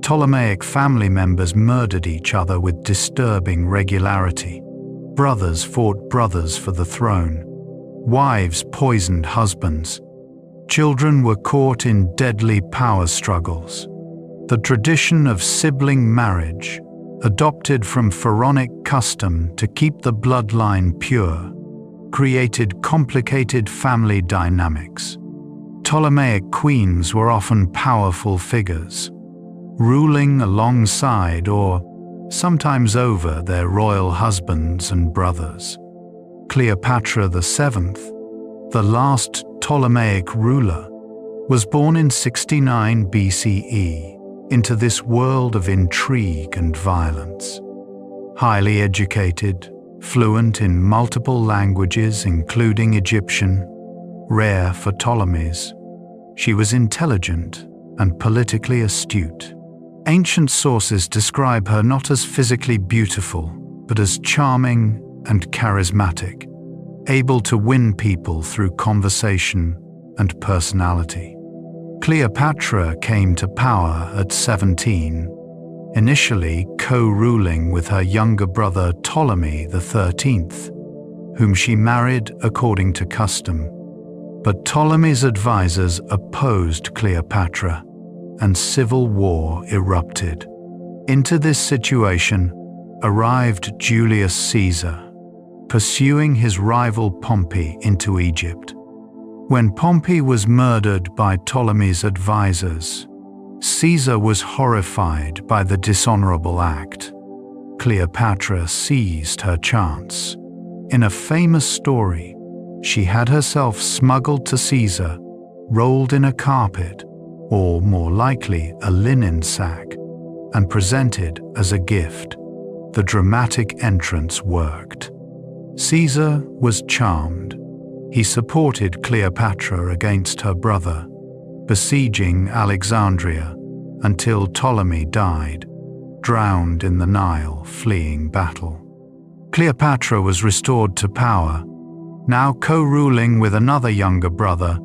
Ptolemaic family members murdered each other with disturbing regularity. Brothers fought brothers for the throne. Wives poisoned husbands. Children were caught in deadly power struggles. The tradition of sibling marriage, adopted from pharaonic custom to keep the bloodline pure, created complicated family dynamics. Ptolemaic queens were often powerful figures, ruling alongside or sometimes over their royal husbands and brothers. Cleopatra VII, the last Ptolemaic ruler, was born in 69 BCE into this world of intrigue and violence. Highly educated, fluent in multiple languages including Egyptian, rare for Ptolemies, she was intelligent and politically astute. Ancient sources describe her not as physically beautiful, but as charming and charismatic, able to win people through conversation and personality. Cleopatra came to power at 17, initially co-ruling with her younger brother Ptolemy XIII, whom she married according to custom. But Ptolemy's advisors opposed Cleopatra, and civil war erupted. Into this situation arrived Julius Caesar, pursuing his rival Pompey into Egypt. When Pompey was murdered by Ptolemy's advisors, Caesar was horrified by the dishonorable act. Cleopatra seized her chance. In a famous story, she had herself smuggled to Caesar, rolled in a carpet, or more likely a linen sack, and presented as a gift. The dramatic entrance worked. Caesar was charmed. He supported Cleopatra against her brother, besieging Alexandria until Ptolemy died, drowned in the Nile fleeing battle. Cleopatra was restored to power, now co-ruling with another younger brother,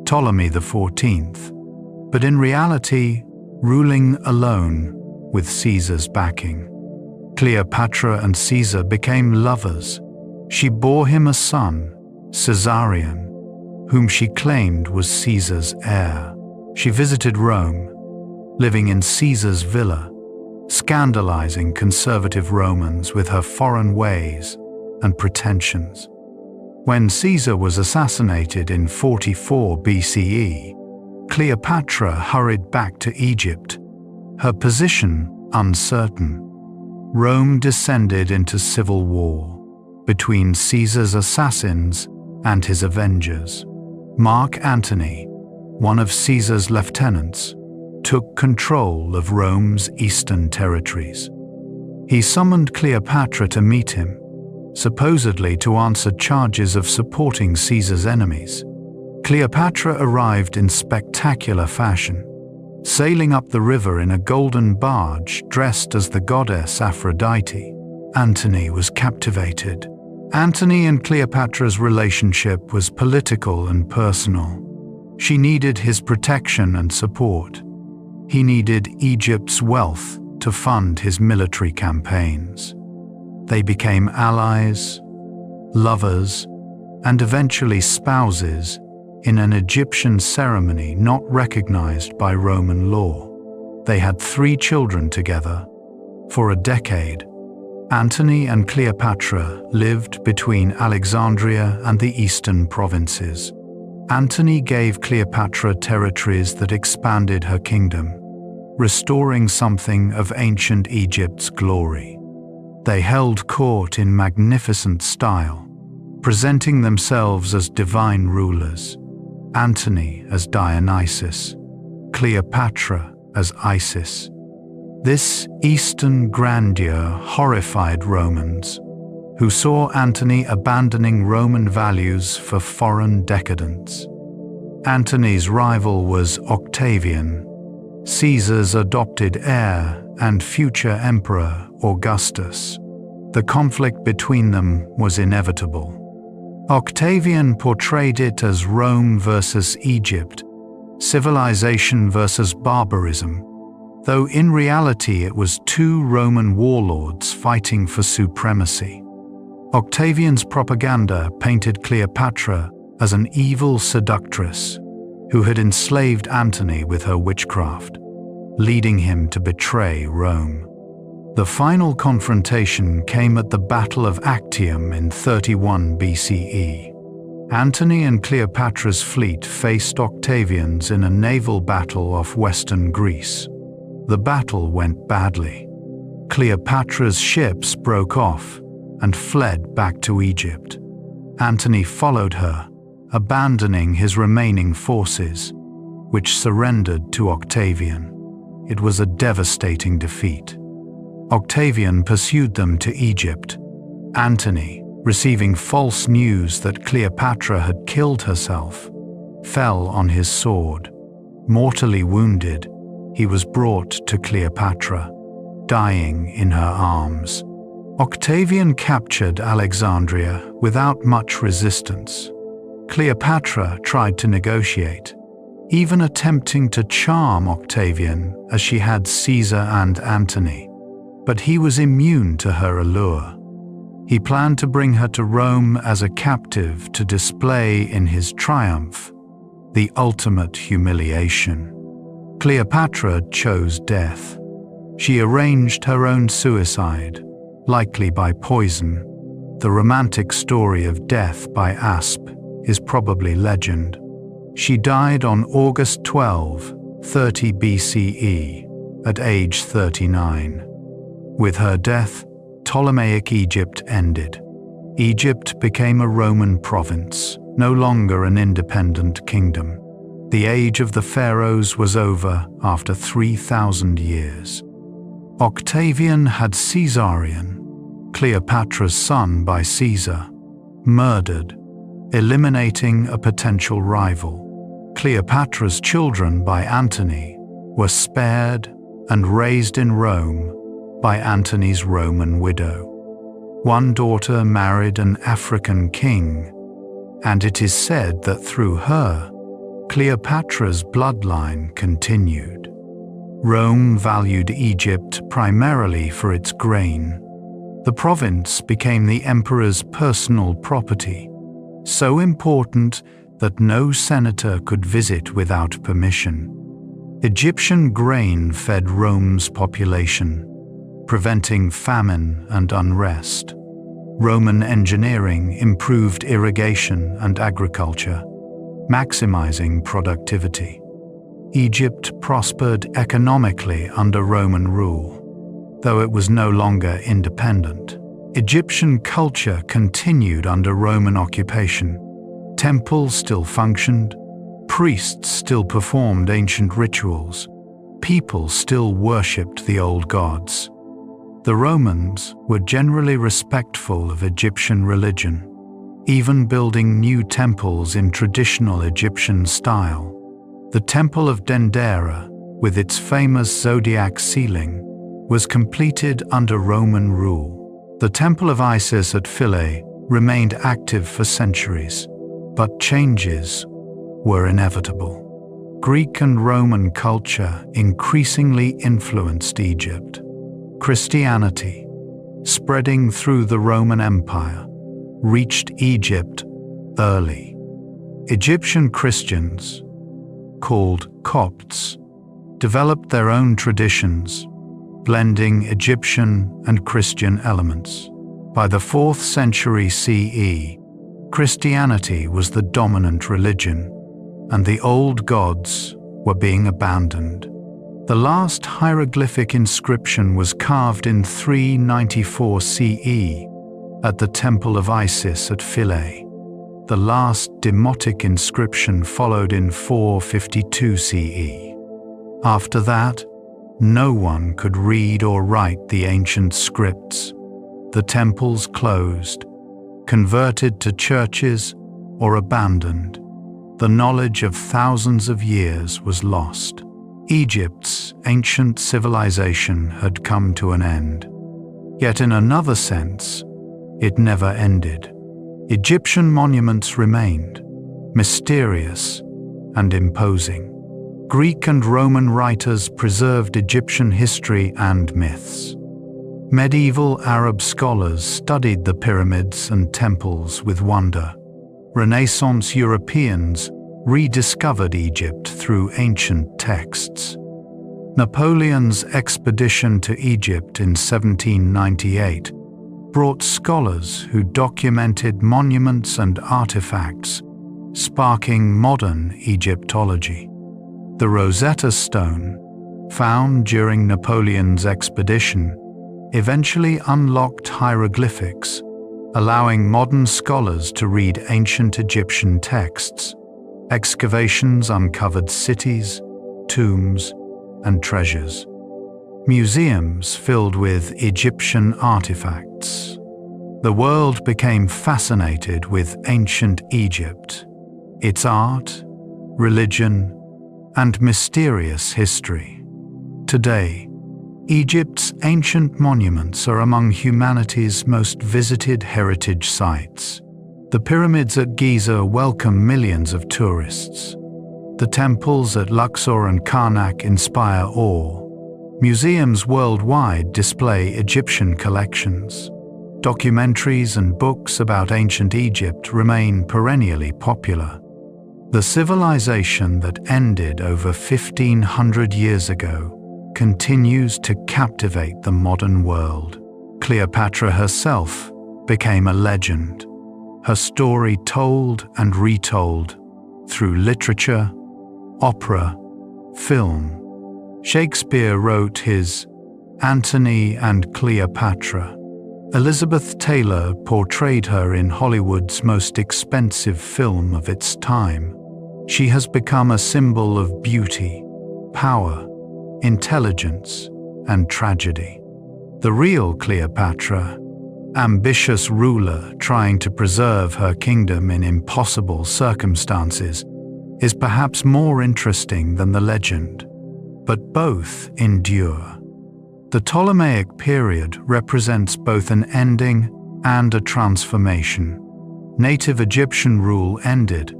Ptolemy XIV, but in reality ruling alone with Caesar's backing. Cleopatra and Caesar became lovers. She bore him a son, Caesarion, whom she claimed was Caesar's heir. She visited Rome, living in Caesar's villa, scandalizing conservative Romans with her foreign ways and pretensions. When Caesar was assassinated in 44 BCE, Cleopatra hurried back to Egypt, her position uncertain. Rome descended into civil war between Caesar's assassins and his avengers. Mark Antony, one of Caesar's lieutenants, took control of Rome's eastern territories. He summoned Cleopatra to meet him, supposedly to answer charges of supporting Caesar's enemies. Cleopatra arrived in spectacular fashion, sailing up the river in a golden barge dressed as the goddess Aphrodite. Antony was captivated. Antony and Cleopatra's relationship was political and personal. She needed his protection and support. He needed Egypt's wealth to fund his military campaigns. They became allies, lovers, and eventually spouses in an Egyptian ceremony not recognized by Roman law. They had 3 children together. For a decade, Antony and Cleopatra lived between Alexandria and the eastern provinces. Antony gave Cleopatra territories that expanded her kingdom, restoring something of ancient Egypt's glory. They held court in magnificent style, presenting themselves as divine rulers, Antony as Dionysus, Cleopatra as Isis. This eastern grandeur horrified Romans, who saw Antony abandoning Roman values for foreign decadence. Antony's rival was Octavian, Caesar's adopted heir and future emperor Augustus. The conflict between them was inevitable. Octavian portrayed it as Rome versus Egypt, civilization versus barbarism, though in reality it was 2 Roman warlords fighting for supremacy. Octavian's propaganda painted Cleopatra as an evil seductress who had enslaved Antony with her witchcraft, leading him to betray Rome. The final confrontation came at the Battle of Actium in 31 BCE. Antony and Cleopatra's fleet faced Octavian's in a naval battle off western Greece. The battle went badly. Cleopatra's ships broke off and fled back to Egypt. Antony followed her, abandoning his remaining forces, which surrendered to Octavian. It was a devastating defeat. Octavian pursued them to Egypt. Antony, receiving false news that Cleopatra had killed herself, fell on his sword. Mortally wounded, he was brought to Cleopatra, dying in her arms. Octavian captured Alexandria without much resistance. Cleopatra tried to negotiate, even attempting to charm Octavian as she had Caesar and Antony. But he was immune to her allure. He planned to bring her to Rome as a captive to display in his triumph the ultimate humiliation. Cleopatra chose death. She arranged her own suicide, likely by poison. The romantic story of death by asp is probably legend. She died on August 12, 30 BCE, at age 39. With her death, Ptolemaic Egypt ended. Egypt became a Roman province, no longer an independent kingdom. The age of the pharaohs was over after 3,000 years. Octavian had Caesarion, Cleopatra's son by Caesar, murdered, eliminating a potential rival. Cleopatra's children by Antony were spared and raised in Rome by Antony's Roman widow. One daughter married an African king, and it is said that through her, Cleopatra's bloodline continued. Rome valued Egypt primarily for its grain. The province became the emperor's personal property, so important that no senator could visit without permission. Egyptian grain fed Rome's population, preventing famine and unrest. Roman engineering improved irrigation and agriculture, maximizing productivity. Egypt prospered economically under Roman rule, though it was no longer independent. Egyptian culture continued under Roman occupation. Temples still functioned, priests still performed ancient rituals, people still worshipped the old gods. The Romans were generally respectful of Egyptian religion, even building new temples in traditional Egyptian style. The Temple of Dendera, with its famous zodiac ceiling, was completed under Roman rule. The Temple of Isis at Philae remained active for centuries, but changes were inevitable. Greek and Roman culture increasingly influenced Egypt. Christianity, spreading through the Roman Empire, reached Egypt early. Egyptian Christians, called Copts, developed their own traditions, blending Egyptian and Christian elements. By the 4th century CE, Christianity was the dominant religion, and the old gods were being abandoned. The last hieroglyphic inscription was carved in 394 CE at the Temple of Isis at Philae. The last demotic inscription followed in 452 CE. After that, no one could read or write the ancient scripts. The temples closed, converted to churches, or abandoned. The knowledge of thousands of years was lost. Egypt's ancient civilization had come to an end. Yet in another sense, it never ended. Egyptian monuments remained, mysterious and imposing. Greek and Roman writers preserved Egyptian history and myths. Medieval Arab scholars studied the pyramids and temples with wonder. Renaissance Europeans rediscovered Egypt through ancient texts. Napoleon's expedition to Egypt in 1798 brought scholars who documented monuments and artifacts, sparking modern Egyptology. The Rosetta Stone, found during Napoleon's expedition, eventually unlocked hieroglyphics, allowing modern scholars to read ancient Egyptian texts. Excavations uncovered cities, tombs, and treasures. Museums filled with Egyptian artifacts. The world became fascinated with ancient Egypt, its art, religion, and mysterious history. Today, Egypt's ancient monuments are among humanity's most visited heritage sites. The pyramids at Giza welcome millions of tourists. The temples at Luxor and Karnak inspire awe. Museums worldwide display Egyptian collections. Documentaries and books about ancient Egypt remain perennially popular. The civilization that ended over 1,500 years ago continues to captivate the modern world. Cleopatra herself became a legend, her story told and retold through literature, opera, film. Shakespeare wrote his Antony and Cleopatra. Elizabeth Taylor portrayed her in Hollywood's most expensive film of its time. She has become a symbol of beauty, power, intelligence, and tragedy. The real Cleopatra, ambitious ruler trying to preserve her kingdom in impossible circumstances, is perhaps more interesting than the legend, but both endure. The Ptolemaic period represents both an ending and a transformation. Native Egyptian rule ended,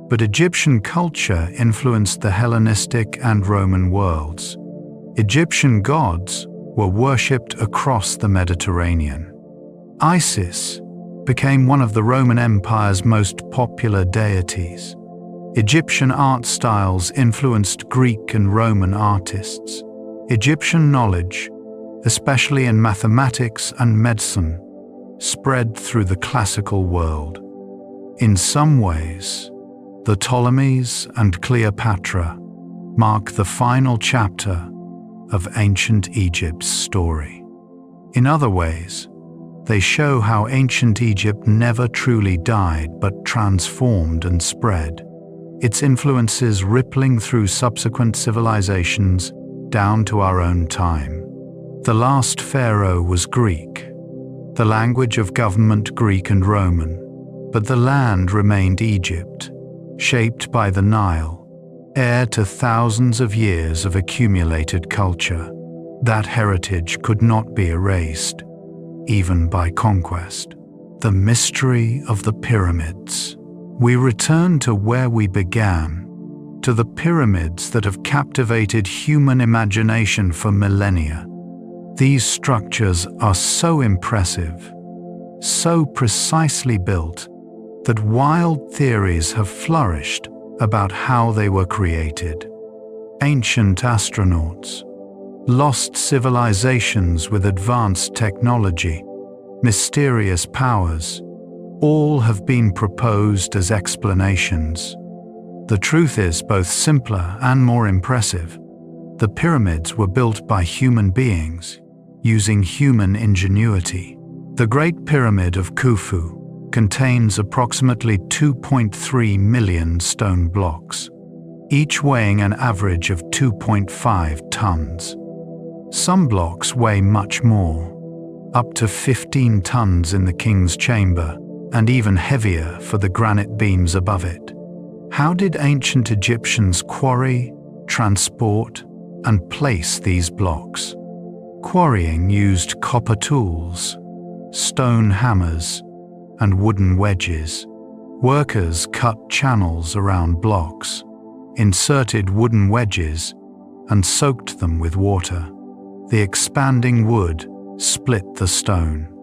but Egyptian culture influenced the Hellenistic and Roman worlds. Egyptian gods were worshipped across the Mediterranean. Isis became one of the Roman Empire's most popular deities. Egyptian art styles influenced Greek and Roman artists. Egyptian knowledge, especially in mathematics and medicine, spread through the classical world. In some ways, the Ptolemies and Cleopatra mark the final chapter of ancient Egypt's story. In other ways, they show how ancient Egypt never truly died but transformed and spread, its influences rippling through subsequent civilizations down to our own time. The last pharaoh was Greek, the language of government Greek and Roman, but the land remained Egypt, shaped by the Nile, heir to thousands of years of accumulated culture. That heritage could not be erased, even by conquest. The mystery of the pyramids. We return to where we began, to the pyramids that have captivated human imagination for millennia. These structures are so impressive, so precisely built, that wild theories have flourished about how they were created. Ancient astronauts, lost civilizations with advanced technology, mysterious powers, all have been proposed as explanations. The truth is both simpler and more impressive. The pyramids were built by human beings, using human ingenuity. The Great Pyramid of Khufu contains approximately 2.3 million stone blocks, each weighing an average of 2.5 tons. Some blocks weigh much more, up to 15 tons in the king's chamber, and even heavier for the granite beams above it. How did ancient Egyptians quarry, transport, and place these blocks? Quarrying used copper tools, stone hammers, and wooden wedges. Workers cut channels around blocks, inserted wooden wedges, and soaked them with water. The expanding wood split the stone.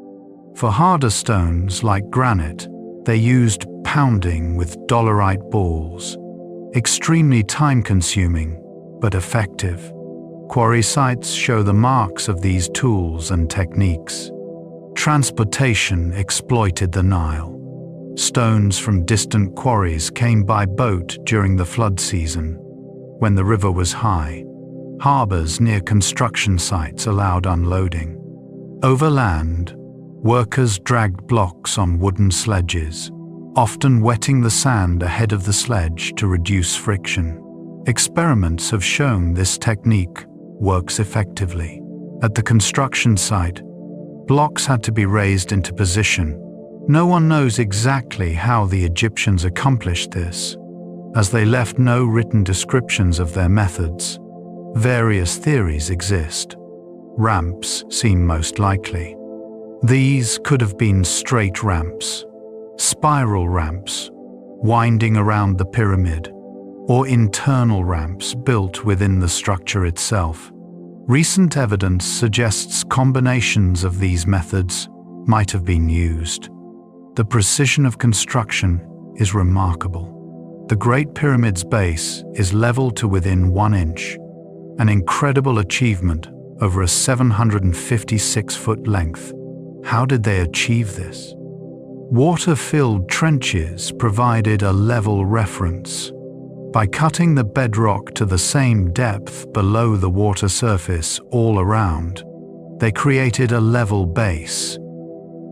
For harder stones like granite, they used pounding with dolerite balls. Extremely time-consuming, but effective. Quarry sites show the marks of these tools and techniques. Transportation exploited the Nile. Stones from distant quarries came by boat during the flood season, when the river was high. Harbors near construction sites allowed unloading. Overland, workers dragged blocks on wooden sledges, often wetting the sand ahead of the sledge to reduce friction. Experiments have shown this technique works effectively. At the construction site, blocks had to be raised into position. No one knows exactly how the Egyptians accomplished this, as they left no written descriptions of their methods. Various theories exist. Ramps seem most likely. These could have been straight ramps, spiral ramps, winding around the pyramid, or internal ramps built within the structure itself. Recent evidence suggests combinations of these methods might have been used. The precision of construction is remarkable. The Great Pyramid's base is leveled to within 1 inch, an incredible achievement over a 756-foot length. How did they achieve this? Water-filled trenches provided a level reference. By cutting the bedrock to the same depth below the water surface all around, they created a level base.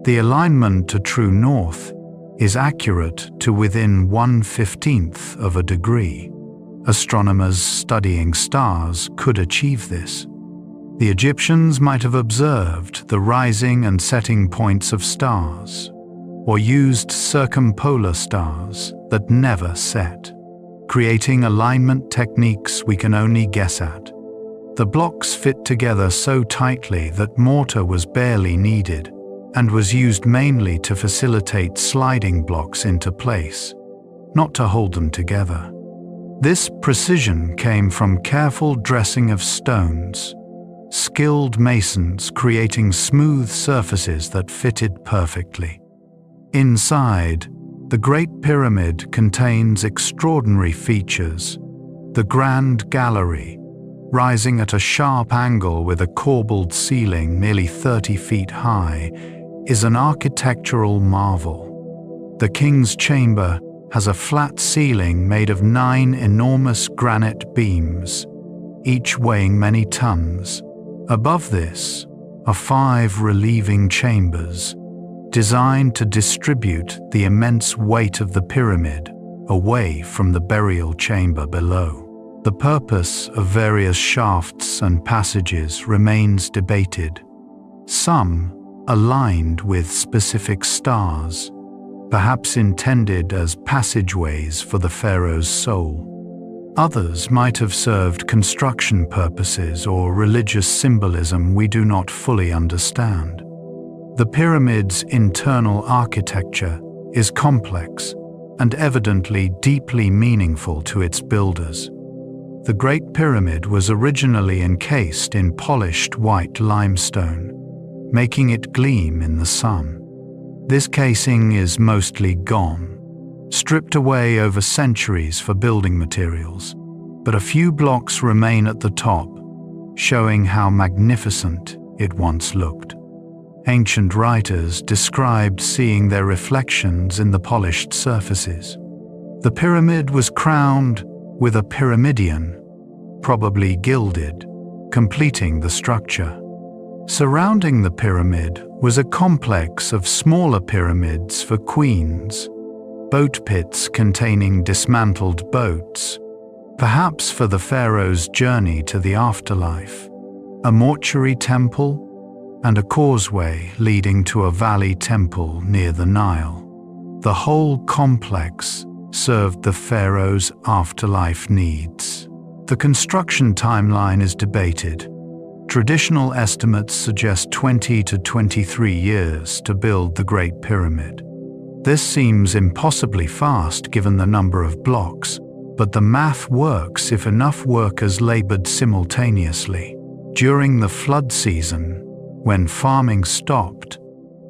The alignment to true north is accurate to within 1/15 of a degree. Astronomers studying stars could achieve this. The Egyptians might have observed the rising and setting points of stars, or used circumpolar stars that never set, creating alignment techniques we can only guess at. The blocks fit together so tightly that mortar was barely needed, and was used mainly to facilitate sliding blocks into place, not to hold them together. This precision came from careful dressing of stones, skilled masons creating smooth surfaces that fitted perfectly. Inside, the Great Pyramid contains extraordinary features. The Grand Gallery, rising at a sharp angle with a corbelled ceiling nearly 30 feet high, is an architectural marvel. The King's Chamber has a flat ceiling made of 9 enormous granite beams, each weighing many tons. Above this are 5 relieving chambers, designed to distribute the immense weight of the pyramid away from the burial chamber below. The purpose of various shafts and passages remains debated. Some aligned with specific stars, perhaps intended as passageways for the pharaoh's soul. Others might have served construction purposes or religious symbolism we do not fully understand. The pyramid's internal architecture is complex and evidently deeply meaningful to its builders. The Great Pyramid was originally encased in polished white limestone, making it gleam in the sun. This casing is mostly gone, stripped away over centuries for building materials, but a few blocks remain at the top, showing how magnificent it once looked. Ancient writers described seeing their reflections in the polished surfaces. The pyramid was crowned with a pyramidion, probably gilded, completing the structure. Surrounding the pyramid was a complex of smaller pyramids for queens, boat pits containing dismantled boats, perhaps for the pharaoh's journey to the afterlife, a mortuary temple, and a causeway leading to a valley temple near the Nile. The whole complex served the pharaoh's afterlife needs. The construction timeline is debated. Traditional estimates suggest 20 to 23 years to build the Great Pyramid. This seems impossibly fast given the number of blocks, but the math works if enough workers labored simultaneously. During the flood season, when farming stopped,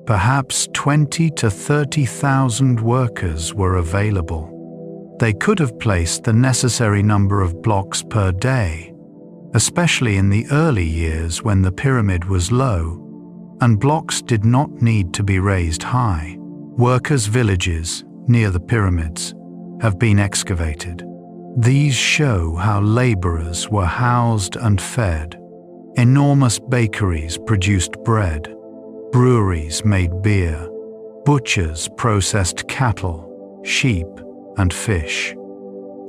perhaps 20 to 30,000 workers were available. They could have placed the necessary number of blocks per day, especially in the early years when the pyramid was low, and blocks did not need to be raised high. Workers' villages near the pyramids have been excavated. These show how laborers were housed and fed. Enormous bakeries produced bread, breweries made beer, butchers processed cattle, sheep, and fish.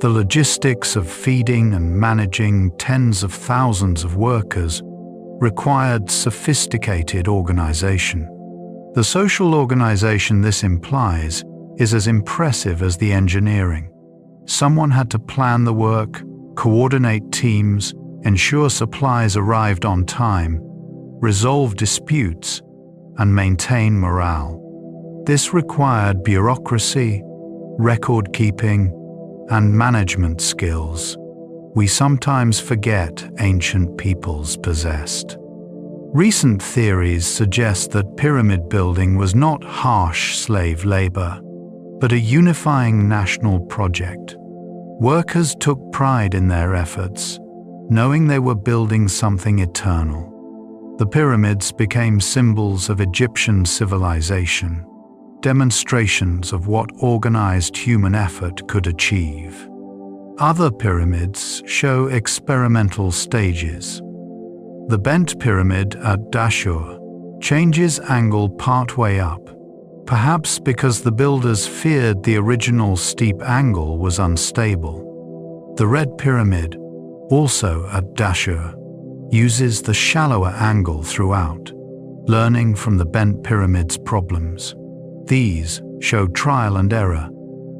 The logistics of feeding and managing tens of thousands of workers required sophisticated organization. The social organization this implies is as impressive as the engineering. Someone had to plan the work, coordinate teams, ensure supplies arrived on time, resolve disputes, and maintain morale. This required bureaucracy, record-keeping, and management skills we sometimes forget ancient peoples possessed. Recent theories suggest that pyramid building was not harsh slave labor, but a unifying national project. Workers took pride in their efforts, knowing they were building something eternal. The pyramids became symbols of Egyptian civilization, demonstrations of what organized human effort could achieve. Other pyramids show experimental stages. The bent pyramid at Dashur changes angle partway up, perhaps because the builders feared the original steep angle was unstable. The red pyramid, also at Dashur, uses the shallower angle throughout, learning from the bent pyramid's problems. These show trial and error,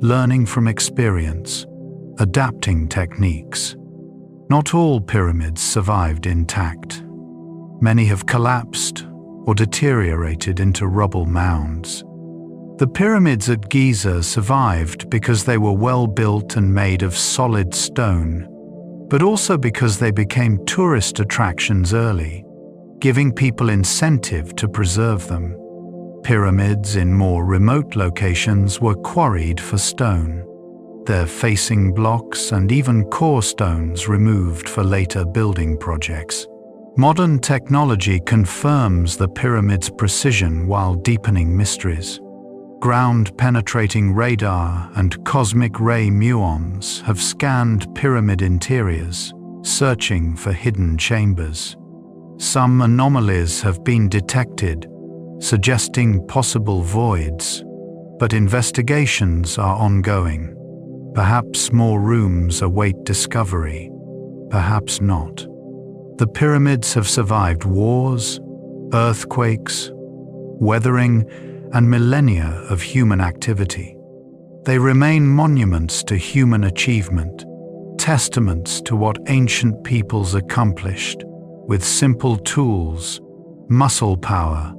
learning from experience, adapting techniques. Not all pyramids survived intact. Many have collapsed or deteriorated into rubble mounds. The pyramids at Giza survived because they were well built and made of solid stone, but also because they became tourist attractions early, giving people incentive to preserve them. Pyramids in more remote locations were quarried for stone, their facing blocks and even core stones removed for later building projects. Modern technology confirms the pyramid's precision while deepening mysteries. Ground-penetrating radar and cosmic ray muons have scanned pyramid interiors, searching for hidden chambers. Some anomalies have been detected, suggesting possible voids, but investigations are ongoing. Perhaps more rooms await discovery, perhaps not. The pyramids have survived wars, earthquakes, weathering, and millennia of human activity. They remain monuments to human achievement, testaments to what ancient peoples accomplished with simple tools, muscle power,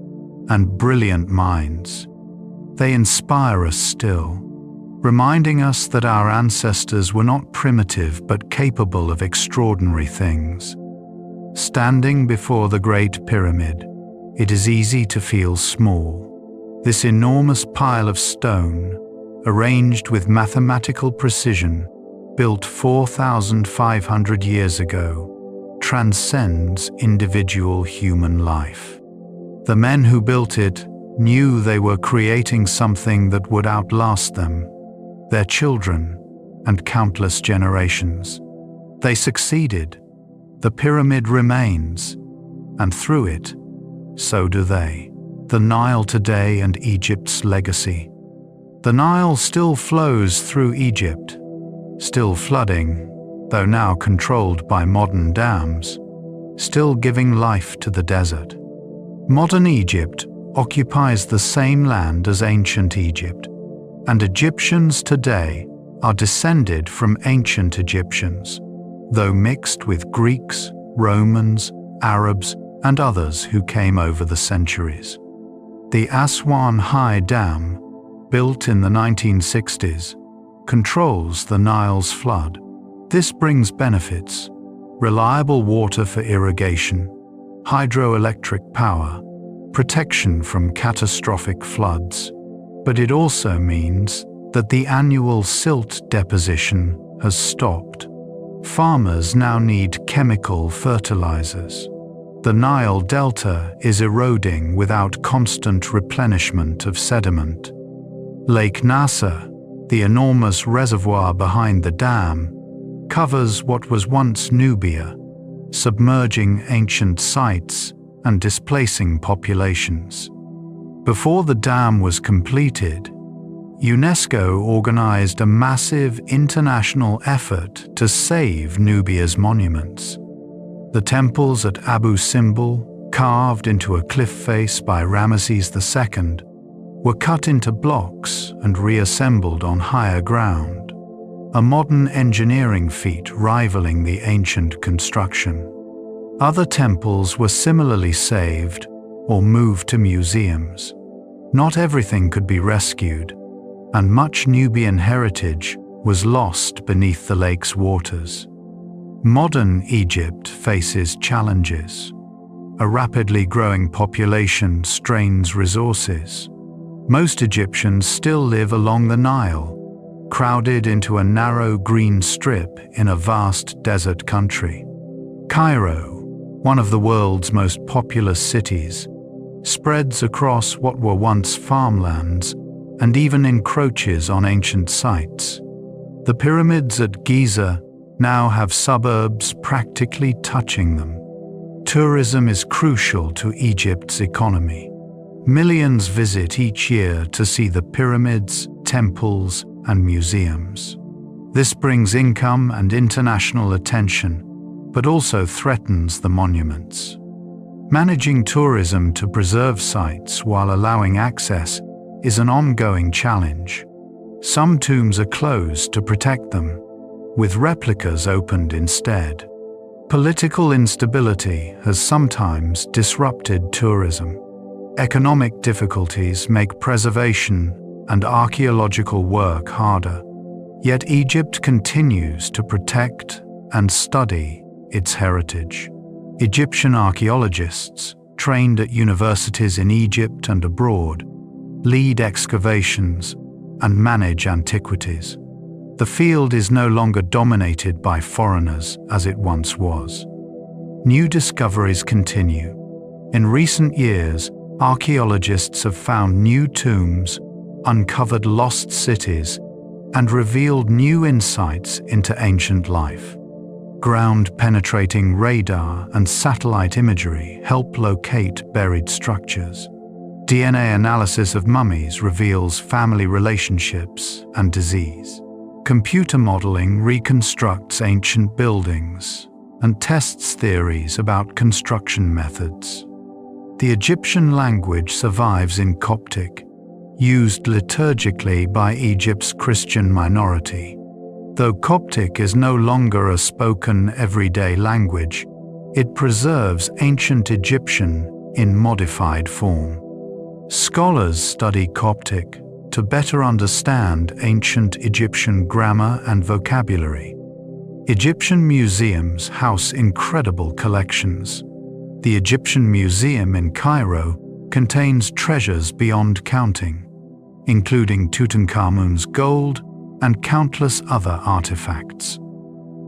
and brilliant minds. They inspire us still, reminding us that our ancestors were not primitive but capable of extraordinary things. Standing before the Great Pyramid, it is easy to feel small. This enormous pile of stone, arranged with mathematical precision, built 4,500 years ago, transcends individual human life. The men who built it knew they were creating something that would outlast them, their children, and countless generations. They succeeded. The pyramid remains, and through it, so do they. The Nile today and Egypt's legacy. The Nile still flows through Egypt, still flooding, though now controlled by modern dams, still giving life to the desert. Modern Egypt occupies the same land as ancient Egypt, and Egyptians today are descended from ancient Egyptians, though mixed with Greeks, Romans, Arabs, and others who came over the centuries. The Aswan High Dam, built in the 1960s, controls the Nile's flood. This brings benefits: reliable water for irrigation, hydroelectric power, protection from catastrophic floods. But it also means that the annual silt deposition has stopped. Farmers now need chemical fertilizers. The Nile Delta is eroding without constant replenishment of sediment. Lake Nasser, the enormous reservoir behind the dam, covers what was once Nubia, submerging ancient sites and displacing populations. Before the dam was completed, UNESCO organized a massive international effort to save Nubia's monuments. The temples at Abu Simbel, carved into a cliff face by Ramesses II, were cut into blocks and reassembled on higher ground, a modern engineering feat rivaling the ancient construction. Other temples were similarly saved or moved to museums. Not everything could be rescued, and much Nubian heritage was lost beneath the lake's waters. Modern Egypt faces challenges. A rapidly growing population strains resources. Most Egyptians still live along the Nile, crowded into a narrow green strip in a vast desert country. Cairo, one of the world's most populous cities, spreads across what were once farmlands and even encroaches on ancient sites. The pyramids at Giza now have suburbs practically touching them. Tourism is crucial to Egypt's economy. Millions visit each year to see the pyramids, temples, and museums. This brings income and international attention, but also threatens the monuments. Managing tourism to preserve sites while allowing access is an ongoing challenge. Some tombs are closed to protect them, with replicas opened instead. Political instability has sometimes disrupted tourism. Economic difficulties make preservation and archaeological work harder. Yet Egypt continues to protect and study its heritage. Egyptian archaeologists, trained at universities in Egypt and abroad, lead excavations and manage antiquities. The field is no longer dominated by foreigners as it once was. New discoveries continue. In recent years, archaeologists have found new tombs, uncovered lost cities, and revealed new insights into ancient life. Ground-penetrating radar and satellite imagery help locate buried structures. DNA analysis of mummies reveals family relationships and disease. Computer modeling reconstructs ancient buildings and tests theories about construction methods. The Egyptian language survives in Coptic, used liturgically by Egypt's Christian minority. Though Coptic is no longer a spoken everyday language, it preserves ancient Egyptian in modified form. Scholars study Coptic to better understand ancient Egyptian grammar and vocabulary. Egyptian museums house incredible collections. The Egyptian Museum in Cairo contains treasures beyond counting, including Tutankhamun's gold and countless other artifacts.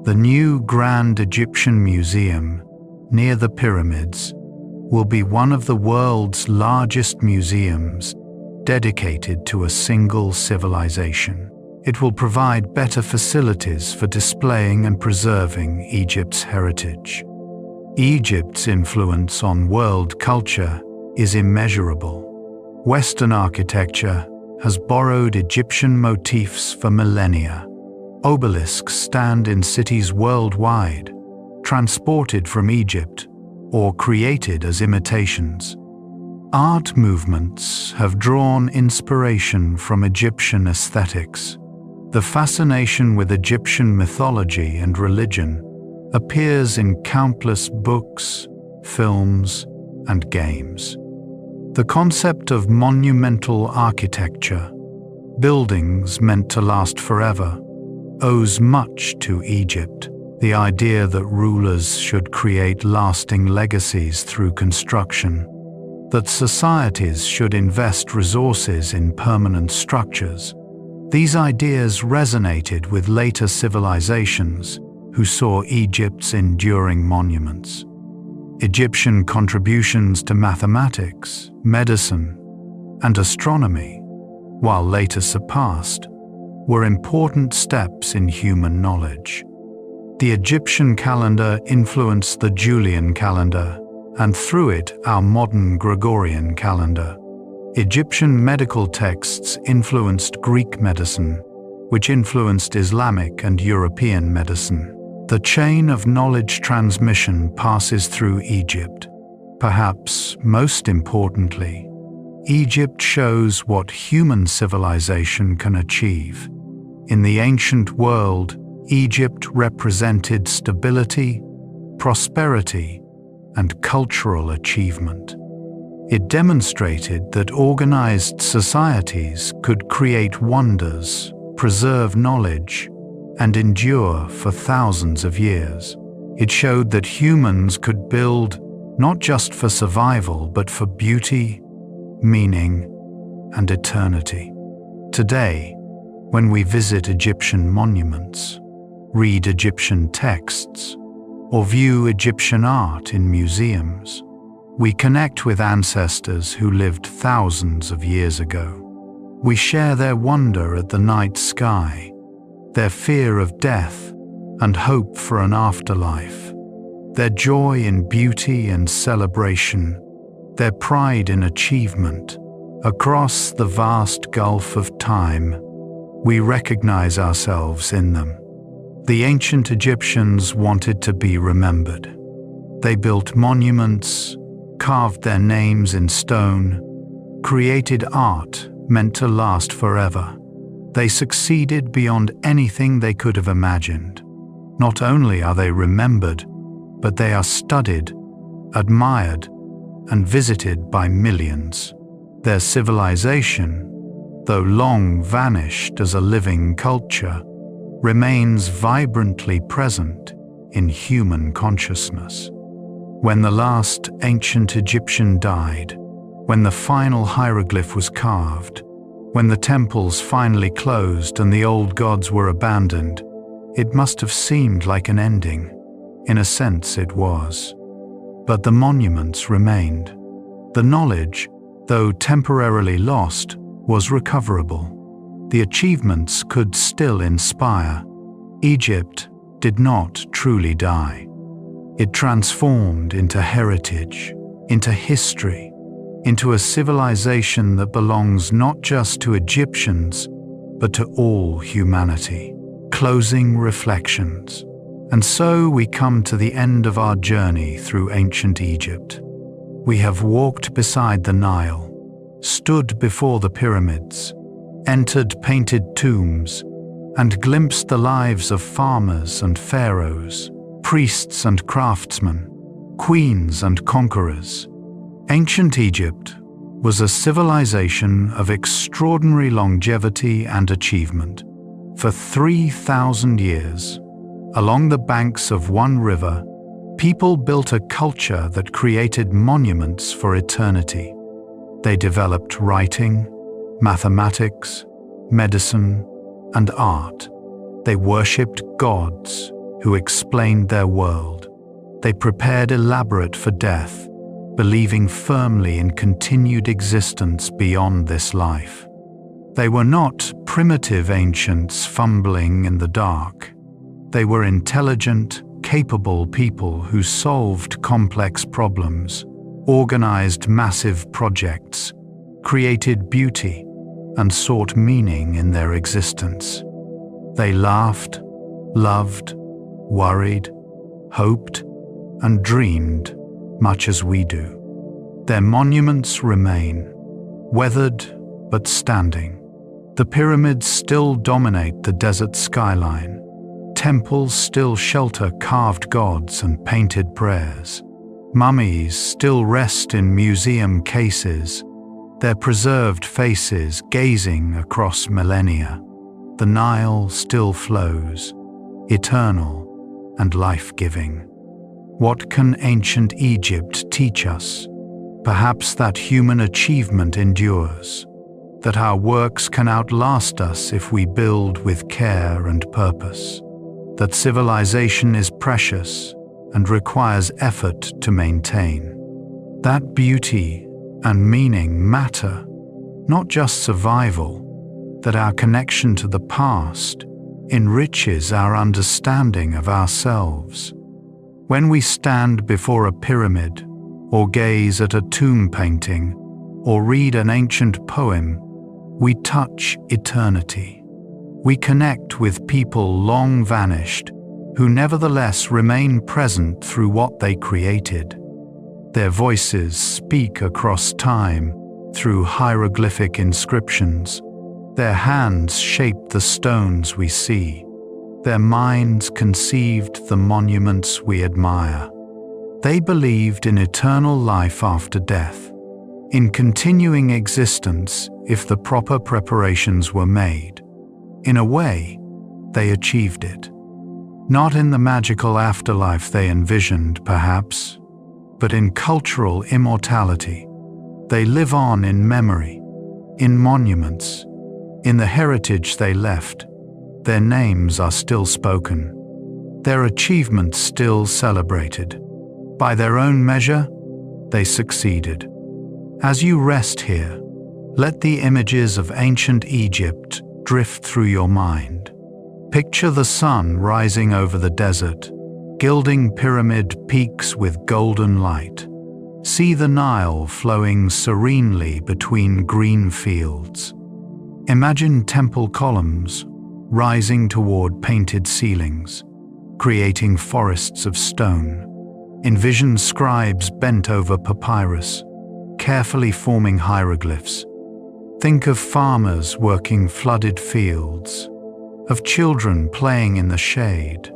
The new Grand Egyptian Museum, near the pyramids, will be one of the world's largest museums dedicated to a single civilization. It will provide better facilities for displaying and preserving Egypt's heritage. Egypt's influence on world culture is immeasurable. Western architecture has borrowed Egyptian motifs for millennia. Obelisks stand in cities worldwide, transported from Egypt or created as imitations. Art movements have drawn inspiration from Egyptian aesthetics. The fascination with Egyptian mythology and religion appears in countless books, films, and games. The concept of monumental architecture, buildings meant to last forever, owes much to Egypt. The idea that rulers should create lasting legacies through construction, that societies should invest resources in permanent structures. These ideas resonated with later civilizations who saw Egypt's enduring monuments. Egyptian contributions to mathematics, medicine, and astronomy, while later surpassed, were important steps in human knowledge. The Egyptian calendar influenced the Julian calendar, and through it our modern Gregorian calendar. Egyptian medical texts influenced Greek medicine, which influenced Islamic and European medicine. The chain of knowledge transmission passes through Egypt. Perhaps most importantly, Egypt shows what human civilization can achieve. In the ancient world, Egypt represented stability, prosperity, and cultural achievement. It demonstrated that organized societies could create wonders preserve knowledge and endure for thousands of years. It showed that humans could build not just for survival, but for beauty, meaning, and eternity. Today, when we visit Egyptian monuments, read Egyptian texts, or view Egyptian art in museums, we connect with ancestors who lived thousands of years ago. We share their wonder at the night sky, their fear of death and hope for an afterlife, their joy in beauty and celebration, their pride in achievement. Across the vast gulf of time, we recognize ourselves in them. The ancient Egyptians wanted to be remembered. They built monuments, carved their names in stone, created art meant to last forever. They succeeded beyond anything they could have imagined. Not only are they remembered, but they are studied, admired, and visited by millions. Their civilization, though long vanished as a living culture, remains vibrantly present in human consciousness. When the last ancient Egyptian died, when the final hieroglyph was carved, when the temples finally closed and the old gods were abandoned, it must have seemed like an ending. In a sense, it was. But the monuments remained. The knowledge, though temporarily lost, was recoverable. The achievements could still inspire. Egypt did not truly die. It transformed into heritage, into history, into a civilization that belongs not just to Egyptians, but to all humanity. Closing reflections. And so we come to the end of our journey through ancient Egypt. We have walked beside the Nile, stood before the pyramids, entered painted tombs, and glimpsed the lives of farmers and pharaohs, priests and craftsmen, queens and conquerors. Ancient Egypt was a civilization of extraordinary longevity and achievement. For 3,000 years, along the banks of one river, people built a culture that created monuments for eternity. They developed writing, mathematics, medicine, and art. They worshipped gods who explained their world. They prepared elaborate for death, believing firmly in continued existence beyond this life. They were not primitive ancients fumbling in the dark. They were intelligent, capable people who solved complex problems, organized massive projects, created beauty, and sought meaning in their existence. They laughed, loved, worried, hoped, and dreamed much as we do. Their monuments remain, weathered but standing. The pyramids still dominate the desert skyline. Temples still shelter carved gods and painted prayers. Mummies still rest in museum cases, their preserved faces gazing across millennia. The Nile still flows, eternal and life-giving. What can ancient Egypt teach us? Perhaps that human achievement endures, that our works can outlast us if we build with care and purpose, that civilization is precious and requires effort to maintain. That beauty and meaning matter, not just survival, that our connection to the past enriches our understanding of ourselves. When we stand before a pyramid, or gaze at a tomb painting, or read an ancient poem, we touch eternity. We connect with people long vanished, who nevertheless remain present through what they created. Their voices speak across time through hieroglyphic inscriptions. Their hands shape the stones we see. Their minds conceived the monuments we admire. They believed in eternal life after death, in continuing existence if the proper preparations were made. In a way, they achieved it. Not in the magical afterlife they envisioned, perhaps, but in cultural immortality. They live on in memory, in monuments, in the heritage they left. Their names are still spoken, their achievements still celebrated. By their own measure, they succeeded. As you rest here, let the images of ancient Egypt drift through your mind. Picture the sun rising over the desert, gilding pyramid peaks with golden light. See the Nile flowing serenely between green fields. Imagine temple columns rising toward painted ceilings, creating forests of stone. Envision scribes bent over papyrus, carefully forming hieroglyphs. Think of farmers working flooded fields, of children playing in the shade,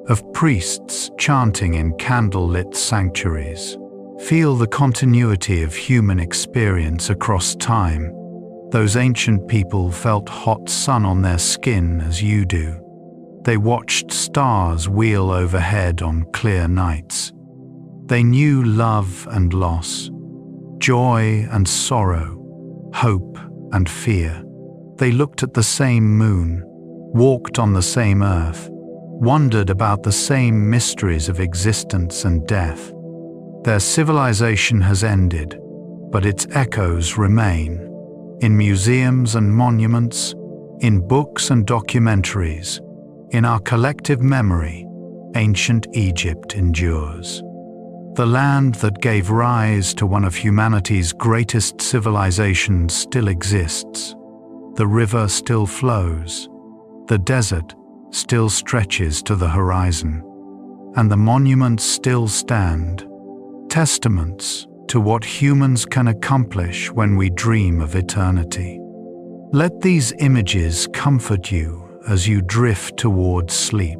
of priests chanting in candle-lit sanctuaries. Feel the continuity of human experience across time. Those ancient people felt hot sun on their skin as you do. They watched stars wheel overhead on clear nights. They knew love and loss, joy and sorrow, hope and fear. They looked at the same moon, walked on the same earth, wondered about the same mysteries of existence and death. Their civilization has ended, but its echoes remain. In museums and monuments, in books and documentaries, in our collective memory, ancient Egypt endures. The land that gave rise to one of humanity's greatest civilizations still exists. The river still flows. The desert still stretches to the horizon. And the monuments still stand, testaments to what humans can accomplish when we dream of eternity. Let these images comfort you as you drift towards sleep.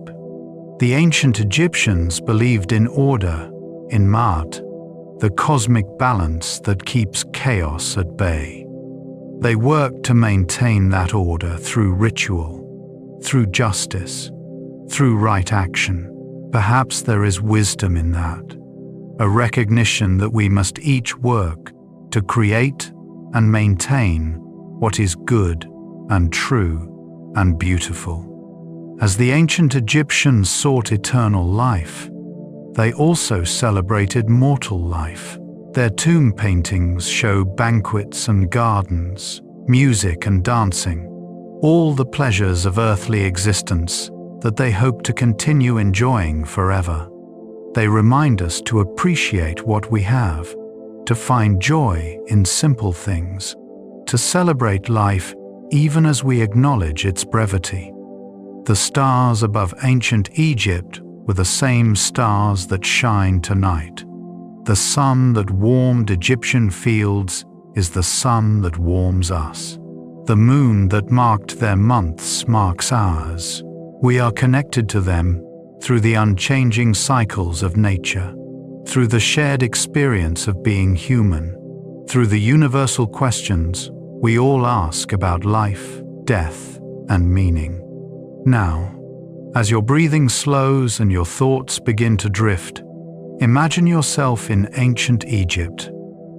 The ancient Egyptians believed in order, in Maat, the cosmic balance that keeps chaos at bay. They worked to maintain that order through ritual, through justice, through right action. Perhaps there is wisdom in that, a recognition that we must each work to create and maintain what is good and true and beautiful. As the ancient Egyptians sought eternal life, they also celebrated mortal life. Their tomb paintings show banquets and gardens, music and dancing, all the pleasures of earthly existence that they hope to continue enjoying forever. They remind us to appreciate what we have, to find joy in simple things, to celebrate life even as we acknowledge its brevity. The stars above ancient Egypt were the same stars that shine tonight. The sun that warmed Egyptian fields is the sun that warms us. The moon that marked their months marks ours. We are connected to them through the unchanging cycles of nature, through the shared experience of being human, through the universal questions we all ask about life, death, and meaning. Now, as your breathing slows and your thoughts begin to drift, imagine yourself in ancient Egypt.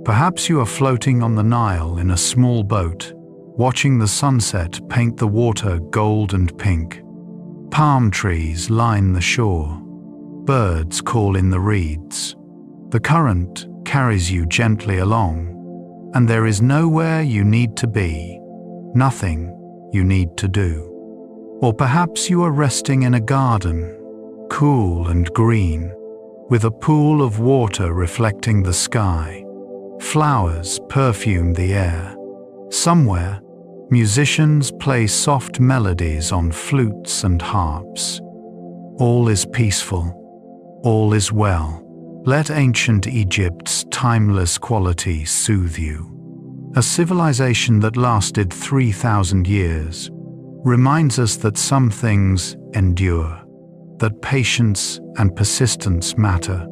Perhaps you are floating on the Nile in a small boat, watching the sunset paint the water gold and pink. Palm trees line the shore. Birds call in the reeds. The current carries you gently along, and there is nowhere you need to be, nothing you need to do. Or perhaps you are resting in a garden, cool and green, with a pool of water reflecting the sky. Flowers perfume the air. Somewhere, musicians play soft melodies on flutes and harps. All is peaceful, all is well. Let ancient Egypt's timeless quality soothe you. A civilization that lasted 3,000 years reminds us that some things endure, that patience and persistence matter,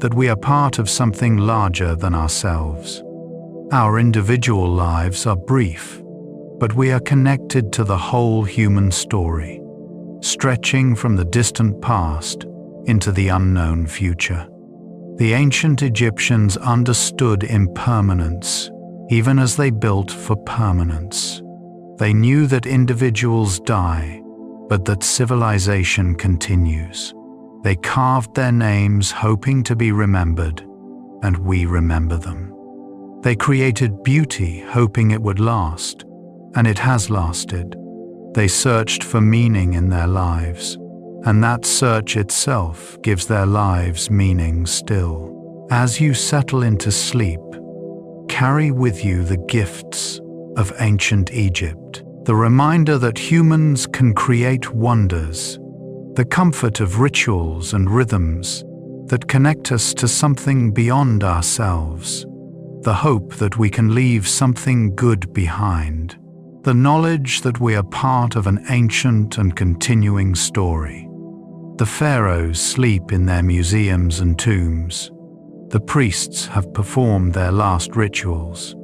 that we are part of something larger than ourselves. Our individual lives are brief, but we are connected to the whole human story, stretching from the distant past into the unknown future. The ancient Egyptians understood impermanence, even as they built for permanence. They knew that individuals die, but that civilization continues. They carved their names hoping to be remembered, and we remember them. They created beauty hoping it would last, and it has lasted. They searched for meaning in their lives, and that search itself gives their lives meaning still. As you settle into sleep, carry with you the gifts of ancient Egypt, the reminder that humans can create wonders, the comfort of rituals and rhythms that connect us to something beyond ourselves, the hope that we can leave something good behind, the knowledge that we are part of an ancient and continuing story. The pharaohs sleep in their museums and tombs. The priests have performed their last rituals.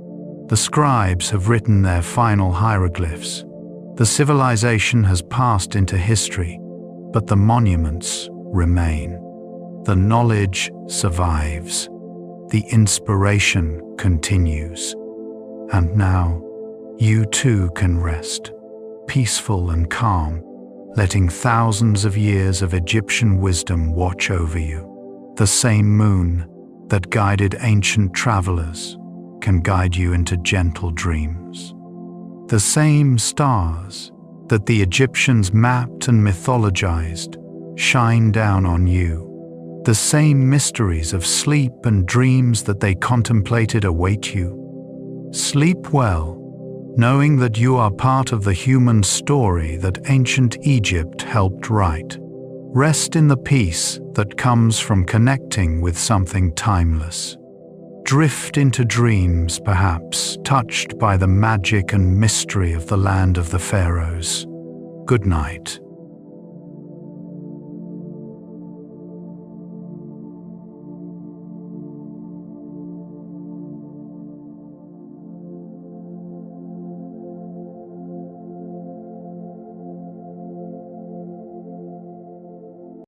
The scribes have written their final hieroglyphs. The civilization has passed into history, but the monuments remain. The knowledge survives. The inspiration continues. And now, you too can rest, peaceful and calm, letting thousands of years of Egyptian wisdom watch over you. The same moon that guided ancient travelers can guide you into gentle dreams. The same stars that the Egyptians mapped and mythologized shine down on you. The same mysteries of sleep and dreams that they contemplated await you. Sleep well, knowing that you are part of the human story that ancient Egypt helped write. Rest in the peace that comes from connecting with something timeless. Drift into dreams, perhaps, touched by the magic and mystery of the land of the pharaohs. Good night.